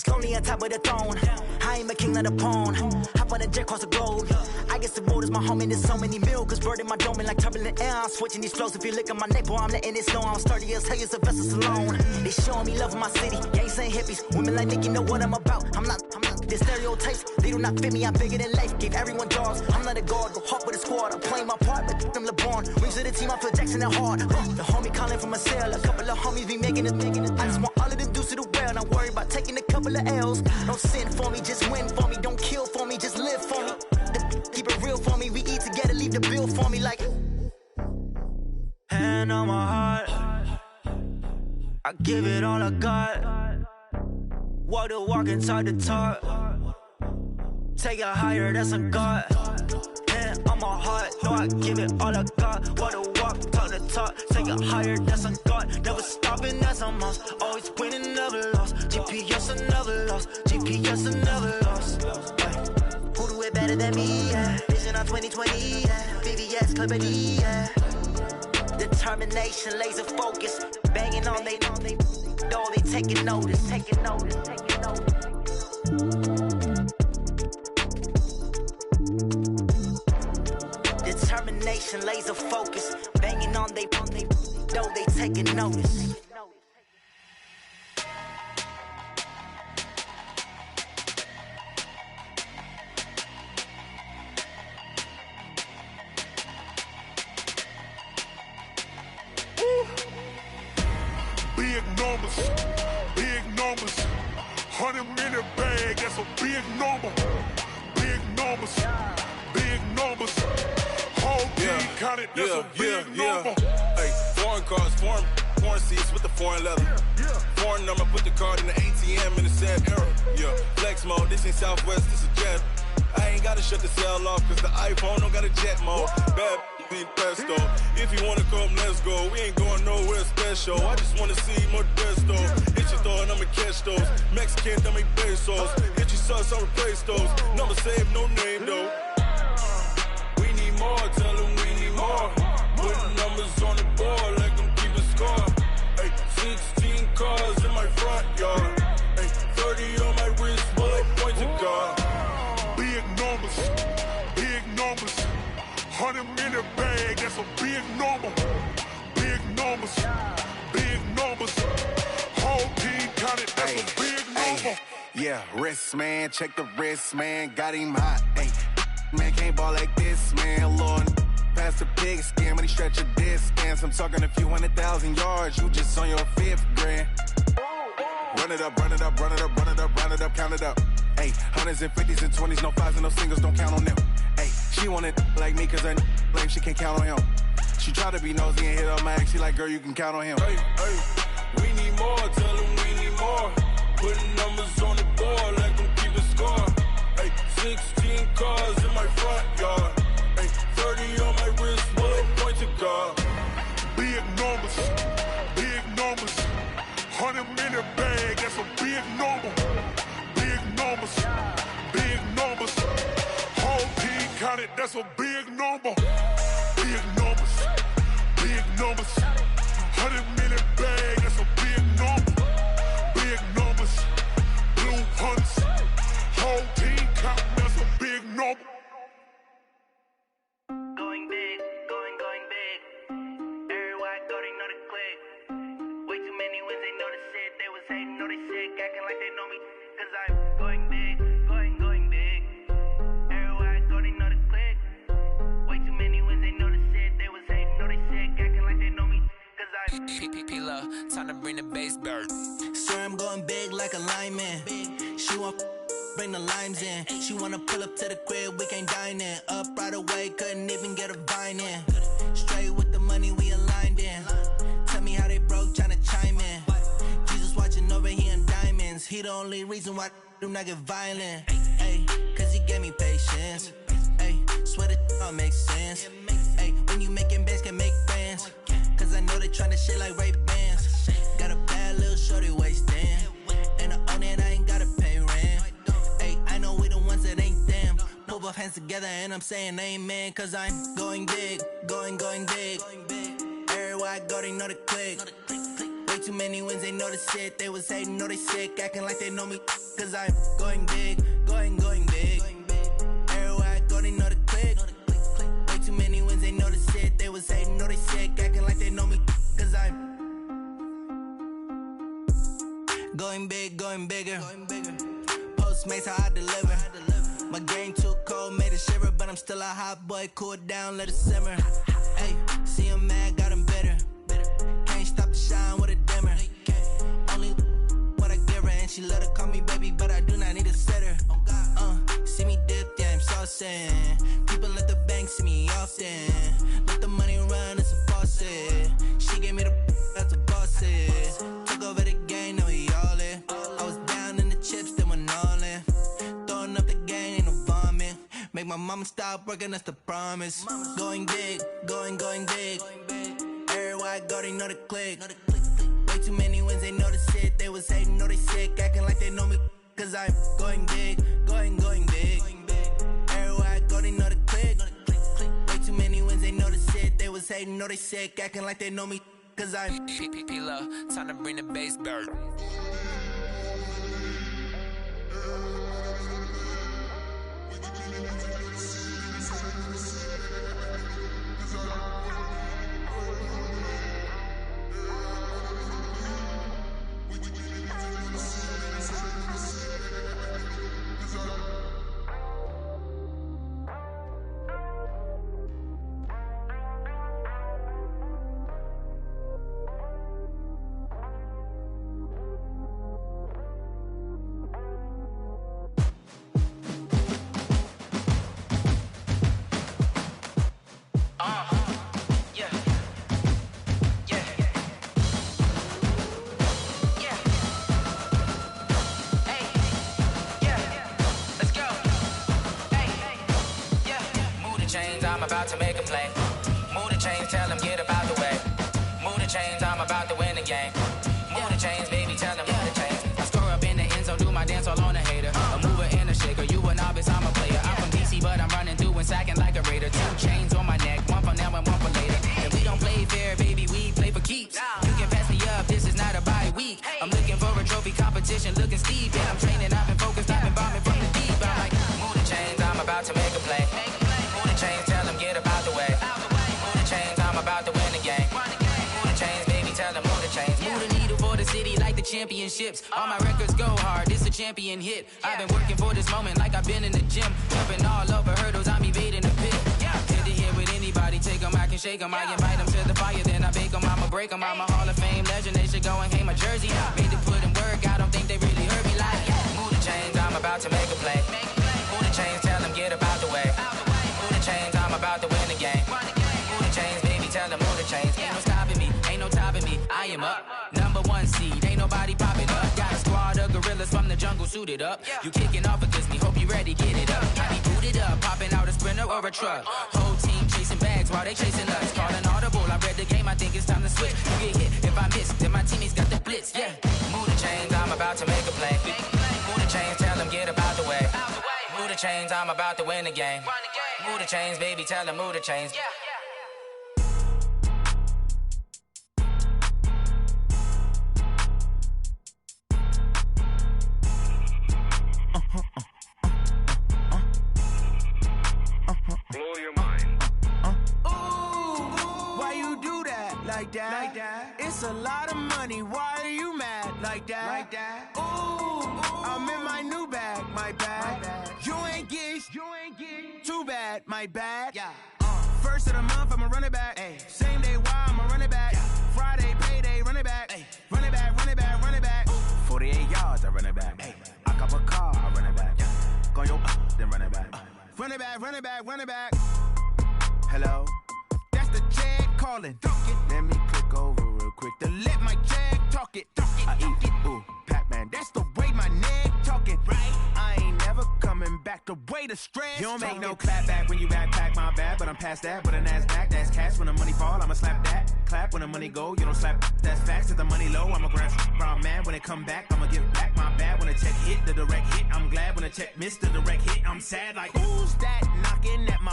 lonely on top of the throne. I ain't a king of the pawn. Hop on a jet across the globe. I guess the road is my home and there's so many milkers burning my dome like turbulent air. I'm switching these flows. If you look at my neck, boy, I'm letting it snow. I'm sturdy as hell, it's a vessel alone. They showing me love in my city. Gangs ain't hippies. Women like Nicky know what I'm about. I'm not the stereotypes. They do not fit me. I'm bigger than life. Gave everyone jobs. I'm not a guard. Go hard with a squad. I'm playing my part, but them LeBron. Rings to the team. I feel Jackson and hard. The homie calling from a cell. A couple of homies be making it. I just want all of them dudes to the well. Not worry about taking a couple of L's. Don't sin for me, just win for me. Don't kill for me, just live for me. Keep it real for me. We eat together, leave the bill for me like. Hand on my heart, I give it all I got. Walk the walk and talk the talk. Take it higher, that's a God. Hand on my heart, no, I give it all I got. Walk the walk, talk the talk. Take it higher, that's a God. Never stopping, that's a must. Always winning, never lost. GPS, I never lost. GPS, I never lost. Who do it better than me? Yeah. Vision on 2020. Yeah. VVS, Clippity. Yeah. Determination, laser focus. Banging on they know they taking notice. Taking notice. Taking notice. Determination, laser focus. Banging on they know they taking notice. Big numbers, 100-minute bag, that's a big number. Big numbers, whole team counted, that's a big number. Hey, foreign cars, foreign seats with the foreign leather. Foreign number, put the card in the ATM in the sad era. Yeah, flex mode, this ain't Southwest, this is jet. I ain't gotta shut the cell off, cause the iPhone don't got a jet mode. Bad being pesto. If you wanna come, let's go. We ain't going nowhere special. I just wanna see more desto. Hit your throw and I'ma catch those. Mexican, I make pesos. Hit your sauce, I'll replace those. Number save, no name though. We need more, tell them we need more. Putting numbers on the board like I'm keeping score. Hey, 16 cars in my front yard. Hey, 30 on my wrist, bullet point to God. Big numbers, 100-minute bag, that's a big number. Big numbers, whole team counted, that's a big number. Yeah, wrist man, check the wrist man, got him hot. Ay, man can't ball like this, man. Lord, past the pig skin when he stretch a distance. I'm talking a few 100,000 yards, you just on your 5th grand. Run it up, count it up. Ay, hundreds and 50s and 20s, no 5s and no singles, don't count on them. Ay, she want it like me cause her lame, she can't count on him. She try to be nosy and hit up my ex, she like, girl, you can count on him. Hey, we need more, tell them we need more. Putting numbers on the board like I'm keeping score. Hey, 16 cars in my front yard. Hey, 30 on my wrist, bullet point to God. Big numbers, 100-minute bag, that's a big number. Big numbers, whole team counted, that's a big number. Big numbers, 100-minute bag, that's a big number. Big numbers, blue hunts, whole team counting, that's a big number. Going big, going big. Everywhere I go, they know the click. Way too many wins, they know the shit. They was hating, know they sick, acting like they know me. Cause I'm going big, going big. Everywhere I go, they know the click. Way too many wins, they know the shit. They was hating, know they sick, acting like they know me. Cause I'm P-P-P-Love, time to bring the bass bird. Swear I'm going big like a lineman. She want bring the limes in. She wanna pull up to the crib, we can't dine in. Up right away, couldn't even get a vine in. Straight with the money we aligned in. Tell me how they broke, tryna chime in. Jesus watching over here in diamonds. He the only reason why I do not get violent. Ay, cause he gave me patience. Ay, swear that all makes sense. Ay, when you making bands, can make friends. Cause I know they tryna shit like Ray-Bans. Got a bad little shorty wasting. And I own it, I ain't gotta pay rent. Ay, I know we the ones that ain't them. Move both hands together and I'm saying amen, cause I'm going big, going big. Everywhere I go, they know the click. Way too many wins, they know the shit. They was hating, know they sick, acting like they know me, cause I'm going big, going big. Everywhere I go, they know the click. Way too many wins, they know the shit. They was hating, know they sick, acting like they know me, cause I'm going big, going bigger. Postmates how I deliver. My game too cold, made it shiver, but I'm still a hot boy. Cool it down, let it simmer. Hey, see him mad, got him bitter. Can't stop the shine with a dimmer. Only what I give her, and she let her call me baby, but I do not need a sitter. See me dip, yeah, I'm saucing. People at the bank see me often. Let the money run, it's a faucet. She gave me the that's a boss it. Took over the game, now we all in. I was down in the chips, then went all in. Throwing up the game, ain't no vomit. Make my mama stop working, that's the promise. Going big, going big. Everywhere I go, they know the click. Way too many wins, they know the shit. They was hating, know they sick, acting like they know me, cause I'm going big, going big. Everywhere I go, they know the click. Way too many wins, they know the shit. They was hating, know they sick, acting like they know me, cause I'm P-P-P-Love, time to bring the bass back. I'm about to make a play. Move the chains, tell them get about the way. Move the chains, I'm about to win the game. Move the chains, baby, tell them move the chains. I score up in the end zone, do my dance all on a hater. A mover and a shaker, you a novice, I'm a player. I'm from DC, but I'm running through and sacking like a raider. 2 chains on my neck, one for now and one for later. And we don't play fair, baby, we play for keeps. You can pass me up, this is not a bye week. I'm looking for a trophy competition, looking steep. And I'm training, I've been focused, I've been bombing from the deep. I'm like, move the chains, I'm about to make a play. Move the chains, tell them get about the way. Move the chains, I'm about to win the game. Move the chains, baby, tell them move the chains. Move the needle for the city like the championships. All my records go hard, this a champion hit. I've been working for this moment like I've been in the gym. Jumping all over hurdles, I'm evading the pit. Hit to hit with anybody, take them, I can shake them. I invite them to the fire, then I bake them, I'ma break them. I'm a Hall of Fame legend, they should go and hang my jersey. Made to put in work, I don't think they really heard me like, move the chains, I'm about to make a play. Move the chains, tell them get about the way. Move the chains, I'm about to win the game. Move the chains, baby, tell them move the chains. Ain't no stopping me, ain't no topping me, I am up. Number 1 seed, ain't nobody popping up. Got a squad of gorillas from the jungle suited up. You kicking off against me, hope you ready, get it up. I be booted up, popping out a sprinter or a truck. Whole team chasing bags while they chasing us. Calling audible, I read the game, I think it's time to switch. You get hit, if I miss, then my teammates got the blitz, yeah. Move the chains, I'm about to make a play. Move the chains, tell them get about the way. Move the chains, I'm about to win the game. Move the chains, baby, tell them move the chains. Blow your mind. Why you do that like that? It's a lot of money. Why are you mad like that? Ooh, I'm in my new bag, my bad. You ain't getting too bad, my bad. First of the month, I'ma run it back. Same day, why I'ma run it back. Friday, payday, run it back. Run it back, run it back, run it back. 48 yards, I run it back. I cop a car, I run it back. Go yo, then run it back. Run it back, run it back, run it back. Hello? That's the check calling. Let me click over real quick to let my check talk it. I eat it, ooh, Pac-Man. That's the way my neck talking. I ain't never coming back the way the stress. You don't make no clap back when you backpack, my bad. But I'm past that, but a NASDAQ, that's cash. When the money fall, I'ma slap that. Clap when the money go, you don't slap. That's facts. If the money low, I'ma grab brown man. When it come back, I'ma give back my bad. When the check hit, the direct hit, I'm glad. When the check missed the direct hit, I'm sad like, who's that?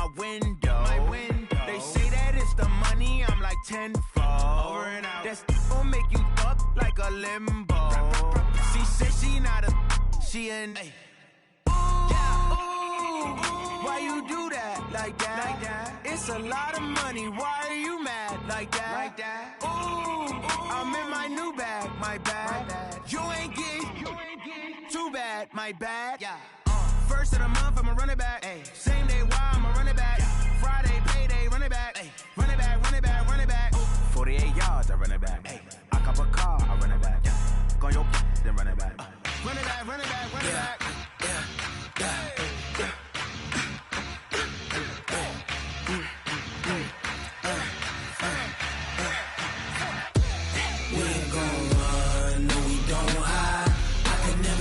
my window. They say that it's the money, I'm like tenfold. Over and out. That gon' make you up like a limbo. She said she not a, she an. Why you do that like that? It's a lot of money. Why are you mad like that? Ooh, I'm in my new bag, my bad. You ain't get too bad, my bad. Yeah. First of the month, I'ma run it back. Ay. Same day, why I'ma run it back. Friday, payday, run it back. Ay. Run it back, run it back, run it back. 48 yards, I run it back. Ay. I cop a car, I run it back. Go your then run it back. Run it back, run it back, run it back.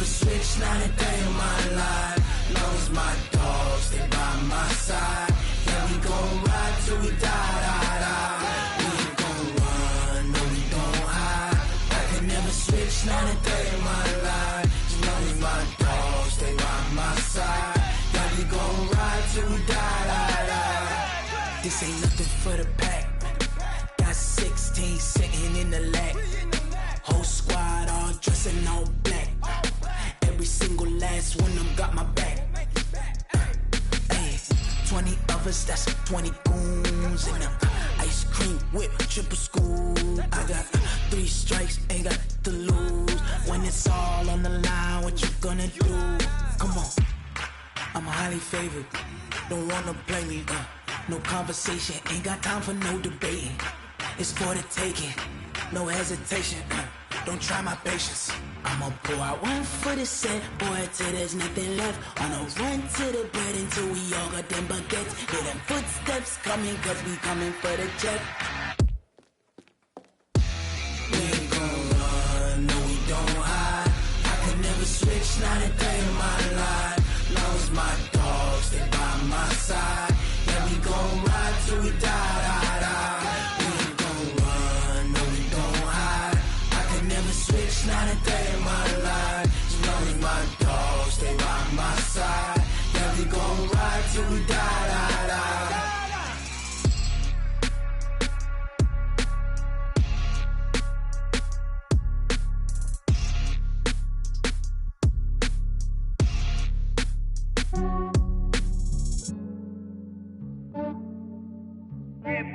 Switch not a day in my life. Knows my dogs, they by my side. Yeah, we gon' ride till we die. We ain't gon' run, no, we gon' hide. I can never switch not a day in my life. Knows my dogs, they by my side. Yeah, we gon' ride till we die. This ain't nothing for the pack. Got 16 sitting in the lap. Whole squad all dressing all black. Every single last one of them got my back. 20 of us, that's 20 goons. And ice cream whip, triple school. I got 3 strikes, ain't got to lose. When it's all on the line, what you gonna do? Come on, I'm highly favored. Don't wanna play me, no conversation. Ain't got time for no debating. It's for the taking, no hesitation. Don't try my patience. I'ma pour out one for the set, boy, till there's nothing left. On a run to the bread until we all got them baguettes. Hear them footsteps coming, cause we coming for the check. We ain't gon' run, no, we don't hide. I could never switch, not a day in my life. Lost my dogs, they by my side. Yeah, we gon' ride till we die. We ain't gon' run, no, we don't hide. I could never switch, not a day in my life. As long as my dogs stay by my side. Yeah, we gon' ride till we die.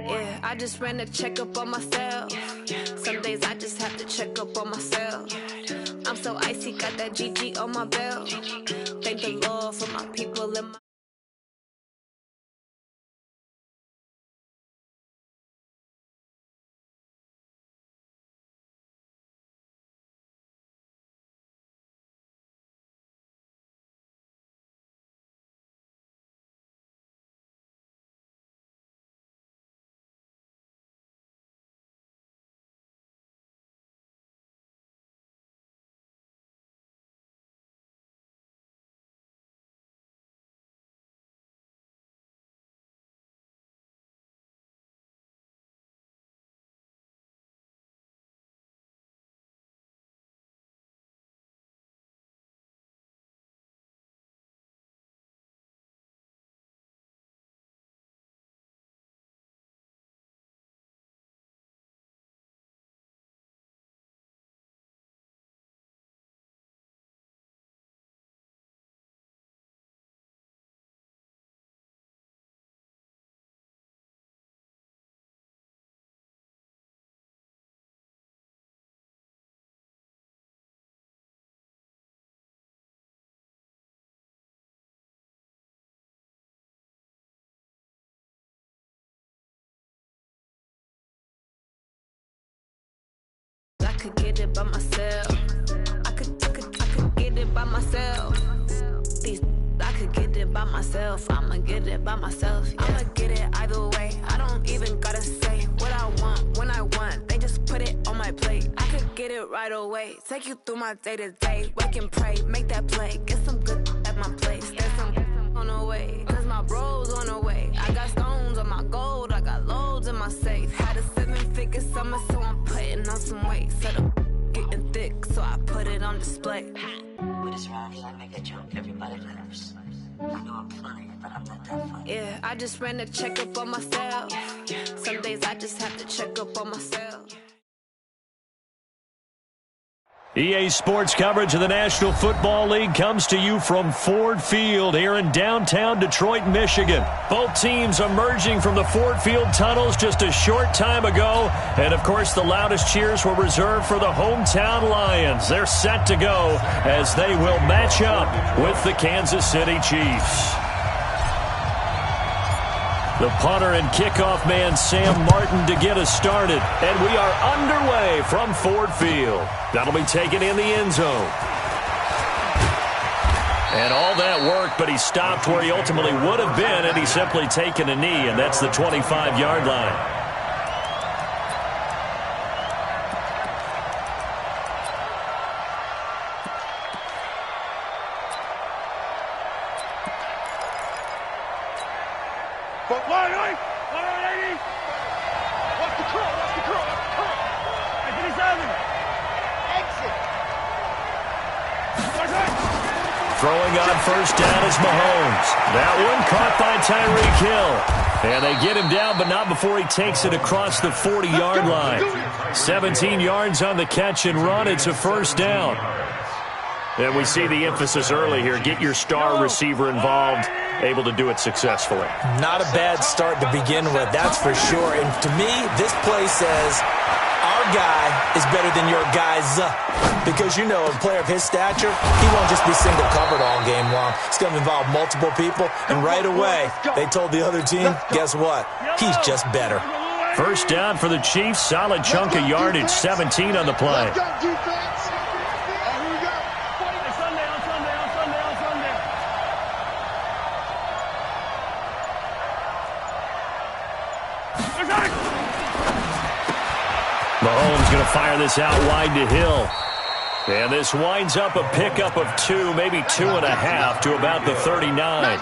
Yeah, I just ran a checkup on myself. Some days I just have to check up on myself. I'm so icy, got that GG on my belt. Thank the Lord for my people in my could get it by myself. I could get it by myself. These I could get it by myself. I'ma get it by myself. Yeah. I'ma get it either way. I don't even gotta say what I want when I want. They just put it on my plate. I could get it right away. Take you through my day to day. Wake and pray, make that play. Get some good at my place. There's some on the way. Cause my bros on the way. I got stones on my gold. I got loads in my safe. Had a 7-figure summer, so I'm putting on some weight. Set up getting thick, so I put it on display. What is wrong? You don't make a joke. Everybody laughs. Yeah, I just ran a checkup on myself. Some days I just have to check up on myself. EA Sports coverage of the National Football League comes to you from Ford Field here in downtown Detroit, Michigan. Both teams emerging from the Ford Field tunnels just a short time ago. And, of course, the loudest cheers were reserved for the hometown Lions. They're set to go as they will match up with the Kansas City Chiefs. The punter and kickoff man, Sam Martin, to get us started. And we are underway from Ford Field. That'll be taken in the end zone. And all that work, but he stopped where he ultimately would have been, and he's simply taken a knee, and that's the 25-yard line. Throwing on first down is Mahomes. That one caught by Tyreek Hill. And they get him down, but not before he takes it across the 40-yard line. 17 yards on the catch and run. It's a first down. And we see the emphasis early here. Get your star receiver involved, able to do it successfully. Not a bad start to begin with, that's for sure. And to me, this play says our guy is better than your guy's. Because, you know, a player of his stature, he won't just be single covered all game long. It's going to involve multiple people. And right away, they told the other team, guess what? He's just better. First down for the Chiefs. Solid chunk of yardage. 17 on the play. Mahomes going to fire this out wide to Hill. And this winds up a pickup of 2, maybe 2.5 to about the 39.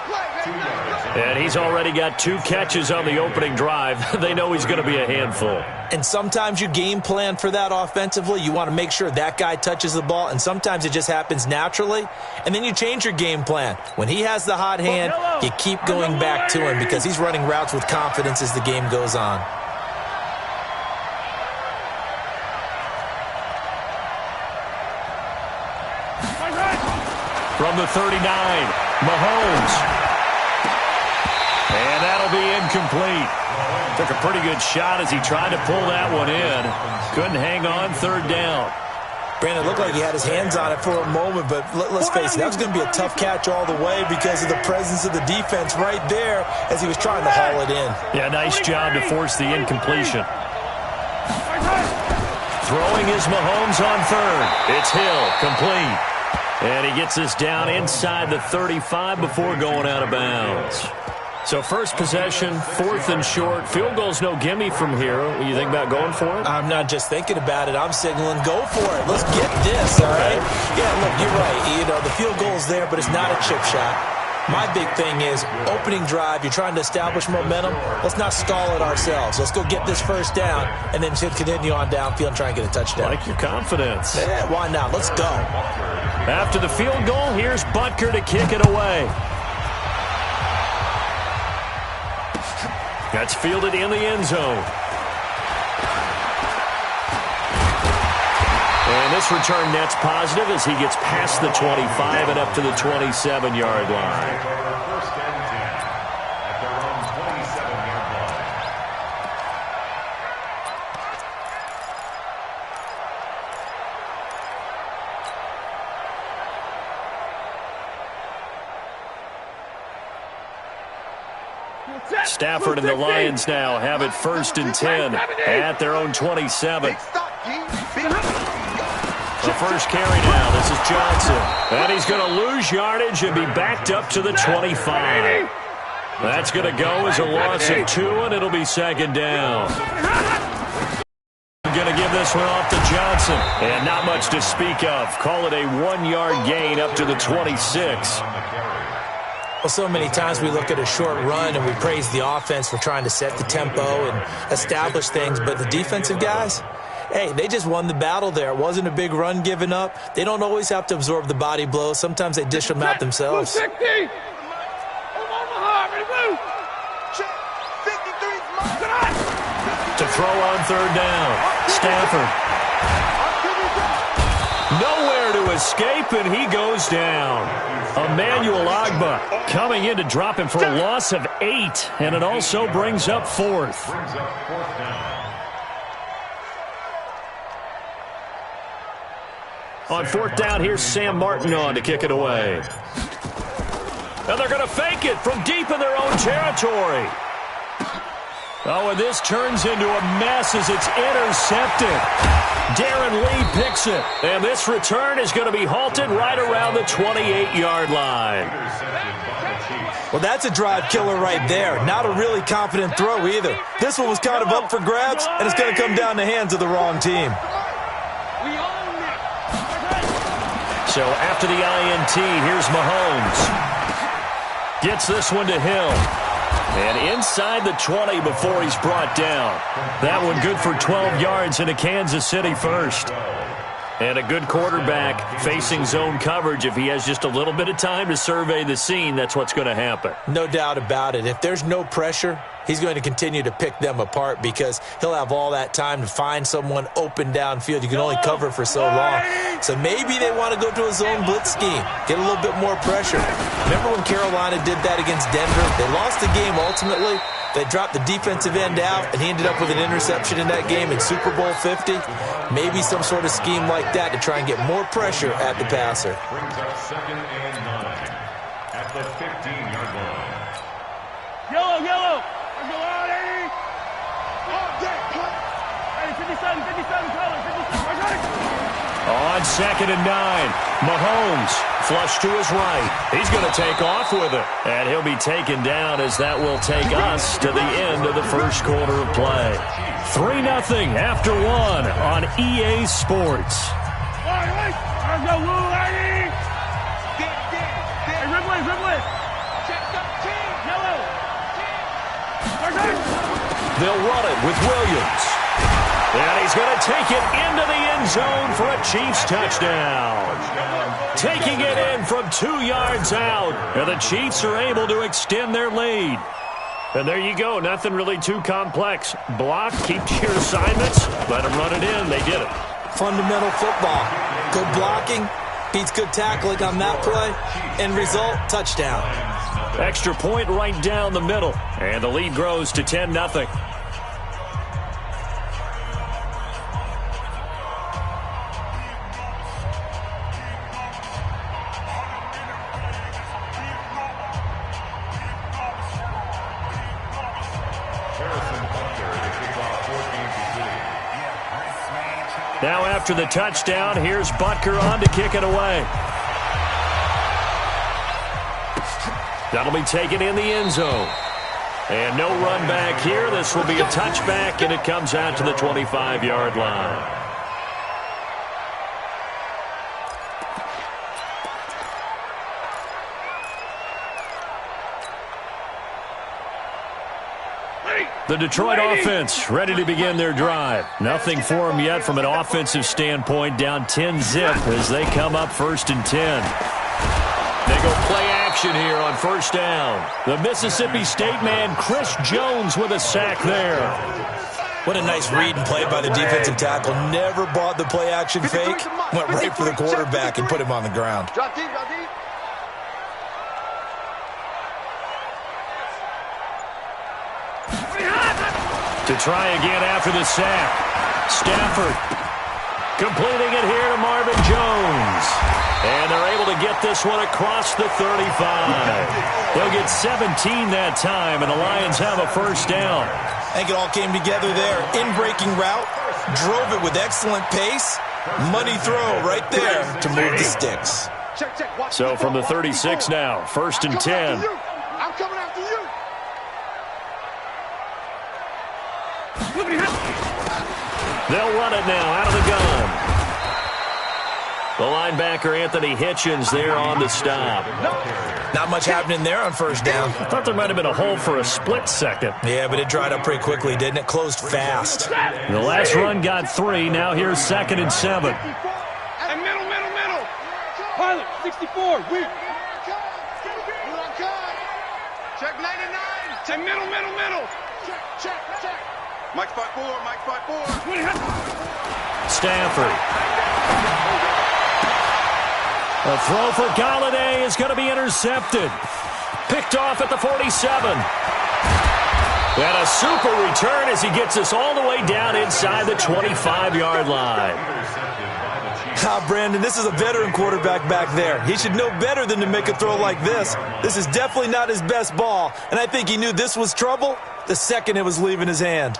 And he's already got 2 catches on the opening drive. They know he's going to be a handful. And sometimes you game plan for that offensively. You want to make sure that guy touches the ball, and sometimes it just happens naturally. And then you change your game plan. When he has the hot hand, you keep going back to him because he's running routes with confidence as the game goes on. From the 39, Mahomes. And that'll be incomplete. Took a pretty good shot as he tried to pull that one in. Couldn't hang on, third down. Brandon, it looked like he had his hands on it for a moment, but let's face it, that was going to be a tough catch all the way because of the presence of the defense right there as he was trying to haul it in. Yeah, nice job to force the incompletion. Throwing is Mahomes on third. It's Hill, complete. And he gets this down inside the 35 before going out of bounds. So first possession, 4th and short. Field goal's no gimme from here. What you think about going for it? I'm not just thinking about it. I'm signaling go for it. Let's get this, all right? Yeah, look, you're right. You know, the field goal's there, but it's not a chip shot. My big thing is opening drive. You're trying to establish momentum. Let's not stall it ourselves. Let's go get this first down and then continue on downfield and try and get a touchdown. Like your confidence. Yeah, why not? Let's go. After the field goal, here's Butker to kick it away. That's fielded in the end zone. And this return net's positive as he gets past the 25 and up to the 27-yard line. Stafford and the Lions now have it 1st and 10 at their own 27. The first carry now. This is Johnson. And he's going to lose yardage and be backed up to the 25. That's going to go as a loss of 2, and it'll be 2nd down. Going to give this one off to Johnson. And not much to speak of. Call it a 1-yard gain up to the 26. Well, so many times we look at a short run and we praise the offense for trying to set the tempo and establish things, but the defensive guys, hey, they just won the battle there. It wasn't a big run given up. They don't always have to absorb the body blows. Sometimes they dish them out themselves. throw on third down. Stafford. Nowhere to escape, and he goes down. Emmanuel Ogbah coming in to drop him for a loss of 8, and it also brings up fourth. On fourth down, here's Sam Martin on to kick it away. And they're going to fake it from deep in their own territory. Oh, and this turns into a mess as it's intercepted. Darren Lee picks it. And this return is going to be halted right around the 28-yard line. Well, that's a drive killer right there. Not a really confident throw either. This one was kind of up for grabs, and it's going to come down the hands of the wrong team. So after the INT, here's Mahomes. Gets this one to Hill. And inside the 20 before he's brought down. That one good for 12 yards into Kansas City first. And a good quarterback facing zone coverage. If he has just a little bit of time to survey the scene, that's what's going to happen. No doubt about it. If there's no pressure, he's going to continue to pick them apart because he'll have all that time to find someone open downfield. You can only cover for so long. So maybe they want to go to a zone blitz scheme, get a little bit more pressure. Remember when Carolina did that against Denver? They lost the game ultimately. They dropped the defensive end out, and he ended up with an interception in that game in Super Bowl 50. Maybe some sort of scheme like that to try and get more pressure at the passer. Brings up 2nd and 9 at the 15-yard line. Yellow. Let's go out, Eddie. Hey, 57, color, 57. On 2nd and 9, Mahomes flush to his right. He's going to take off with it. And he'll be taken down as that will take us to the end of the first quarter of play. 3-0 after 1 on EA Sports. Let's go, Lou, Eddie. Hey, Ripley. Yellow. They'll run it with Williams. And he's going to take it into the end zone for a Chiefs touchdown. Taking it in from 2 yards out. And the Chiefs are able to extend their lead. And there you go. Nothing really too complex. Block, keep to your assignments, let them run it in. They did it. Fundamental football. Good blocking beats good tackling on that play. End result, touchdown. Extra point right down the middle. And the lead grows to 10-0. Now after the touchdown, here's Butker on to kick it away. That'll be taken in the end zone. And no run back here. This will be a touchback, and it comes out to the 25-yard line. The Detroit offense ready to begin their drive. Nothing for them yet from an offensive standpoint. Down 10-zip as they come up 1st and 10. They go play action here on 1st down. The Mississippi State man, Chris Jones, with a sack there. What a nice read and play by the defensive tackle. Never bought the play action fake. Went right for the quarterback and put him on the ground. Drop deep. To try again after the sack. Stafford completing it here to Marvin Jones. And they're able to get this one across the 35. They'll get 17 that time, and the Lions have a 1st down. I think it all came together there. In-breaking route, drove it with excellent pace. Money throw right there to move the sticks. So from the 36 now, 1st and 10. I'm coming after you. They'll run it now out of the gun. The linebacker, Anthony Hitchens, there on the stop. Not much happening there on 1st down. I thought there might have been a hole for a split second. Yeah, but it dried up pretty quickly, didn't it? Closed fast. The last run got 3. Now here's 2nd and 7. And middle. Pilot, 64, weak. Check 99. And middle. Check. Mike spot 4, Mike spot 4. Stafford. The throw for Galladay is going to be intercepted. Picked off at the 47. And a super return as he gets us all the way down inside the 25-yard line. Brandon, this is a veteran quarterback back there. He should know better than to make a throw like this. This is definitely not his best ball, and I think he knew this was trouble the second it was leaving his hand.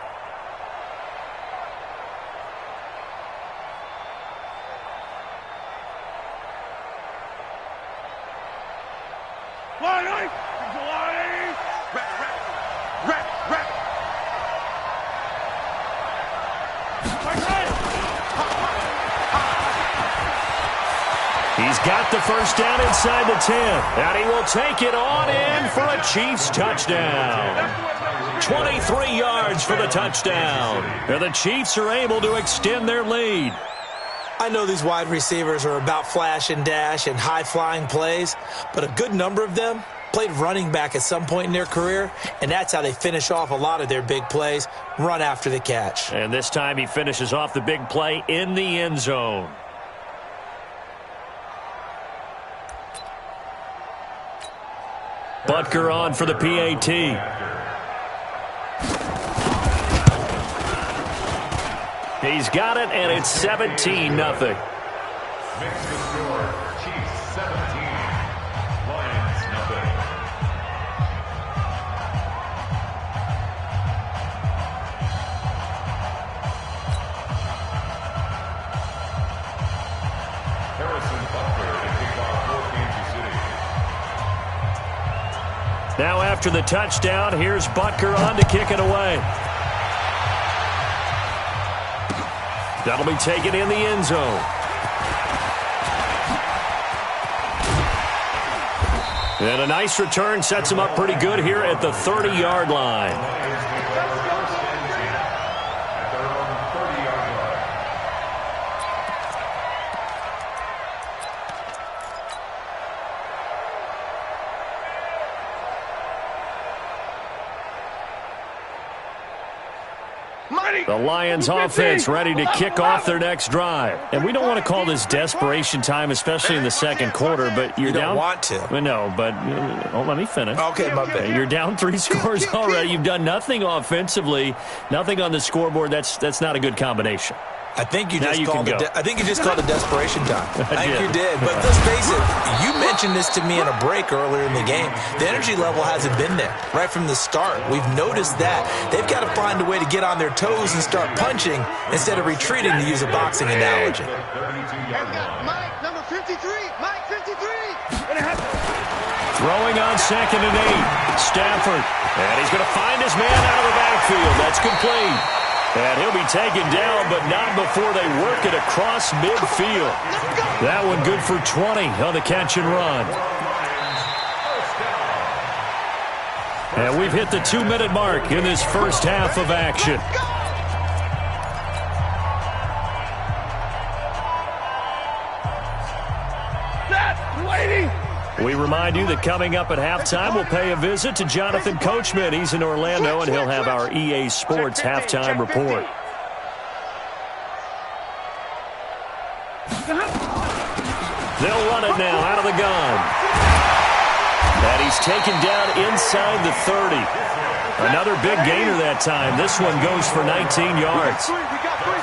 He's got the first down inside the 10, and he will take it on in for a Chiefs touchdown. 23 yards for the touchdown. And the Chiefs are able to extend their lead. I know these wide receivers are about flash and dash and high-flying plays, but a good number of them played running back at some point in their career, and that's how they finish off a lot of their big plays, run after the catch. And this time he finishes off the big play in the end zone. Butker on for the PAT. He's got it, and it's 17-0. Makes the score, Chiefs 17, Lions 0. Harrison Butker to kick off for Kansas City. Now after the touchdown, here's Butker on to kick it away. That'll be taken in the end zone. And a nice return sets him up pretty good here at the 30-yard line. The Lions offense ready to kick off their next drive. And we don't want to call this desperation time, especially in the second quarter, but you're down. You don't want to. No, but let me finish. Okay, my bad. You're down 3 scores already. You've done nothing offensively, nothing on the scoreboard. That's not a good combination. I think you just called it. I think you just called it desperation time. I think you did. But let's face it, you mentioned this to me in a break earlier in the game. The energy level hasn't been there right from the start. We've noticed that. They've got to find a way to get on their toes and start punching instead of retreating, to use a boxing analogy. Mike, number 53. Mike, 53. Throwing on 2nd and 8. Stafford. And he's going to find his man out of the backfield. That's complete. And he'll be taken down, but not before they work it across midfield. That one good for 20 on the catch and run. And we've hit the 2-minute mark in this first half of action. We remind you that coming up at halftime, we'll pay a visit to Jonathan Coachman. He's in Orlando, and he'll have our EA Sports halftime report. They'll run it now out of the gun. And he's taken down inside the 30. Another big gainer that time. This one goes for 19 yards.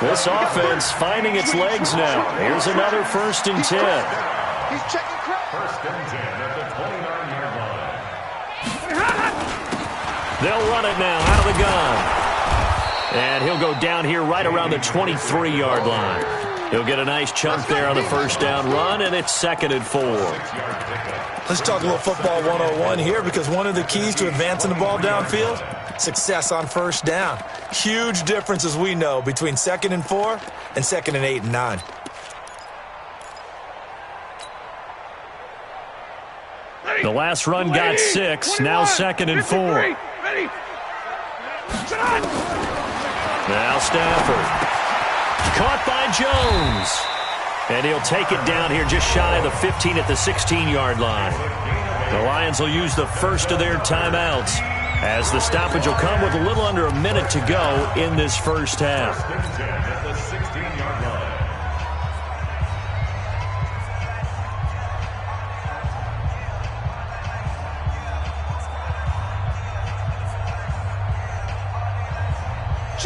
This offense finding its legs now. Here's another 1st and 10. He's checking. First and 10 at the 29-yard line. They'll run it now out of the gun. And he'll go down here right around the 23-yard line. He'll get a nice chunk there on the first down run, and it's 2nd and 4. Let's talk a little football 101 here, because one of the keys to advancing the ball downfield, success on first down. Huge difference, as we know, between 2nd and 4 and 2nd and 8 and 9. The last run got 6, now 2nd and 4. Now Stafford. Caught by Jones. And he'll take it down here just shy of the 15 at the 16-yard line. The Lions will use the first of their timeouts. as the stoppage will come with a little under a minute to go in this first half. At the 16-yard line.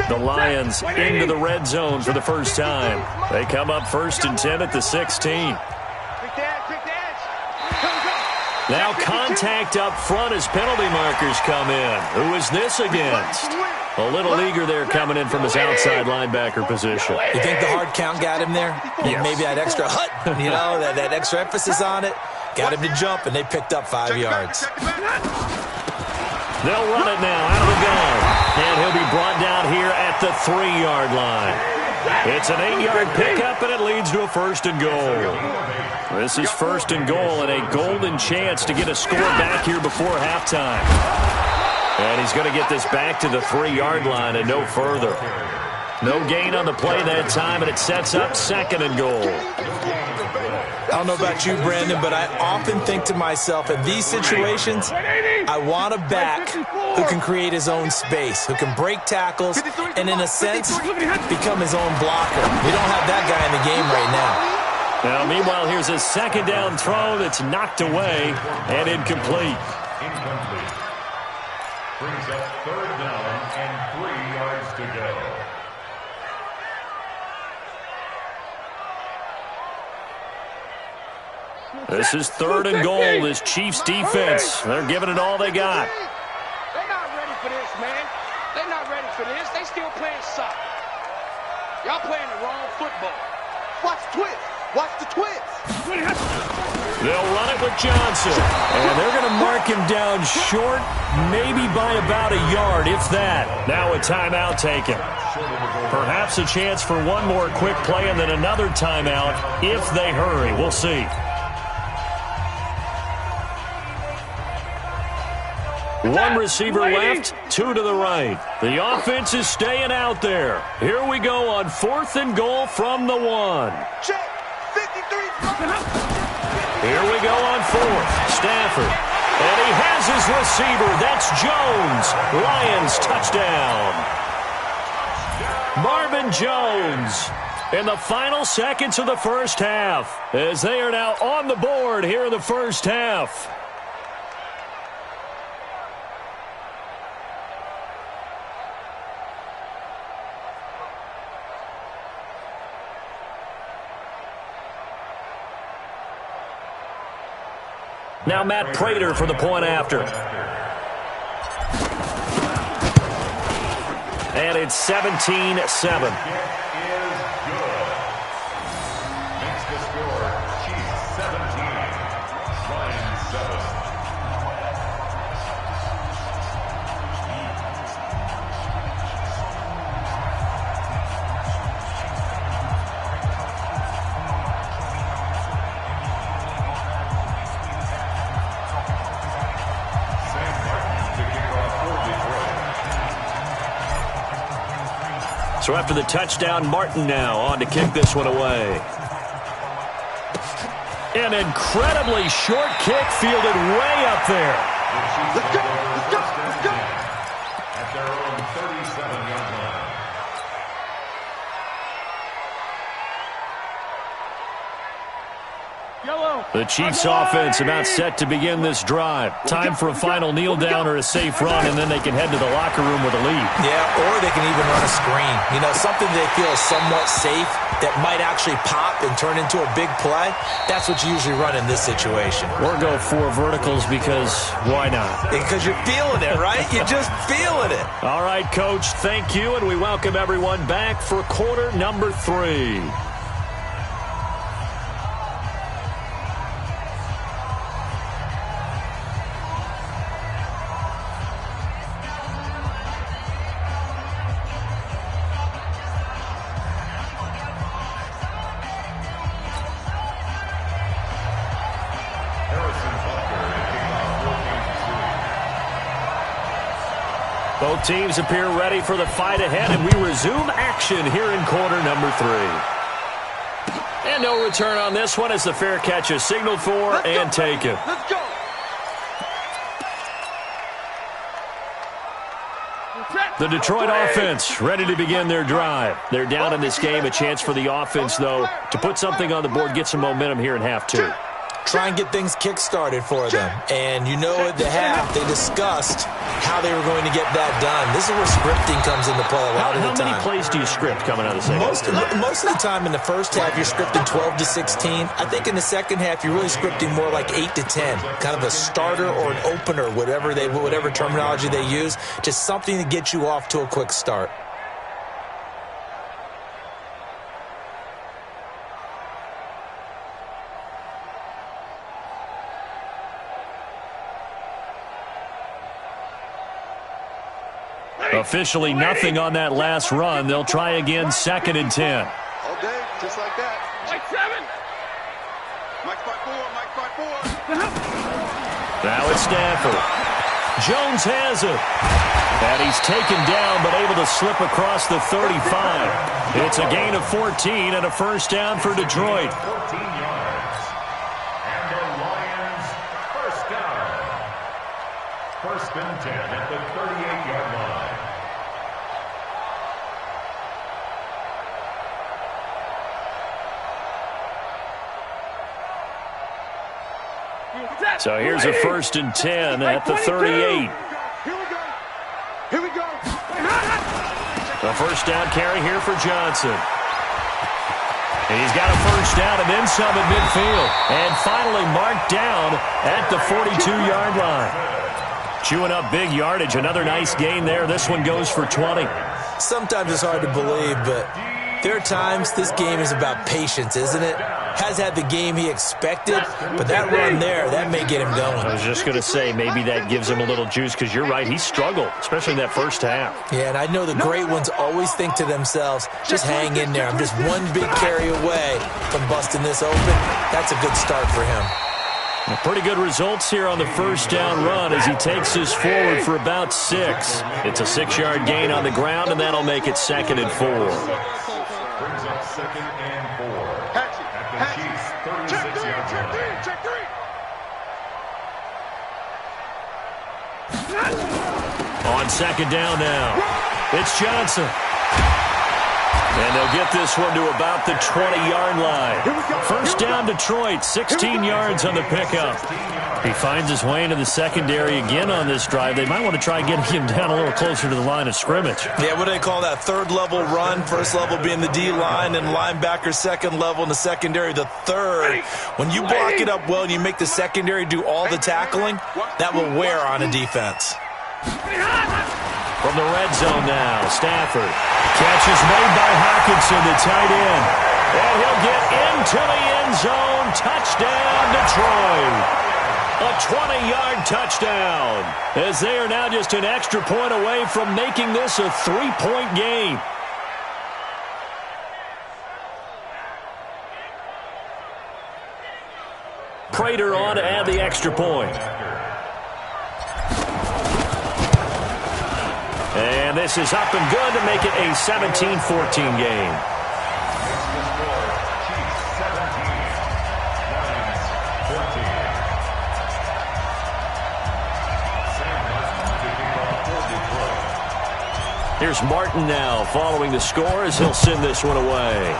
The Lions into the red zone for the first time. They come up 1st and 10 at the 16. Now contact up front as penalty markers come in. Who is this against? A little eager there coming in from his outside linebacker position. You think the hard count got him there? Yes. Maybe that extra that extra emphasis on it. Got him to jump, and they picked up 5 yards. They'll run it now out of the gun. And he'll be brought down here at the 3-yard line. It's an 8-yard pickup, and it leads to a 1st and goal. This is 1st and goal and a golden chance to get a score back here before halftime. And he's going to get this back to the 3-yard line and no further. No gain on the play that time, and it sets up 2nd and goal. I don't know about you, Brandon, but I often think to myself, in these situations, I want a back who can create his own space, who can break tackles, and in a sense, become his own blocker. We don't have that guy in the game right now. Now, meanwhile, here's a 2nd down throw that's knocked away and incomplete. Incomplete. Brings up 3rd down and 3 yards to go. This is 3rd and goal. This Chiefs defense, they're giving it all they got. They're not ready for this, man. They're not ready for this. They still playing soccer. Y'all playing the wrong football. Watch the twist. Watch the twist. They'll run it with Johnson. And they're going to mark him down short, maybe by about a yard, if that. Now a timeout taken. Perhaps a chance for one more quick play and then another timeout if they hurry. We'll see. One receiver left, 2 to the right. The offense is staying out there. Here we go on 4th and goal from the 1. Check. 53. Here we go on 4th. Stafford. And he has his receiver. That's Jones. Lions touchdown. Marvin Jones in the final seconds of the first half, as they are now on the board here in the first half. Now Matt Prater for the point after. And it's 17-7. Makes the score Chiefs 17, Lions 7. So after the touchdown, Martin now on to kick this one away. An incredibly short kick fielded way up there. Let's go, let's go, let's go. At their own 37-yard line. The Chiefs offense about set to begin this drive. Time for a final kneel down or a safe run, and then they can head to the locker room with a lead. Yeah, or they can even run a screen. You know, something they feel is somewhat safe that might actually pop and turn into a big play. That's what you usually run in this situation. Or go 4 verticals because why not? Because you're feeling it, right? You're just feeling it. All right, Coach, thank you, and we welcome everyone back for quarter number 3. Both teams appear ready for the fight ahead, and we resume action here in quarter number 3. And no return on this one as the fair catch is signaled for and taken. Let's go. The Detroit offense ready to begin their drive. They're down in this game. A chance for the offense, though, to put something on the board, get some momentum here in half two. Try and get things kick-started for them. And you know at the half, they discussed how they were going to get that done. This is where scripting comes into play a lot of the time. How many plays do you script coming out of the second half? Most of the time in the first half, you're scripting 12 to 16. I think in the second half, you're really scripting more like 8 to 10. Kind of a starter or an opener, whatever terminology they use. Just something to get you off to a quick start. Officially nothing on that last run. They'll try again, 2nd and 10. All day, just like that. Mike 7. Mike 5-4, Mike 5-4. Now it's Stafford. Jones has it. And he's taken down, but able to slip across the 35. It's a gain of 14 and a first down for Detroit. 14 yards. And the Lions, first down. 1st and 10 at the 38-yard line. So here's a 1st and 10 at the 38. Here we go. A first down carry here for Johnson. And he's got a first down and then some at midfield. And finally marked down at the 42-yard line. Chewing up big yardage. Another nice gain there. This one goes for 20. Sometimes it's hard to believe, but there are times this game is about patience, isn't it? Has had the game he expected, but that run there, that may get him going. I was just going to say, maybe that gives him a little juice, because you're right, he struggled, especially in that first half. Yeah, and I know the great ones always think to themselves, just hang in there. I'm just one big carry away from busting this open. That's a good start for him. Pretty good results here on the first down run as he takes this forward for about 6. It's a 6-yard gain on the ground, and that'll make it 2nd and 4. Brings up 2nd and 4. At the Chiefs' 36-yard line. Check 3. On 2nd down now, it's Johnson. And they'll get this one to about the 20-yard line. First down Detroit, 16 yards on the pickup. He finds his way into the secondary again on this drive. They might want to try getting him down a little closer to the line of scrimmage. Yeah, what do they call that? 3rd level run, 1st level being the D-line, and linebacker 2nd level, and the secondary the 3rd. When you block it up well and you make the secondary do all the tackling, that will wear on a defense. From the red zone now, Stafford. Catch is made by Hawkinson, the tight end. And he'll get into the end zone. Touchdown, Detroit. A 20-yard touchdown. As they are now just an extra point away from making this a 3-point game. Prater on to add the extra point. And this is up and good to make it a 17-14 game. Here's Martin now following the score as he'll send this one away.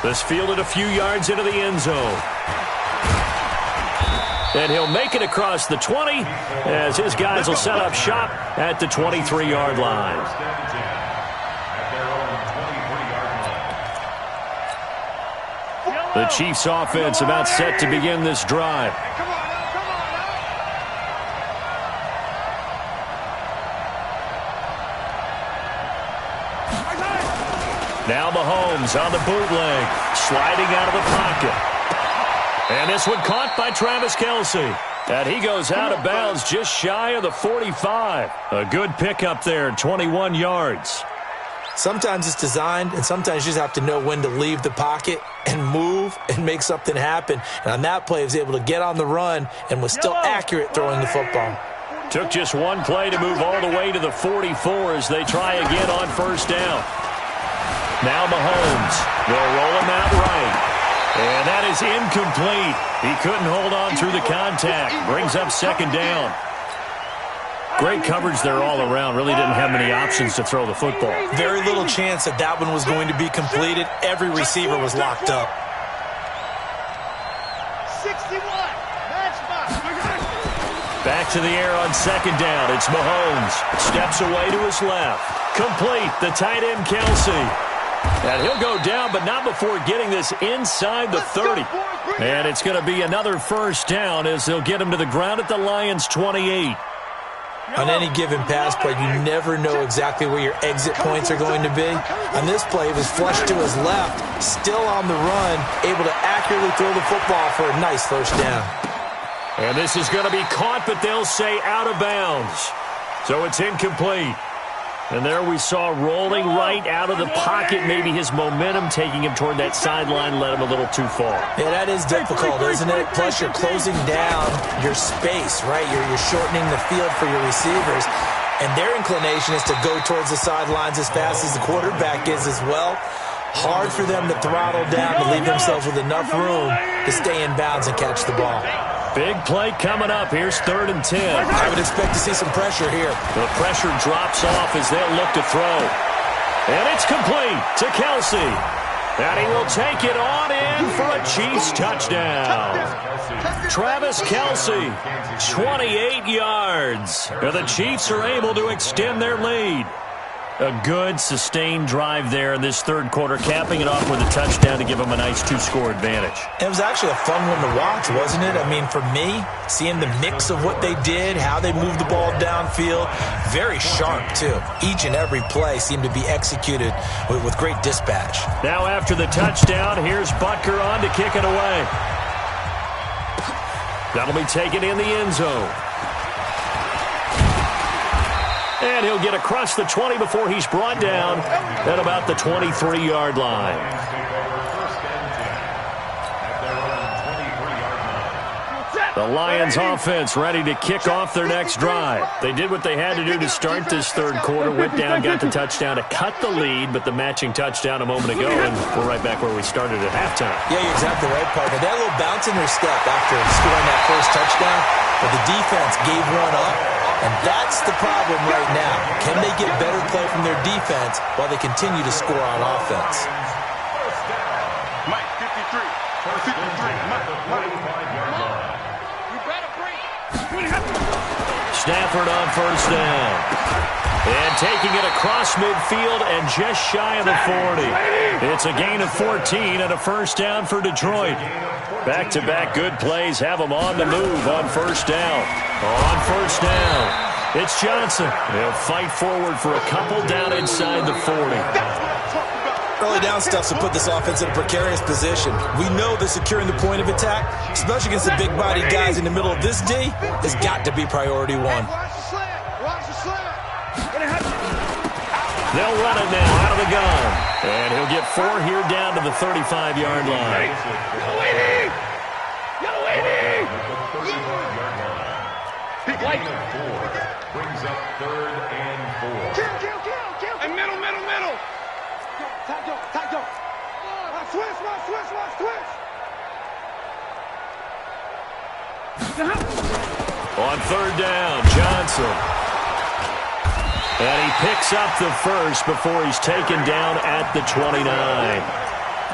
This fielded a few yards into the end zone. And he'll make it across the 20 as his guys will set up shop at the 23-yard line. The Chiefs offense about set to begin this drive. Now Mahomes on the bootleg, sliding out of the pocket. And this one caught by Travis Kelce. And he goes out of bounds just shy of the 45. A good pickup there, 21 yards. Sometimes it's designed, and sometimes you just have to know when to leave the pocket and move and make something happen. And on that play, he was able to get on the run and was still accurate throwing the football. Took just one play to move all the way to the 44 as they try again on first down. Now Mahomes. They'll roll him out right. And that is incomplete. He couldn't hold on through the contact. Brings up second down. Great coverage there all around. Really didn't have many options to throw the football. Very little chance that that one was going to be completed. Every receiver was locked up. 61. Back to the air on second down. It's Mahomes. Steps away to his left. Complete. The tight end, Kelsey. And he'll go down, but not before getting this inside the 30. And it's going to be another first down as they'll get him to the ground at the Lions' 28. On any given pass play, you never know exactly where your exit points are going to be. On this play, it was flushed to his left, still on the run, able to accurately throw the football for a nice first down. And this is going to be caught, but they'll say out of bounds. So it's incomplete. And there we saw rolling right out of the pocket. Maybe his momentum taking him toward that sideline led him a little too far. Yeah, that is difficult, isn't it? Plus, you're closing down your space, right? You're shortening the field for your receivers. And their inclination is to go towards the sidelines as fast as the quarterback is as well. Hard for them to throttle down to leave themselves with enough room to stay in bounds and catch the ball. Big play coming up. Here's 3rd and 10. I would expect to see some pressure here. The pressure drops off as they'll look to throw. And it's complete to Kelsey. And he will take it on in for a Chiefs touchdown. Travis Kelsey, 28 yards. And the Chiefs are able to extend their lead. A good, sustained drive there in this third quarter, capping it off with a touchdown to give them a nice 2-score advantage. It was actually a fun one to watch, wasn't it? I mean, for me, seeing the mix of what they did, how they moved the ball downfield, very sharp, too. Each and every play seemed to be executed with great dispatch. Now after the touchdown, here's Butker on to kick it away. That'll be taken in the end zone. And he'll get across the 20 before he's brought down at about the 23-yard line. The Lions offense ready to kick off their next drive. They did what they had to do to start this third quarter, went down, got the touchdown to cut the lead, but the matching touchdown a moment ago, and we're right back where we started at halftime. Yeah, you're exactly right, partner. They had a little bounce in their step after scoring that first touchdown, but the defense gave one up. And that's the problem right now. Can they get better play from their defense while they continue to score on offense? Mike, 53. 53. Mike. You better bring. Stafford on first down. And taking it across midfield and just shy of the 40. It's a gain of 14 and a first down for Detroit. Back-to-back good plays have them on the move on first down. On first down, it's Johnson. They'll fight forward for a couple down inside the 40. Early down stuff to put this offense in a precarious position. We know that securing the point of attack, especially against the big-bodied guys in the middle of this D, has got to be priority one. They'll run it now out of the gun. And he'll get 4 here down to the 35-yard line. Brings up 3rd and 4. Kill. And middle. Tight go. Switch. On 3rd down, Johnson. And he picks up the first before he's taken down at the 29.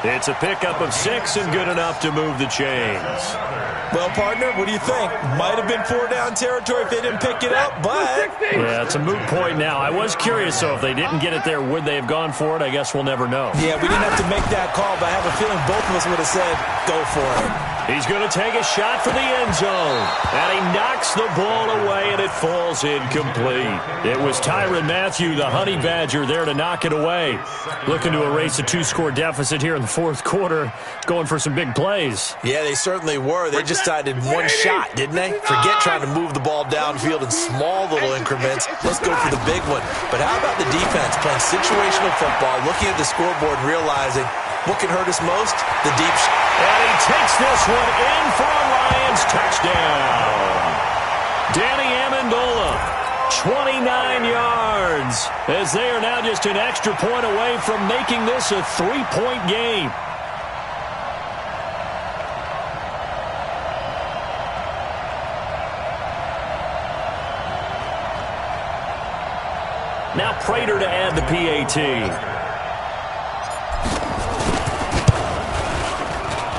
It's a pickup of 6 and good enough to move the chains. Well, partner, what do you think? Might have been 4-down territory if they didn't pick it up, but... Yeah, it's a moot point now. I was curious, so if they didn't get it there, would they have gone for it? I guess we'll never know. Yeah, we didn't have to make that call, but I have a feeling both of us would have said, go for it. He's going to take a shot for the end zone. And he knocks the ball away, and it falls incomplete. It was Tyrann Mathieu, the Honey Badger, there to knock it away. Looking to erase a 2-score deficit here in the fourth quarter. Going for some big plays. Yeah, they certainly were. They just decided one shot, didn't they? Forget trying to move the ball downfield in small little increments. Let's go for the big one. But how about the defense playing situational football, looking at the scoreboard and realizing what can hurt us most? The deep shot. And he takes this one in for a Lions touchdown. Danny Amendola, 29 yards, as they are now just an extra point away from making this a 3-point game. Now Prater to add the PAT.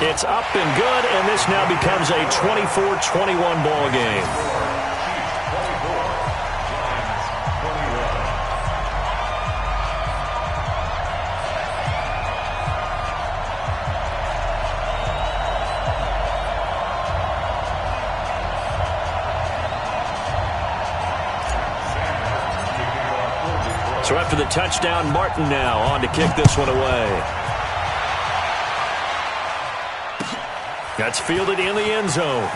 It's up and good, and this now becomes a 24-21 ball game. So after the touchdown, Martin now on to kick this one away. That's fielded in the end zone.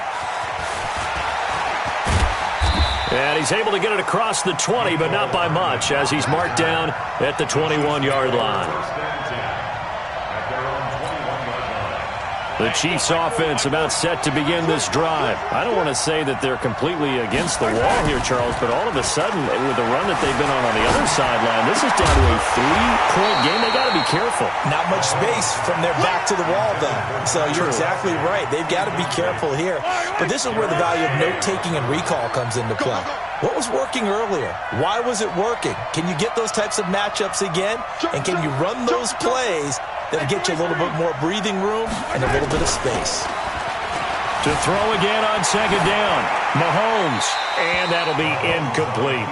And he's able to get it across the 20, but not by much, as he's marked down at the 21-yard line. The Chiefs offense about set to begin this drive. I don't want to say that they're completely against the wall here, Charles, but all of a sudden, with the run that they've been on the other sideline, this is down to a 3-point game. They got to be careful. Not much space from their back to the wall, though. So you're exactly right. They've got to be careful here. But this is where the value of note-taking and recall comes into play. What was working earlier? Why was it working? Can you get those types of matchups again? And can you run those plays that'll get you a little bit more breathing room and a little bit of space? To throw again on second down, Mahomes, and that'll be incomplete.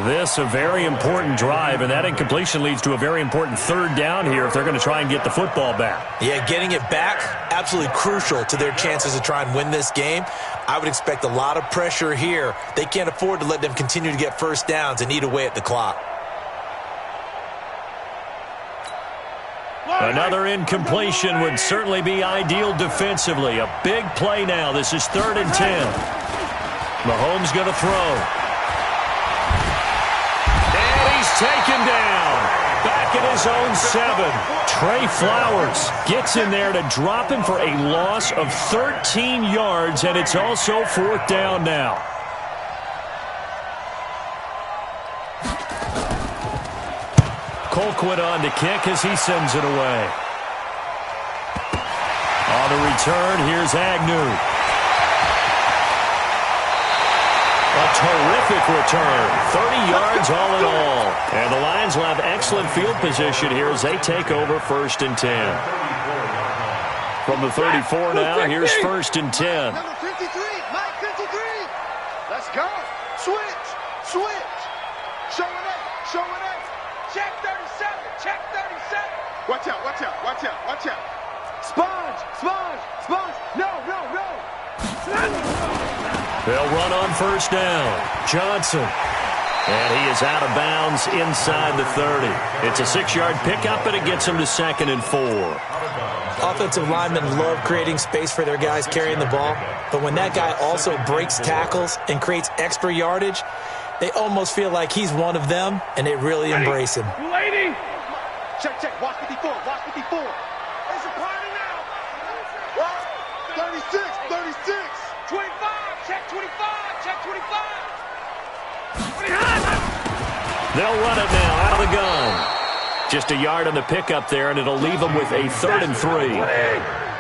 This a very important drive, and that incompletion leads to a very important third down here if they're going to try and get the football back. Yeah, getting it back, absolutely crucial to their chances to try and win this game. I would expect a lot of pressure here. They can't afford to let them continue to get first downs and eat away at the clock. Another incompletion would certainly be ideal defensively. A big play now. This is 3rd and 10. Mahomes going to throw. And he's taken down. Back at his own 7. Trey Flowers gets in there to drop him for a loss of 13 yards, and it's also 4th down now. Colquitt on to kick as he sends it away. On the return, here's Agnew. A terrific return. 30 yards all in all. And the Lions will have excellent field position here as they take over 1st and 10. From the 34 now, here's 1st and 10. Number 53, Mike 53. Let's go. Switch. Showing up. Check 37. Check 37. Watch out. Sponge. No. They'll run on 1st down. Johnson. And he is out of bounds inside the 30. It's a 6-yard pickup, and it gets him to 2nd and 4. Offensive linemen love creating space for their guys carrying the ball, but when that guy also breaks tackles and creates extra yardage, they almost feel like he's one of them, and they really embrace him. Lady! Check. Watch 54. It's a party now. What? 36. 25. Check 25. They'll run it now out of the gun. Just a yard on the pickup there, and it'll leave them with a 3rd and 3.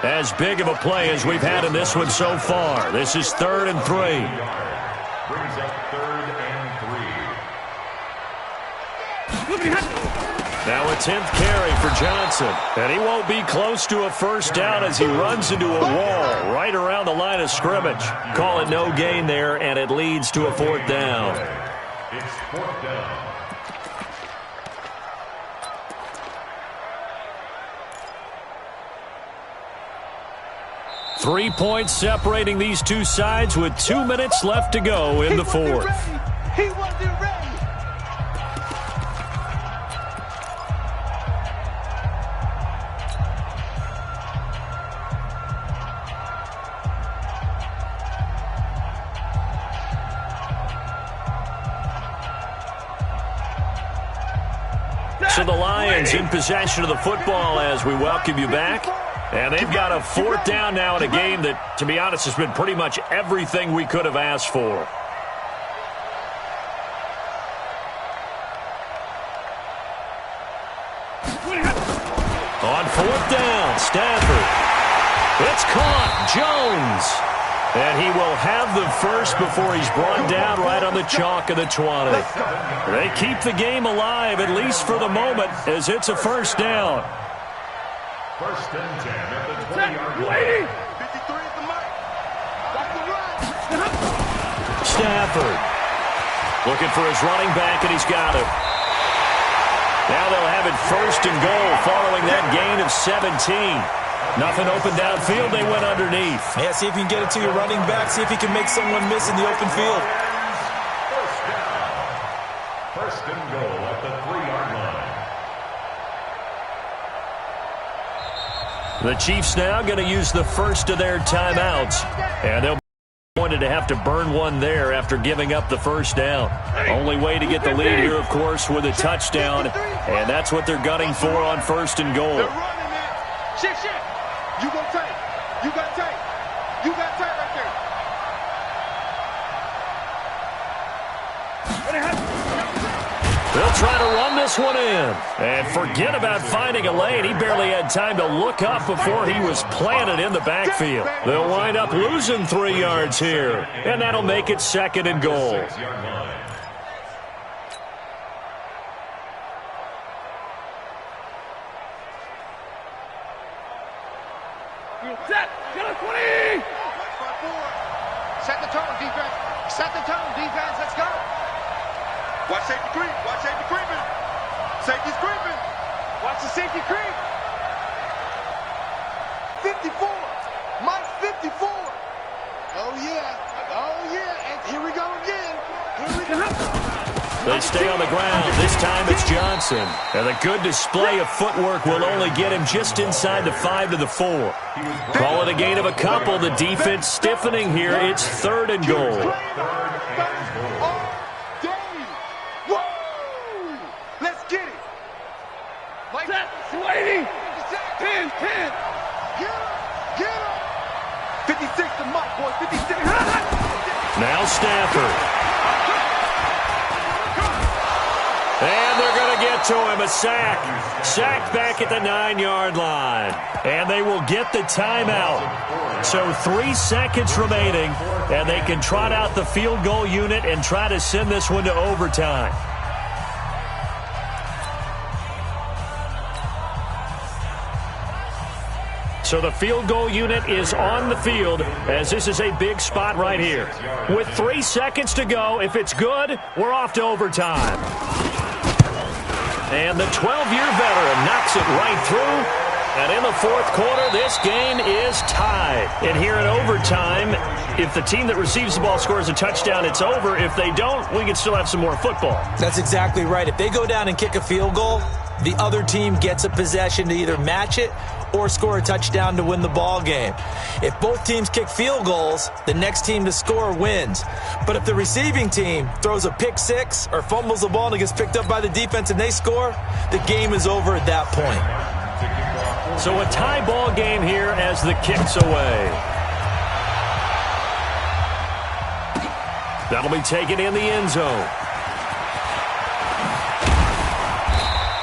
As big of a play as we've had in this one so far. This is 3rd and 3. Brings up 3rd and 3. Now a 10th carry for Johnson. And he won't be close to a 1st down as he runs into a wall right around the line of scrimmage. Call it no gain there, and it leads to a 4th down. It's 4th down. Three points separating these two sides with 2 minutes left to go in the 4th. He wasn't ready. So the Lions in possession of the football as we welcome you back. And they've got a 4th down now in a game that, to be honest, has been pretty much everything we could have asked for. On 4th down, Stafford. It's caught. Jones. And he will have the first before he's brought down right on the chalk of the 20. They keep the game alive, at least for the moment, as it's a first down. First and 10 at the 20-yard line. 53 at the mic. That's the run. Stafford looking for his running back, and he's got it. Now they'll have it first and goal following that gain of 17. Nothing open downfield. They went underneath. Yeah, see if you can get it to your running back. See if you can make someone miss in the open field. First down. First and goal at the 3-yard line. The Chiefs now going to use the first of their timeouts. And they'll be wanted to have to burn one there after giving up the first down. Only way to get the lead here, of course, with a touchdown. And that's what they're gunning for on first and goal. Shit. You go tight. You got tight. You got tight right there. They'll try to run this one in. And forget about finding a lane. He barely had time to look up before he was planted in the backfield. They'll wind up losing 3 yards here. And that'll make it second and goal. Set! Get a 20! Set the tone, defense. Set the tone, defense. Let's go. Watch safety creep. Watch safety creeping. Safety's creeping. Watch the safety creep. 54. Mike 54. Oh, yeah. Oh, yeah. And here we go again. Here we go. They stay on the ground. This time it's Johnson. And the good display of footwork will only get him just inside the 5 to the 4. Call it a gain of a couple. The defense stiffening here. It's third and goal. Let's get it. Mike. Set! 280! 10! Get him. 56 to Mike, boy. 56. Now Stafford. And they're going to get to him. A sack. Sacked back at the 9-yard line. And they will get the timeout. So 3 seconds remaining. And they can trot out the field goal unit and try to send this one to overtime. So the field goal unit is on the field as this is a big spot right here. With 3 seconds to go, if it's good, we're off to overtime. And the 12-year veteran knocks it right through. And in the fourth quarter, this game is tied. And here in overtime, if the team that receives the ball scores a touchdown, it's over. If they don't, we can still have some more football. That's exactly right. If they go down and kick a field goal, the other team gets a possession to either match it or score a touchdown to win the ball game. If both teams kick field goals, the next team to score wins. But if the receiving team throws a pick six or fumbles the ball and it gets picked up by the defense and they score, the game is over at that point. So a tie ball game here as the kick's away. That'll be taken in the end zone.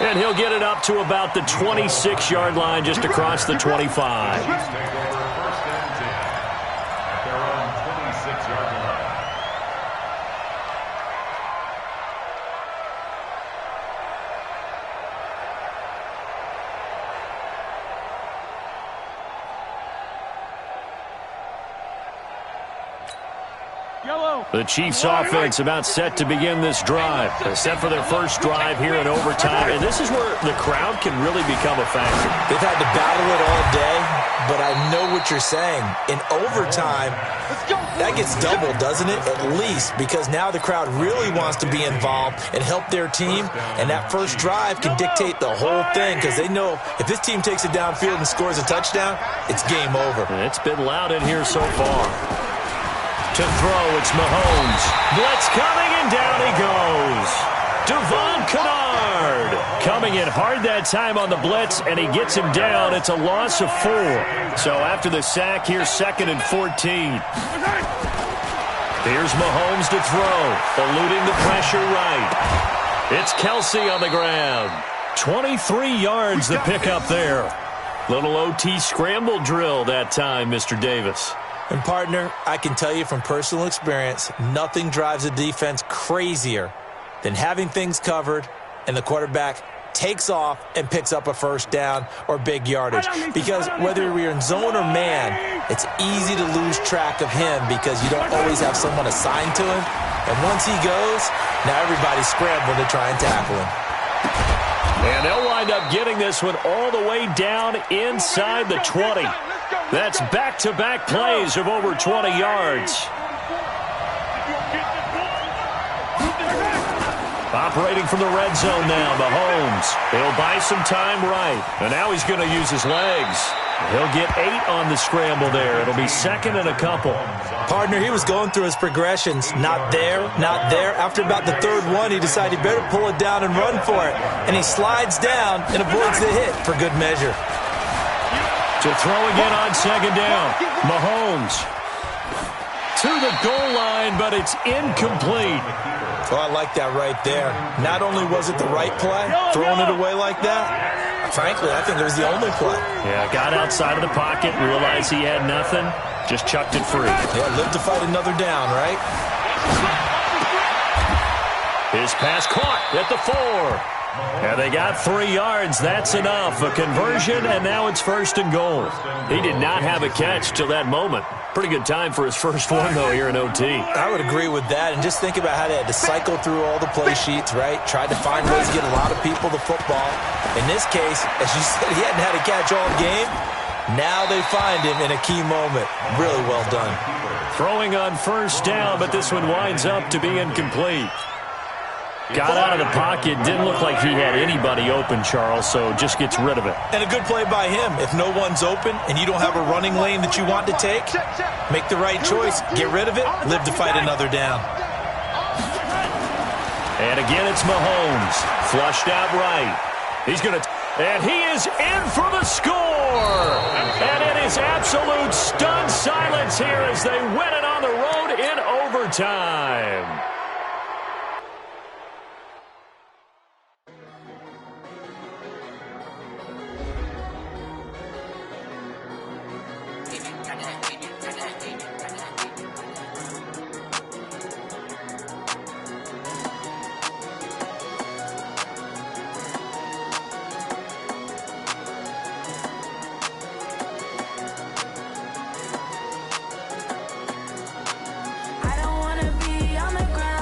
And he'll get it up to about the 26-yard line just across the 25. The Chiefs offense about set to begin this drive. They're set for their first drive here in overtime. And this is where the crowd can really become a factor. They've had to battle it all day, but I know what you're saying. In overtime, that gets doubled, doesn't it? At least, because now the crowd really wants to be involved and help their team. And that first drive can dictate the whole thing because they know if this team takes it downfield and scores a touchdown, it's game over. And it's been loud in here so far. To throw, it's Mahomes. Blitz coming, and down he goes. Devon Kennard coming in hard that time on the blitz, and he gets him down. It's a loss of 4. So after the sack, here's 2nd and 14. Here's Mahomes to throw, eluding the pressure right. It's Kelsey on the ground. 23 yards the pickup there. Little OT scramble drill that time, Mr. Davis. And, partner, I can tell you from personal experience, nothing drives a defense crazier than having things covered and the quarterback takes off and picks up a first down or big yardage. Because whether you're in zone or man, it's easy to lose track of him because you don't always have someone assigned to him. And once he goes, now everybody's scrambling to try and tackle him. And they'll wind up getting this one all the way down inside the 20. That's back-to-back plays of over 20 yards. Operating from the red zone now, Mahomes. He'll buy some time right. And now he's going to use his legs. He'll get 8 on the scramble there. It'll be second and a couple. Partner, he was going through his progressions. Not there, not there. After about the third one, he decided he better pull it down and run for it. And he slides down and avoids the hit for good measure. To throw again on second down. Mahomes to the goal line, but it's incomplete. Oh, I like that right there. Not only was it the right play, throwing it away like that, frankly, I think it was the only play. Yeah, got outside of the pocket, realized he had nothing, just chucked it free. Yeah, live to fight another down, right? His pass caught at the 4. And they got 3 yards. That's enough. A conversion, and now it's first and goal. He did not have a catch till that moment. Pretty good time for his first one, though, here in OT. I would agree with that. And just think about how they had to cycle through all the play sheets, right? Tried to find ways to get a lot of people the football. In this case, as you said, he hadn't had a catch all game. Now they find him in a key moment. Really well done. Throwing on first down, but this one winds up to be incomplete. Got out of the pocket. Didn't look like he had anybody open, Charles, so just gets rid of it. And a good play by him. If no one's open and you don't have a running lane that you want to take, make the right choice. Get rid of it. Live to fight another down. And again, it's Mahomes. Flushed out right. He's going to... And he is in for the score! And it is absolute stunned silence here as they win it on the road in overtime. I don't wanna be on the ground.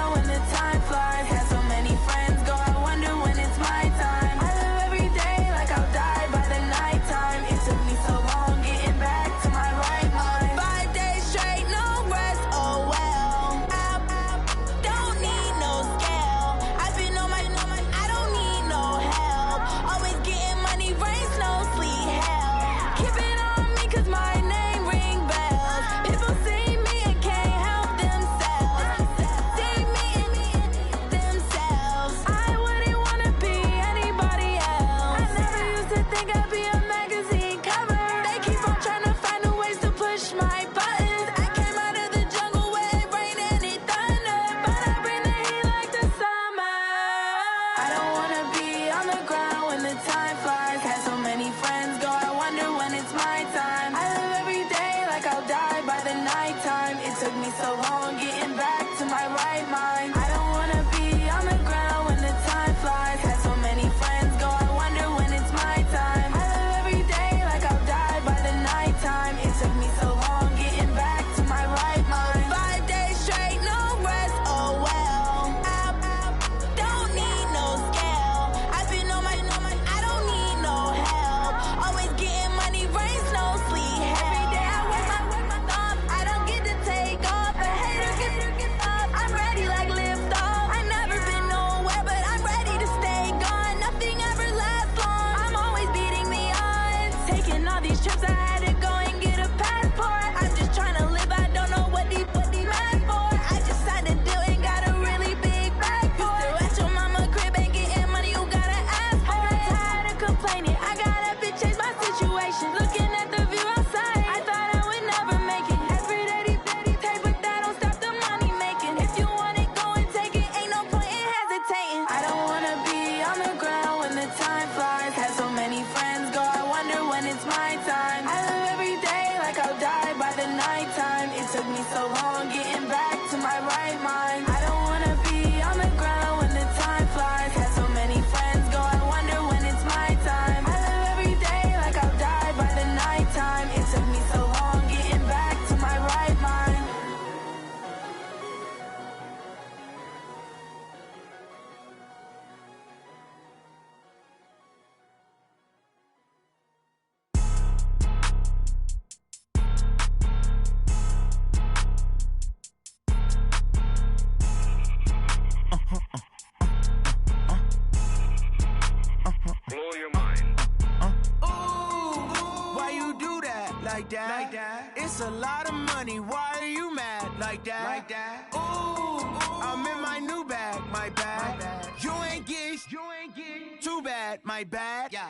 like that? It's a lot of money. Why are you mad like that? Ooh, I'm in my new bag, my bad. You ain't get too bad, my bad. Yeah.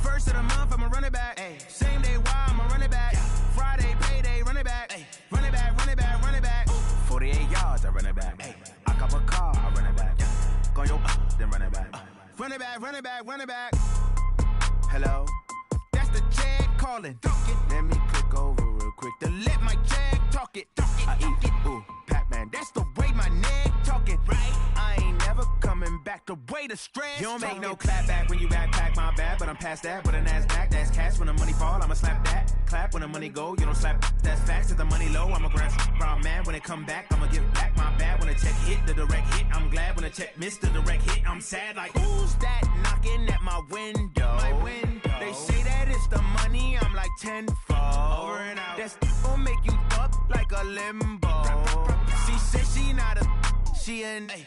First of the month, I'ma run it back. Ay. Same day, why I'ma run it back. Friday, payday, run it back. Ay. Run it back, run it back, run it back. 48 yards, I run it back. Ay. I cop a car, I run it back. Go your then run it back. Run it back, run it back, run it back. Hello, that's the jag calling. Let me click over real quick to let my jag talk it. I eat it, ooh, Pac-Man. That's the way my neck talking. Right, I ain't never coming back. The way the stress. You don't make no clap back when you backpack, my bad. But I'm past that. But a NASDAQ, that's cash. When the money fall, I'ma slap that. Clap when the money go, you don't slap. That's facts. If the money low, I'ma grab brown man. When it come back, I'ma give back my bad. When the check hit, the direct hit. I'm glad when the check missed the direct hit. I'm sad like who's that knocking at my window? My window. They say that it's the money. I'm like tenfold. Over and out. That's gon' make you up like a limbo. She said she not a. She an. Ay.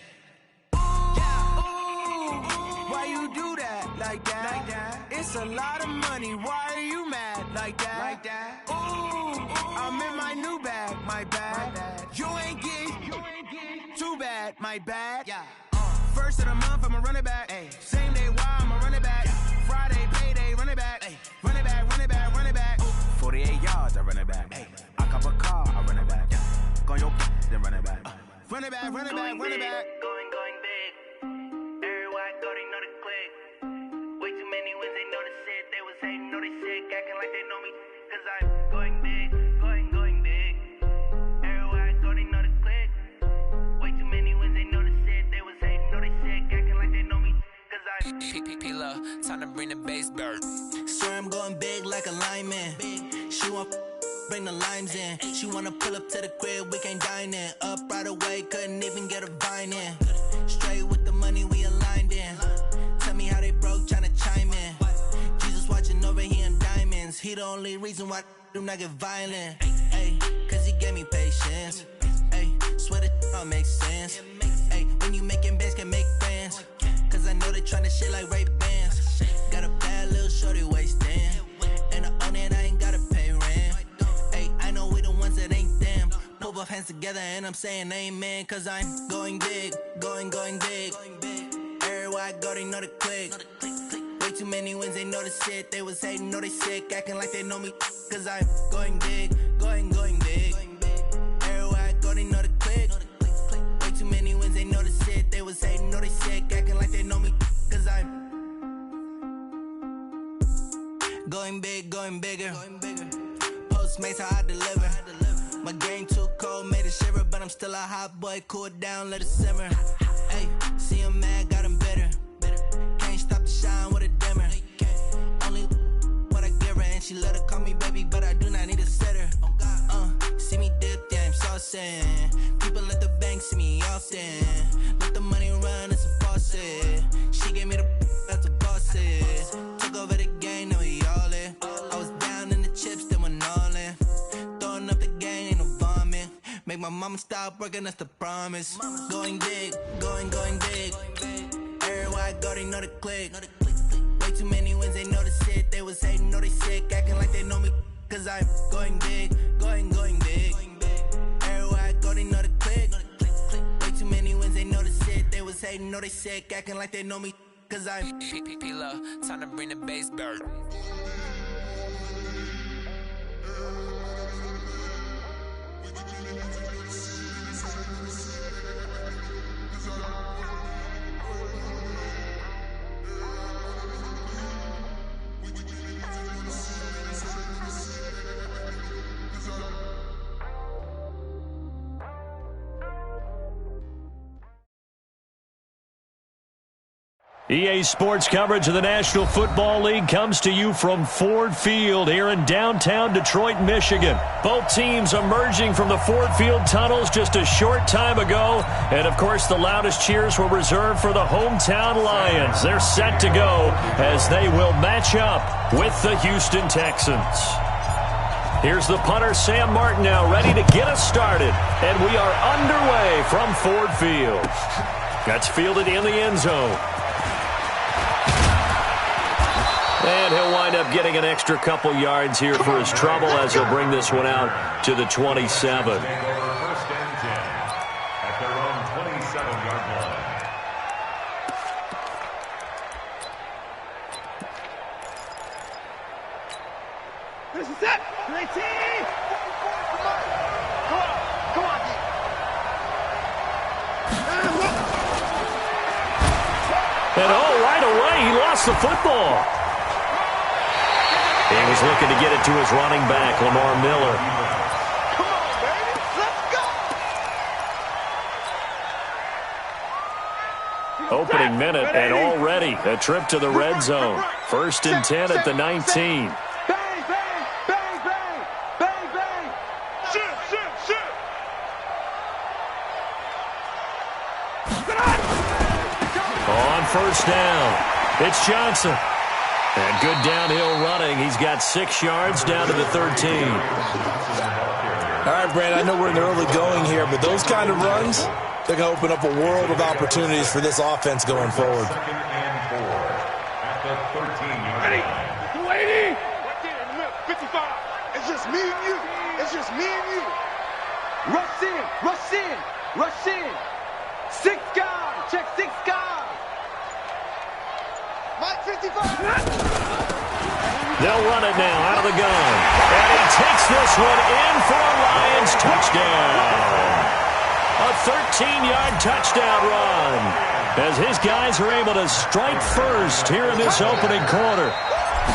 Why you do that like that? It's a lot of money. Why are you mad like that? Ooh, I'm in my new bag, my bad. You ain't get too bad, my bad. Yeah. First of the month, I'ma run it back. Ay. Same day, why I'ma run it back. Friday, payday, run it back. Ay. Run it back, run it back, run it back. 48 yards, I run it back. Ay. I cop a car, I run it back. Go your then run it back. Run it back, run it back, run it back. Going big. Everywhere I go, they know the click. Way too many wins, they know the shit. They was hating, know they sick, acting like they know me. Cause I'm going big, going big. Everywhere I go, they know the click. Way too many wins, they know the shit. They was hating, know they sick, acting like they know me. Cause I'm P-P-P-Love, time to bring the bass bird. Swear I'm going big like a lineman. She want bring the limes in. She wanna pull up to the crib, we can't dine in. Up right away, couldn't even get a vine in. Straight with the money we aligned in. Tell me how they broke, tryna chime in. Jesus watching over here in diamonds. He the only reason why do not get violent. Ay, cause he gave me patience. Ay, swear that all makes sense. Ay, when you making bands can make friends. Cause I know they tryna shit like Ray Bans. Got a bad little shorty wasting. And I own it, I ain't gotta pay rent. Ay, I know we the ones that ain't them. Pull both hands together and I'm saying amen. Cause I'm going big, going big. Everywhere I go, they know the click. Way too many wins, they know the shit. They was hating, know they sick, acting like they know me. Cause I'm going big, going big. Everywhere I go, they know the click. Way too many wins, they know the shit. They was hating, know they sick, acting like they know me. Cause I'm going big, going bigger. Postmates, how I deliver. My game too cold, made it shiver. But I'm still a hot boy, cool down, let it simmer. Hey, see him mad, got him bitter. Can't stop the shine with a dimmer. Only what I give her, and she let her call me baby, but I do not need a sitter. See me dip, yeah, I'm saucing. People at the bank see me often. Let the money run, it's a faucet. She gave me the that's a bosses. Took over the game, now we all in. I was down in the chips, then went all in. Throwing up the game, ain't no vomit. Make my mama stop working, that's the promise. Going big, going big. Everywhere I go, they know the click. Way too many wins, they know the shit. They was hating, know they sick, acting like they know me. Cause I'm going big, going big. Everywhere I go, they know the click. Way too many wins, they know the shit. They was hating, know they sick, acting like they know me. Cause I'm P-P-P-Love, time to bring the bass bird. EA Sports coverage of the National Football League comes to you from Ford Field here in downtown Detroit, Michigan. Both teams emerging from the Ford Field tunnels just a short time ago. And, of course, the loudest cheers were reserved for the hometown Lions. They're set to go as they will match up with the Houston Texans. Here's the punter, Sam Martin, now ready to get us started. And we are underway from Ford Field. That's fielded in the end zone. And he'll wind up getting an extra couple yards here for his trouble as he'll bring this one out to the 27. First and 10 at their own 27-yard line. This is it. 19. Come on. And right away, he lost the football. He was looking to get it to his running back, Lamar Miller. Come on, baby. Let's go. Opening minute, and already a trip to the red zone. First and 10 at the 19. On first down, it's Johnson. And good downhill running. He's got 6 yards down to the 13. All right, Brandon, I know we're in the early going here, but those kind of runs, they're going to open up a world of opportunities for this offense going forward. Second and 4 at the 13-yard line. 280. Right there in the middle. 55. It's just me and you. It's just me and you. Rush in, rush in, rush in. 6 guys, check 6 guys. Mike 55. They'll run it now out of the gun. And he takes this one in for a Lions touchdown. A 13-yard touchdown run as his guys are able to strike first here in this opening quarter.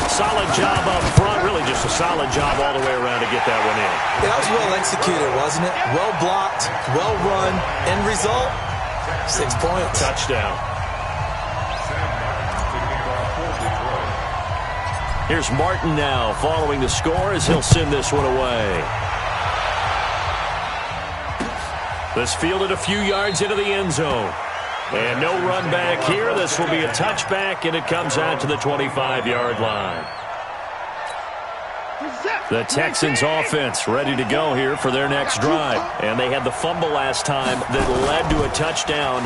Solid job up front, really just a solid job all the way around to get that one in. Yeah, that was well executed, wasn't it? Well blocked, well run. End result, 6 points. Touchdown. Here's Martin now following the score as he'll send this one away. This fielded a few yards into the end zone. And no run back here. This will be a touchback, and it comes out to the 25-yard line. The Texans offense ready to go here for their next drive. And they had the fumble last time that led to a touchdown.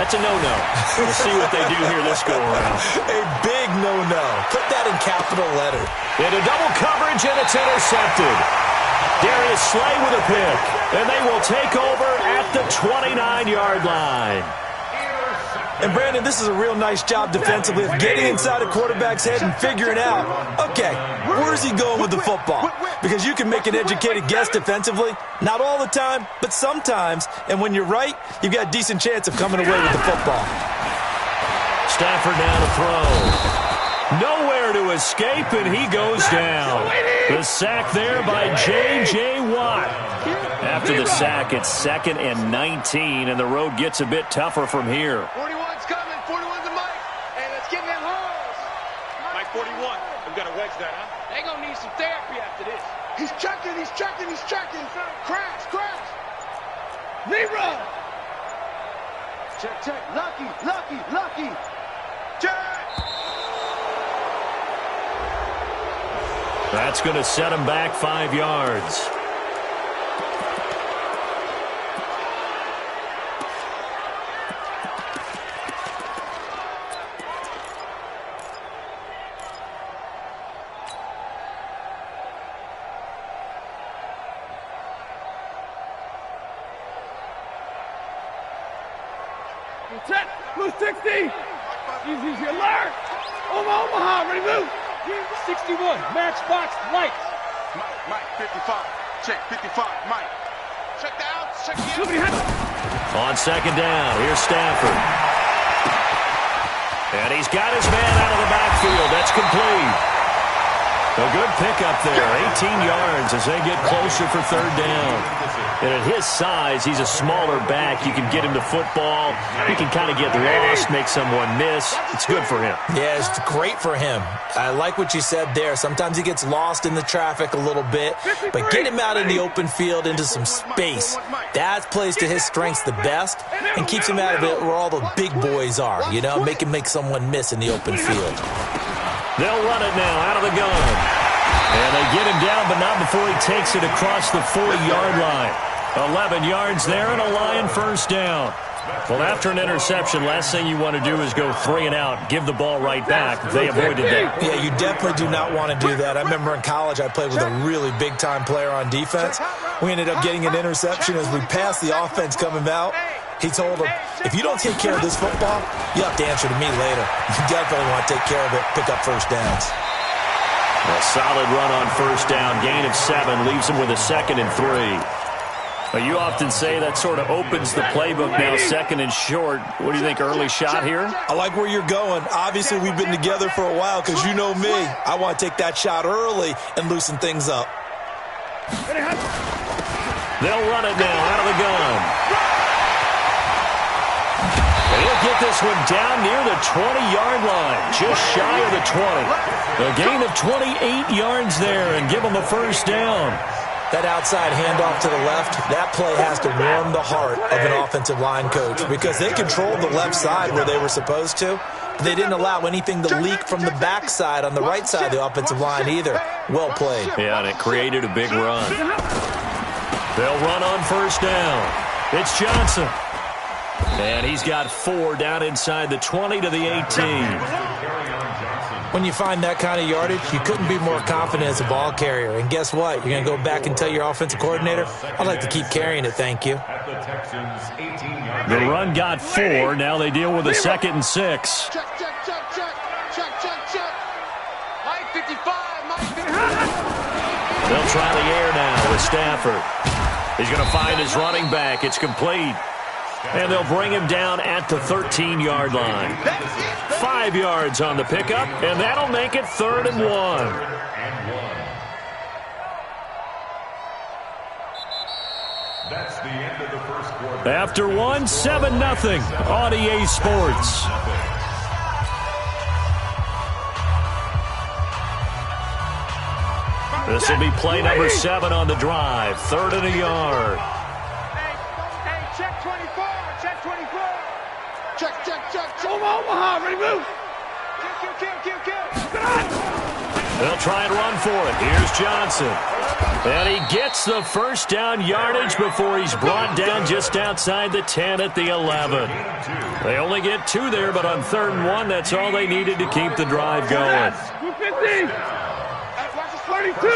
That's a no-no. We'll see what they do here this go-around. A big no-no. Put that in capital letter. Into double coverage, and it's intercepted. Darius Slay with a pick. And they will take over at the 29-yard line. And, Brandon, this is a real nice job defensively of getting inside a quarterback's head and figuring out, okay, where's he going with the football? Because you can make an educated guess defensively. Not all the time, but sometimes. And when you're right, you've got a decent chance of coming away with the football. Stafford down to throw. Nowhere to escape, and he goes down. The sack there by J.J. Watt. After the sack, it's 2nd and 19, and the road gets a bit tougher from here. 41's coming. 41's a Mike. Hey, let's get in that holes. Mike 41. We've got to wedge that, huh? They gonna need some therapy after this. He's checking. He's checking. He's checking. Crash. Crash. Zero. Check, check. Lucky, lucky, lucky. Check. That's going to set him back 5 yards. Check. Blue 60. Easy alert. Omaha, ready move. 61. Matchbox lights. Mike 55. Check 55. Mike. Check the outs. Check the outs. On 2nd down, here's Stafford. And he's got his man out of the backfield. That's complete. A good pickup there, 18 yards as they get closer for 3rd down. And at his size, he's a smaller back. You can get him to football. He can kind of get lost, make someone miss. It's good for him. Yeah, it's great for him. I like what you said there. Sometimes he gets lost in the traffic a little bit, but get him out in the open field into some space. That plays to his strengths the best and keeps him out of it where all the big boys are, you know, make him make someone miss in the open field. They'll run it now out of the gun. And they get him down, but not before he takes it across the 40-yard line. 11 yards there and a Lion first down. Well, after an interception, last thing you want to do is go 3 and out, give the ball right back. They avoided that. Yeah, you definitely do not want to do that. I remember in college I played with a really big-time player on defense. We ended up getting an interception as we passed the offense coming out. He told him, if you don't take care of this football, you have to answer to me later. You definitely want to take care of it, pick up first downs. A solid run on first down, gain of 7, leaves him with a 2nd and 3. But you often say that sort of opens the playbook now, 2nd and short. What do you think, early shot here? I like where you're going. Obviously, we've been together for a while because you know me. I want to take that shot early and loosen things up. They'll run it now out of the gun. He'll get this one down near the 20-yard line, just shy of the 20. A gain of 28 yards there and give him the first down. That outside handoff to the left, that play has to warm the heart of an offensive line coach because they controlled the left side where they were supposed to. They didn't allow anything to leak from the backside on the right side of the offensive line either. Well played. Yeah, and it created a big run. They'll run on first down. It's Johnson. And he's got 4 down inside the 20 to the 18. When you find that kind of yardage, you couldn't be more confident as a ball carrier. And guess what? You're going to go back and tell your offensive coordinator, I'd like to keep carrying it, thank you. The run got 4. Now they deal with a 2nd and 6. Check. Mike 55, Mike 55. They'll try the air now with Stafford. He's going to find his running back. It's complete. And they'll bring him down at the 13-yard line. 5 yards on the pickup, and that'll make it 3rd and 1. That's the end of the first quarter. After 1, 7-0 on EA Sports. This will be play number 7 on the drive. 3rd and a yard. Check 24. Check 24. Check. Omaha, ready, move. Kill. They'll try and run for it. Here's Johnson. And he gets the first down yardage before he's brought down just outside the 10 at the 11. They only get 2 there, but on 3rd and 1, that's all they needed to keep the drive going. 250. Watch this 32.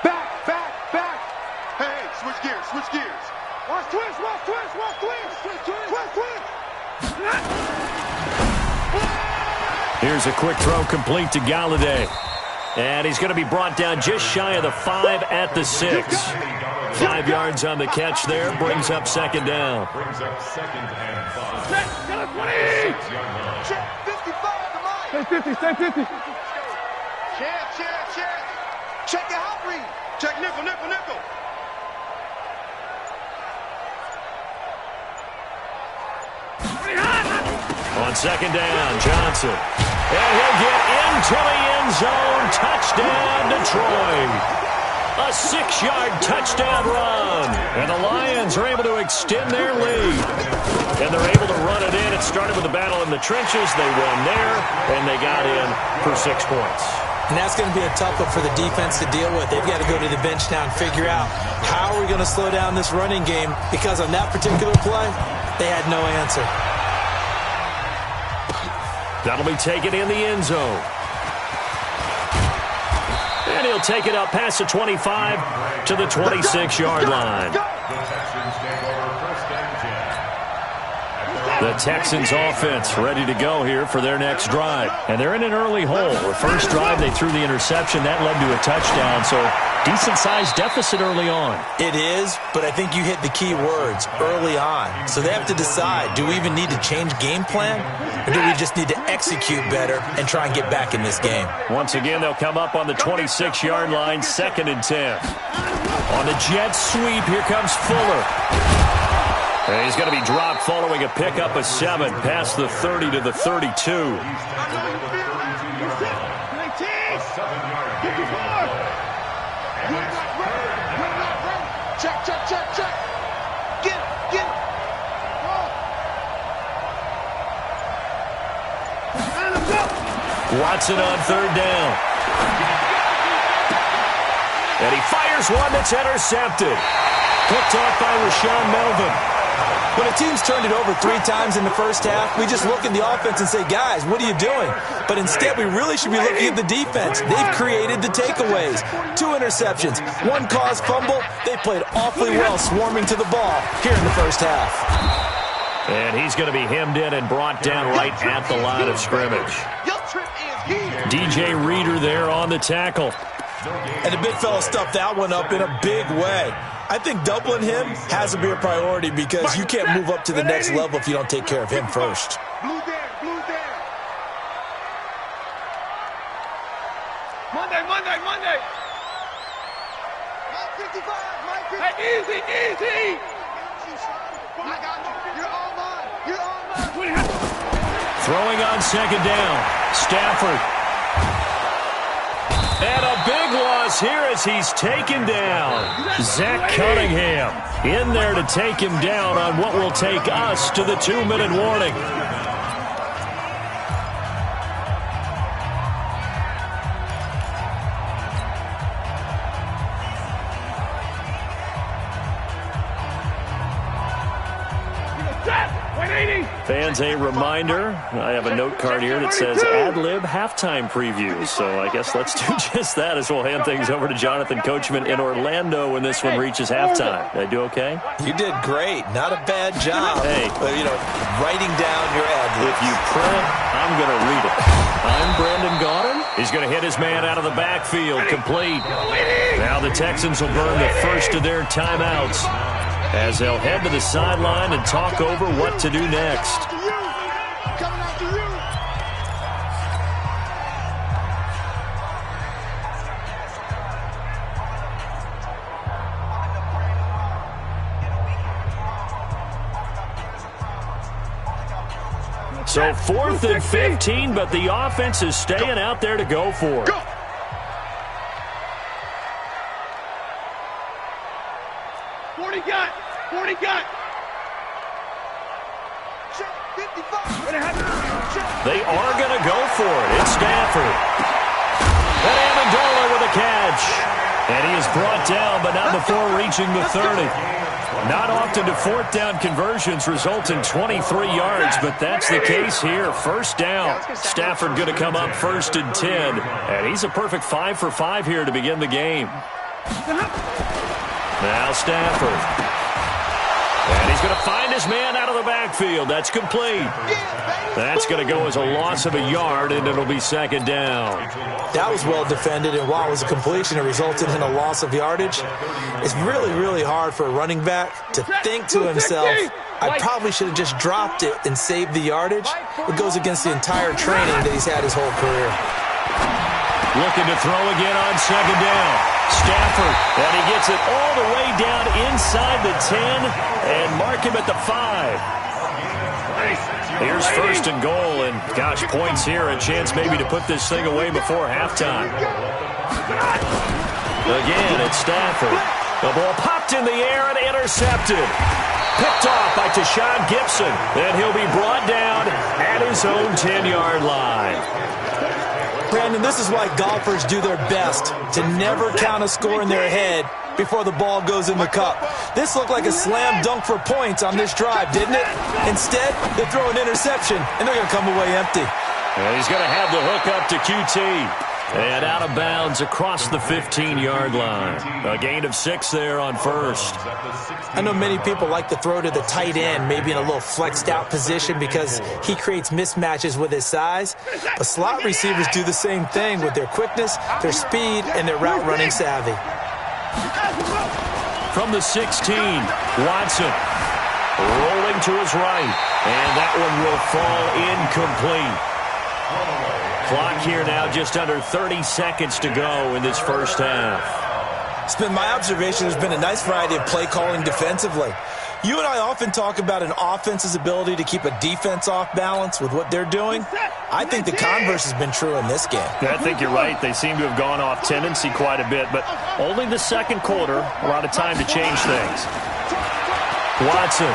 Back. Hey, switch gears. Watch twist. Here's a quick throw complete to Galladay. And he's going to be brought down just shy of the 5 at the 6. 5 yards on the catch there. Brings up 2nd down. Brings up 2nd and 5. Check 55 to Mike. Stay 50. Check your hot read. Check nickel. On 2nd down, Johnson. And he'll get into the end zone. Touchdown, Detroit. A 6-yard touchdown run. And the Lions are able to extend their lead. And they're able to run it in. It started with a battle in the trenches. They won there, and they got in for 6 points. And that's going to be a tough one for the defense to deal with. They've got to go to the bench now and figure out how are we going to slow down this running game, because on that particular play, they had no answer. That'll be taken in the end zone. And he'll take it up past the 25 to the 26-yard line. The Texans offense ready to go here for their next drive. And they're in an early hole. The first drive, they threw the interception. That led to a touchdown. So decent-sized deficit early on. It is, but I think you hit the key words, early on. So they have to decide, do we even need to change game plan? Or do we just need to execute better and try and get back in this game? Once again, they'll come up on the 26-yard line, 2nd and 10. On the jet sweep, here comes Fuller. And he's going to be dropped following a pickup of 7 past the 30 to the 32. Check. Get. Watson on 3rd down. And he fires one that's intercepted. Picked off by Rashaan Melvin. When a team's turned it over 3 times in the first half, we just look at the offense and say, guys, what are you doing? But instead, we really should be looking at the defense. They've created the takeaways. 2 interceptions, 1 caused fumble. They played awfully well swarming to the ball here in the first half. And he's going to be hemmed in and brought down right at the line of scrimmage. DJ Reader there on the tackle. And the big fella stuffed that one up in a big way. I think doubling him has to be a priority because you can't move up to the next level if you don't take care of him first. Blue there. Monday. Mike 55, Mike 55. Hey, easy. I got you. You're on mine. Throwing on second down. Stafford. And a big loss here as he's taken down. Zach Cunningham in there to take him down on what will take us to the 2-minute warning. Fans, a reminder, I have a note card here that says ad-lib halftime preview. So I guess let's do just that as we'll hand things over to Jonathan Coachman in Orlando when this one reaches halftime. Did I do okay? You did great. Not a bad job. Hey. Writing down your ad-libs. If you print, I'm going to read it. I'm Brandon Gaudin. He's going to hit his man out of the backfield, complete. Now the Texans will burn the first of their timeouts as they'll head to the sideline and talk over what to do next. So 4th and 15, but the offense is staying out there to go for it. 40 got. They are going to go for it. It's Stafford. And Amendola with a catch. And he is brought down, but not before reaching the 30. Not often do 4th down conversions result in 23 yards, but that's the case here. First down. Stafford going to come up 1st and 10. And he's a perfect 5 for 5 here to begin the game. Now Stafford. And he's going to find his man out of the backfield. That's complete. That's going to go as a loss of a yard, and it'll be 2nd down. That was well defended, and while it was a completion, it resulted in a loss of yardage. It's really, really hard for a running back to think to himself, I probably should have just dropped it and saved the yardage. It goes against the entire training that he's had his whole career. Looking to throw again on 2nd down. Stafford, and he gets it all the way down inside the 10 and mark him at the 5. Here's 1st and goal, and gosh, points here, a chance maybe to put this thing away before halftime. Again, it's Stafford. The ball popped in the air and intercepted. Picked off by Tashawn Gibson, and he'll be brought down at his own 10-yard line. Brandon, this is why golfers do their best to never count a score in their head before the ball goes in the cup. This looked like a slam dunk for points on this drive, didn't it? Instead, they throw an interception, and they're going to come away empty. And he's going to have the hook up to QT. And out of bounds across the 15-yard line. A gain of 6 there on 1st. I know many people like to throw to the tight end, maybe in a little flexed out position because he creates mismatches with his size. But slot receivers do the same thing with their quickness, their speed, and their route running savvy. From the 16, Watson rolling to his right. And that one will fall incomplete. Clock here now, just under 30 seconds to go in this first half. It's been my observation there's been a nice variety of play calling defensively. You and I often talk about an offense's ability to keep a defense off balance with what they're doing. I think the converse has been true in this game. I think you're right. They seem to have gone off tendency quite a bit, but only the second quarter, a lot of time to change things. Watson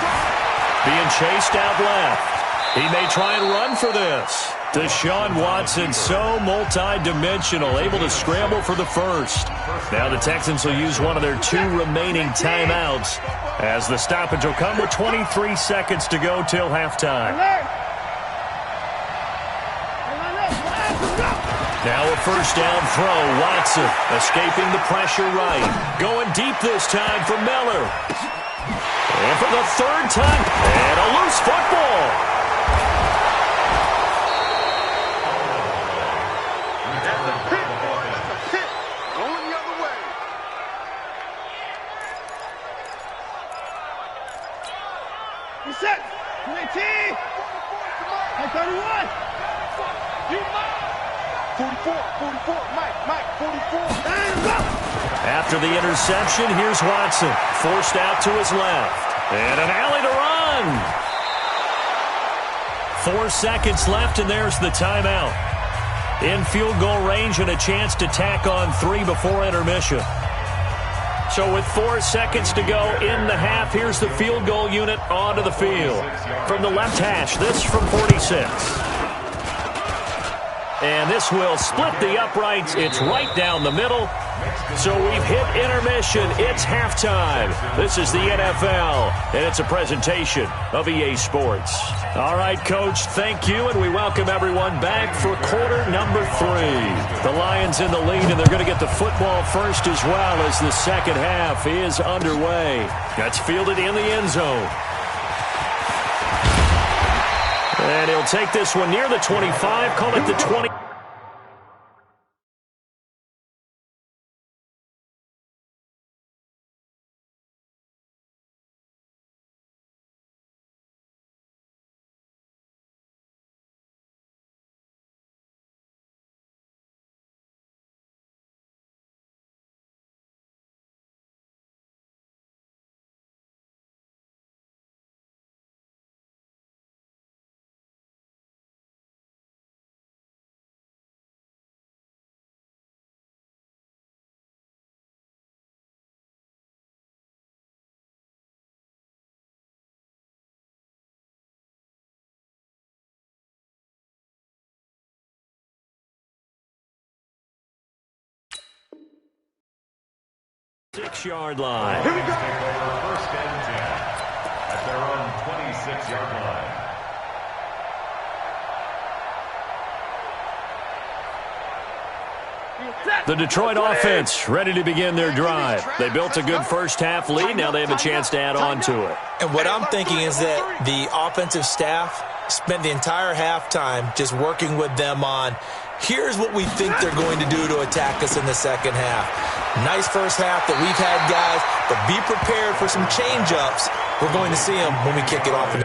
being chased out left. He may try and run for this. Deshaun Watson, so multi-dimensional, able to scramble for the first. Now the Texans will use one of their 2 remaining timeouts as the stoppage will come with 23 seconds to go till halftime. Now a first down throw. Watson escaping the pressure right. Going deep this time for Miller. And for the 3rd time, and a loose football. Set. 19. 31. 44, Mike, 44. After the interception, here's Watson. Forced out to his left. And an alley to run. 4 seconds left, and there's the timeout. In field goal range and a chance to tack on 3 before intermission. So with 4 seconds to go in the half, here's the field goal unit onto the field. From the left hash, this from 46. And this will split the uprights. It's right down the middle. So we've hit intermission. It's halftime. This is the NFL, and it's a presentation of EA Sports. All right, Coach, thank you, and we welcome everyone back for quarter number 3. The Lions in the lead, and they're going to get the football first as well as the second half is underway. That's fielded in the end zone. And he'll take this one near the 25, call it the 20. Six-yard line. Here we go. Take over first and 10 at their own 26-yard line. The Detroit offense ready to begin their drive. They built a good first-half lead. Now they have a chance to add on to it. And what I'm thinking is that the offensive staff spent the entire halftime just working with them on, here's what we think they're going to do to attack us in the second half. Nice first half that we've had, guys, but be prepared for some change-ups. We're going to see them when we kick it off.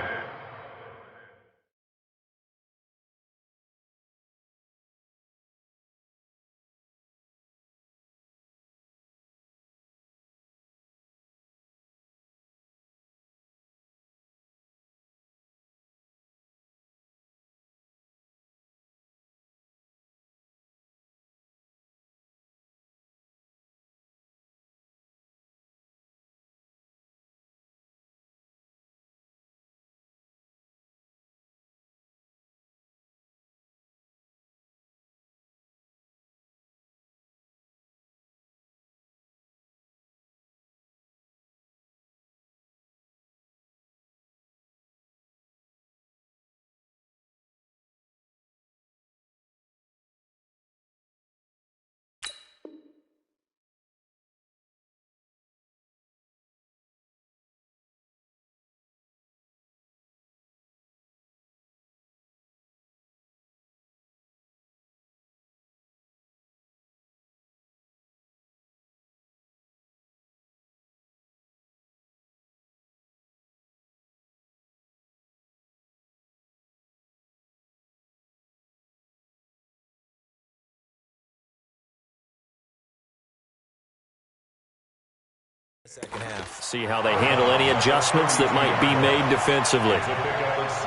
Second half. See how they handle any adjustments that might be made defensively. To pick up a 6.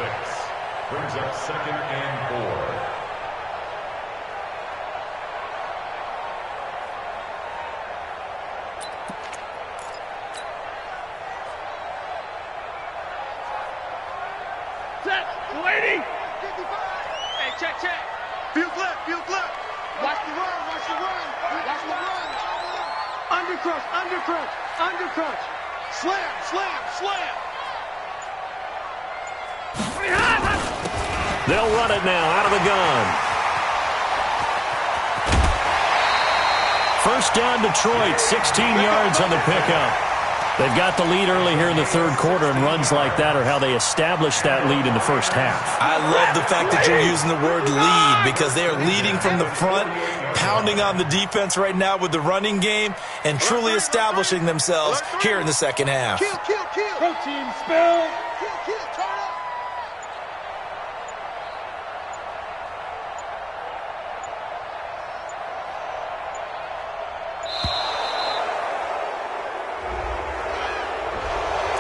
Brings up 2nd and 4. Set. 280. 55. Hey, check, check. Fuse left, fuse left. Watch the run, watch the run. Watch the run. Undercrunch, undercrunch, undercrunch. Slam, slam, slam. They'll run it now out of the gun. First down, Detroit, 16 yards on the pickup. They've got the lead early here in the third quarter, and runs like that are how they established that lead in the first half. I love the fact that you're using the word lead, because they are leading from the front, pounding on the defense right now with the running game, and truly establishing themselves here in the second half. Kill, kill, kill. Protein spill. Kill, kill, turn up.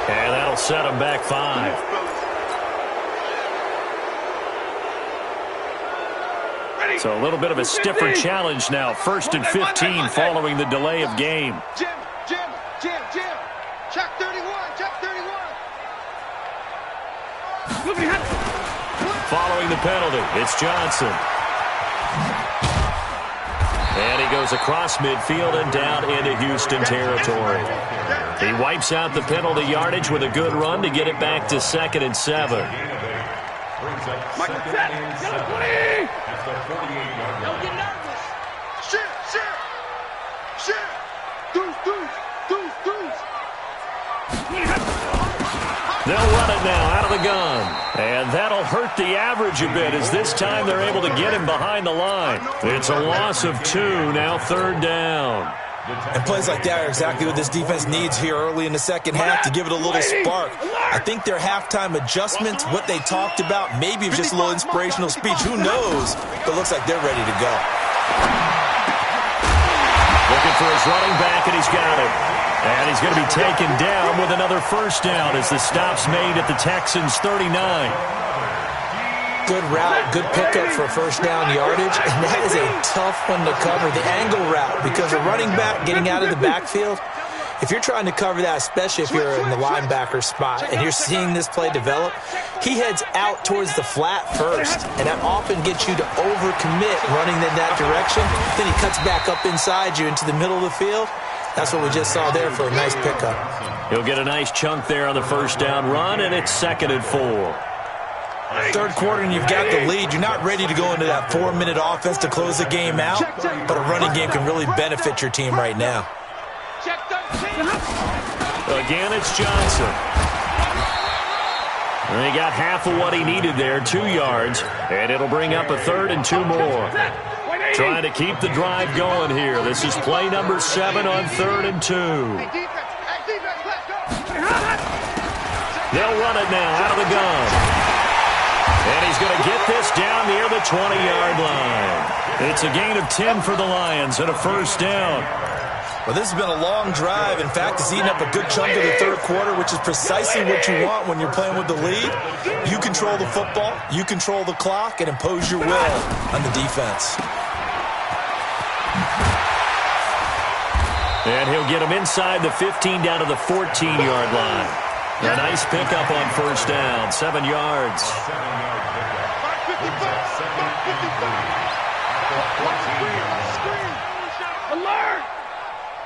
And that'll set them back 5. So a little bit of a stiffer challenge now. 1st and 15 following the delay of game. Jim, Jim, Jim, Jim. Check 31, check 31. Following the penalty, it's Johnson. And he goes across midfield and down into Houston territory. He wipes out the penalty yardage with a good run to get it back to 2nd and 7. Michael, set. Get a 20. That's the 48-yard line. Don't get nervous. Shit, shit. Shit. Deuce, deuce, deuce, deuce. They'll run it now out of the gun. And that'll hurt the average a bit, as this time they're able to get him behind the line. It's a loss of 2, now 3rd down. And plays like that are exactly what this defense needs here early in the second half to give it a little spark. I think their halftime adjustments, what they talked about, maybe it was just a little inspirational speech. Who knows? But it looks like they're ready to go. Looking for his running back, and he's got it. And he's going to be taken down with another first down as the stop's made at the Texans' 39. Good route, good pickup for first down yardage, and that is a tough one to cover, the angle route, because a running back getting out of the backfield, if you're trying to cover that, especially if you're in the linebacker spot and you're seeing this play develop, he heads out towards the flat first, and that often gets you to overcommit running in that direction. Then he cuts back up inside you into the middle of the field. That's what we just saw there for a nice pickup. He'll get a nice chunk there on the first down run, and it's 2nd and 4. Third quarter and you've got the lead. You're not ready to go into that 4-minute offense to close the game out, but a running game can really benefit your team right now. Again, it's Johnson. And he got half of what he needed there, 2 yards, and it'll bring up a 3rd and 2 more. Trying to keep the drive going here. This is play number 7 on 3rd and 2. They'll run it now out of the gun. And he's going to get this down near the 20-yard line. It's a gain of 10 for the Lions and a first down. Well, this has been a long drive. In fact, it's eaten up a good chunk of the third quarter, which is precisely what you want when you're playing with the lead. You control the football, you control the clock, and impose your will on the defense. And he'll get him inside the 15 down to the 14-yard line. A nice pickup on first down, 7 yards. Alert!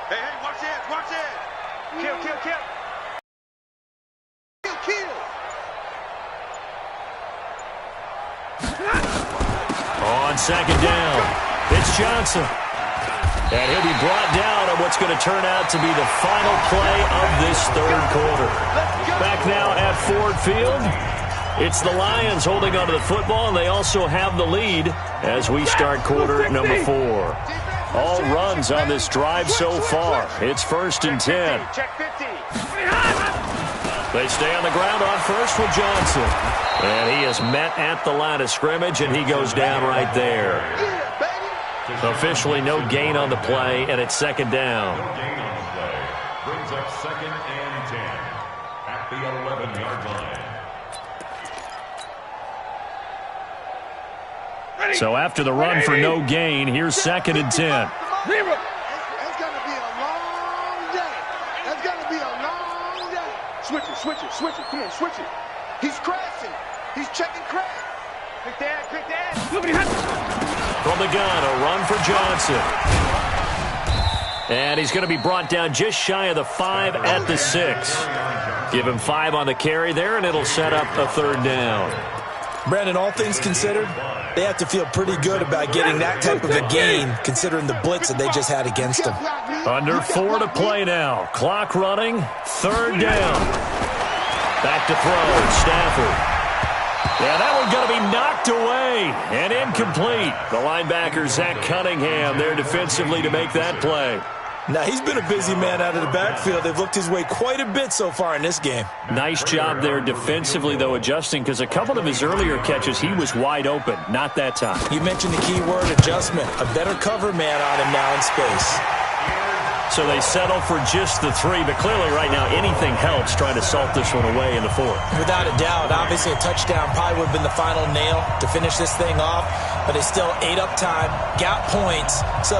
Hey, hey, watch it, watch it. Kill, kill, kill. Kill, kill. On second down, it's Johnson. And he'll be brought down on what's going to turn out to be the final play of this third quarter. Back now at Ford Field. It's the Lions holding onto the football, and they also have the lead as we start quarter number 4. All runs on this drive so far. It's 1st and 10. They stay on the ground on first with Johnson. And he is met at the line of scrimmage, and he goes down right there. Officially no gain on the play, and it's 2nd down. No gain on the play. Brings up 2nd and 10 at the 11-yard line. So after the run for no gain, here's 2nd and 10. It's going to be a long day. That's going to be a long day. Switch it, switch it, switch it. Come on, switch it. He's crashing. He's checking crash. From the gun, a run for Johnson. And he's going to be brought down just shy of the 5 at the 6. Give him 5 on the carry there, and it'll set up a 3rd down. Brandon, all things considered, they have to feel pretty good about getting that type of a gain, considering the blitz that they just had against them. Under 4 to play now. Clock running, 3rd down. Back to throw, Stafford. Yeah, that one's going to be knocked away and incomplete. The linebacker, Zach Cunningham, there defensively to make that play. Now, he's been a busy man out of the backfield. They've looked his way quite a bit so far in this game. Nice job there defensively, though, adjusting, because a couple of his earlier catches, he was wide open. Not that time. You mentioned the key word, adjustment. A better cover man on him now in space. So they settle for just the 3, but clearly right now anything helps trying to salt this one away in the 4th. Without a doubt, obviously a touchdown probably would have been the final nail to finish this thing off, but they still ate up time, got points. So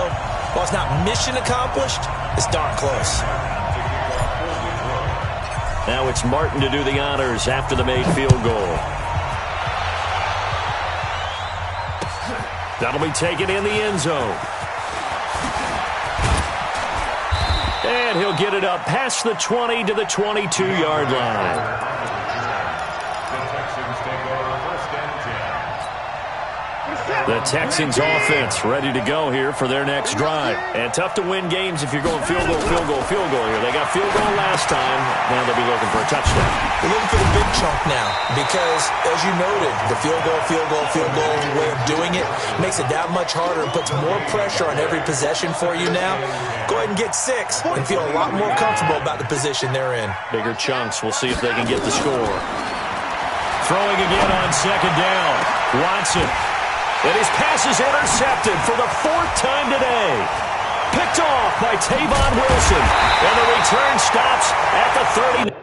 while it's not mission accomplished, it's darn close. Now it's Martin to do the honors after the made field goal. That'll be taken in the end zone. And he'll get it up past the 20 to the 22-yard line. The Texans offense ready to go here for their next drive. And tough to win games if you're going field goal here. They got field goal last time. Now they'll be looking for a touchdown. They're looking for the big chunk now because, as you noted, the field goal way of doing it makes it that much harder and puts more pressure on every possession for you now. Go ahead and get 6 and feel a lot more comfortable about the position they're in. Bigger chunks. We'll see if they can get the score. Throwing again on 2nd down. Watson. And his pass is intercepted for the 4th time today. Picked off by Tavon Wilson. And the return stops at the 30.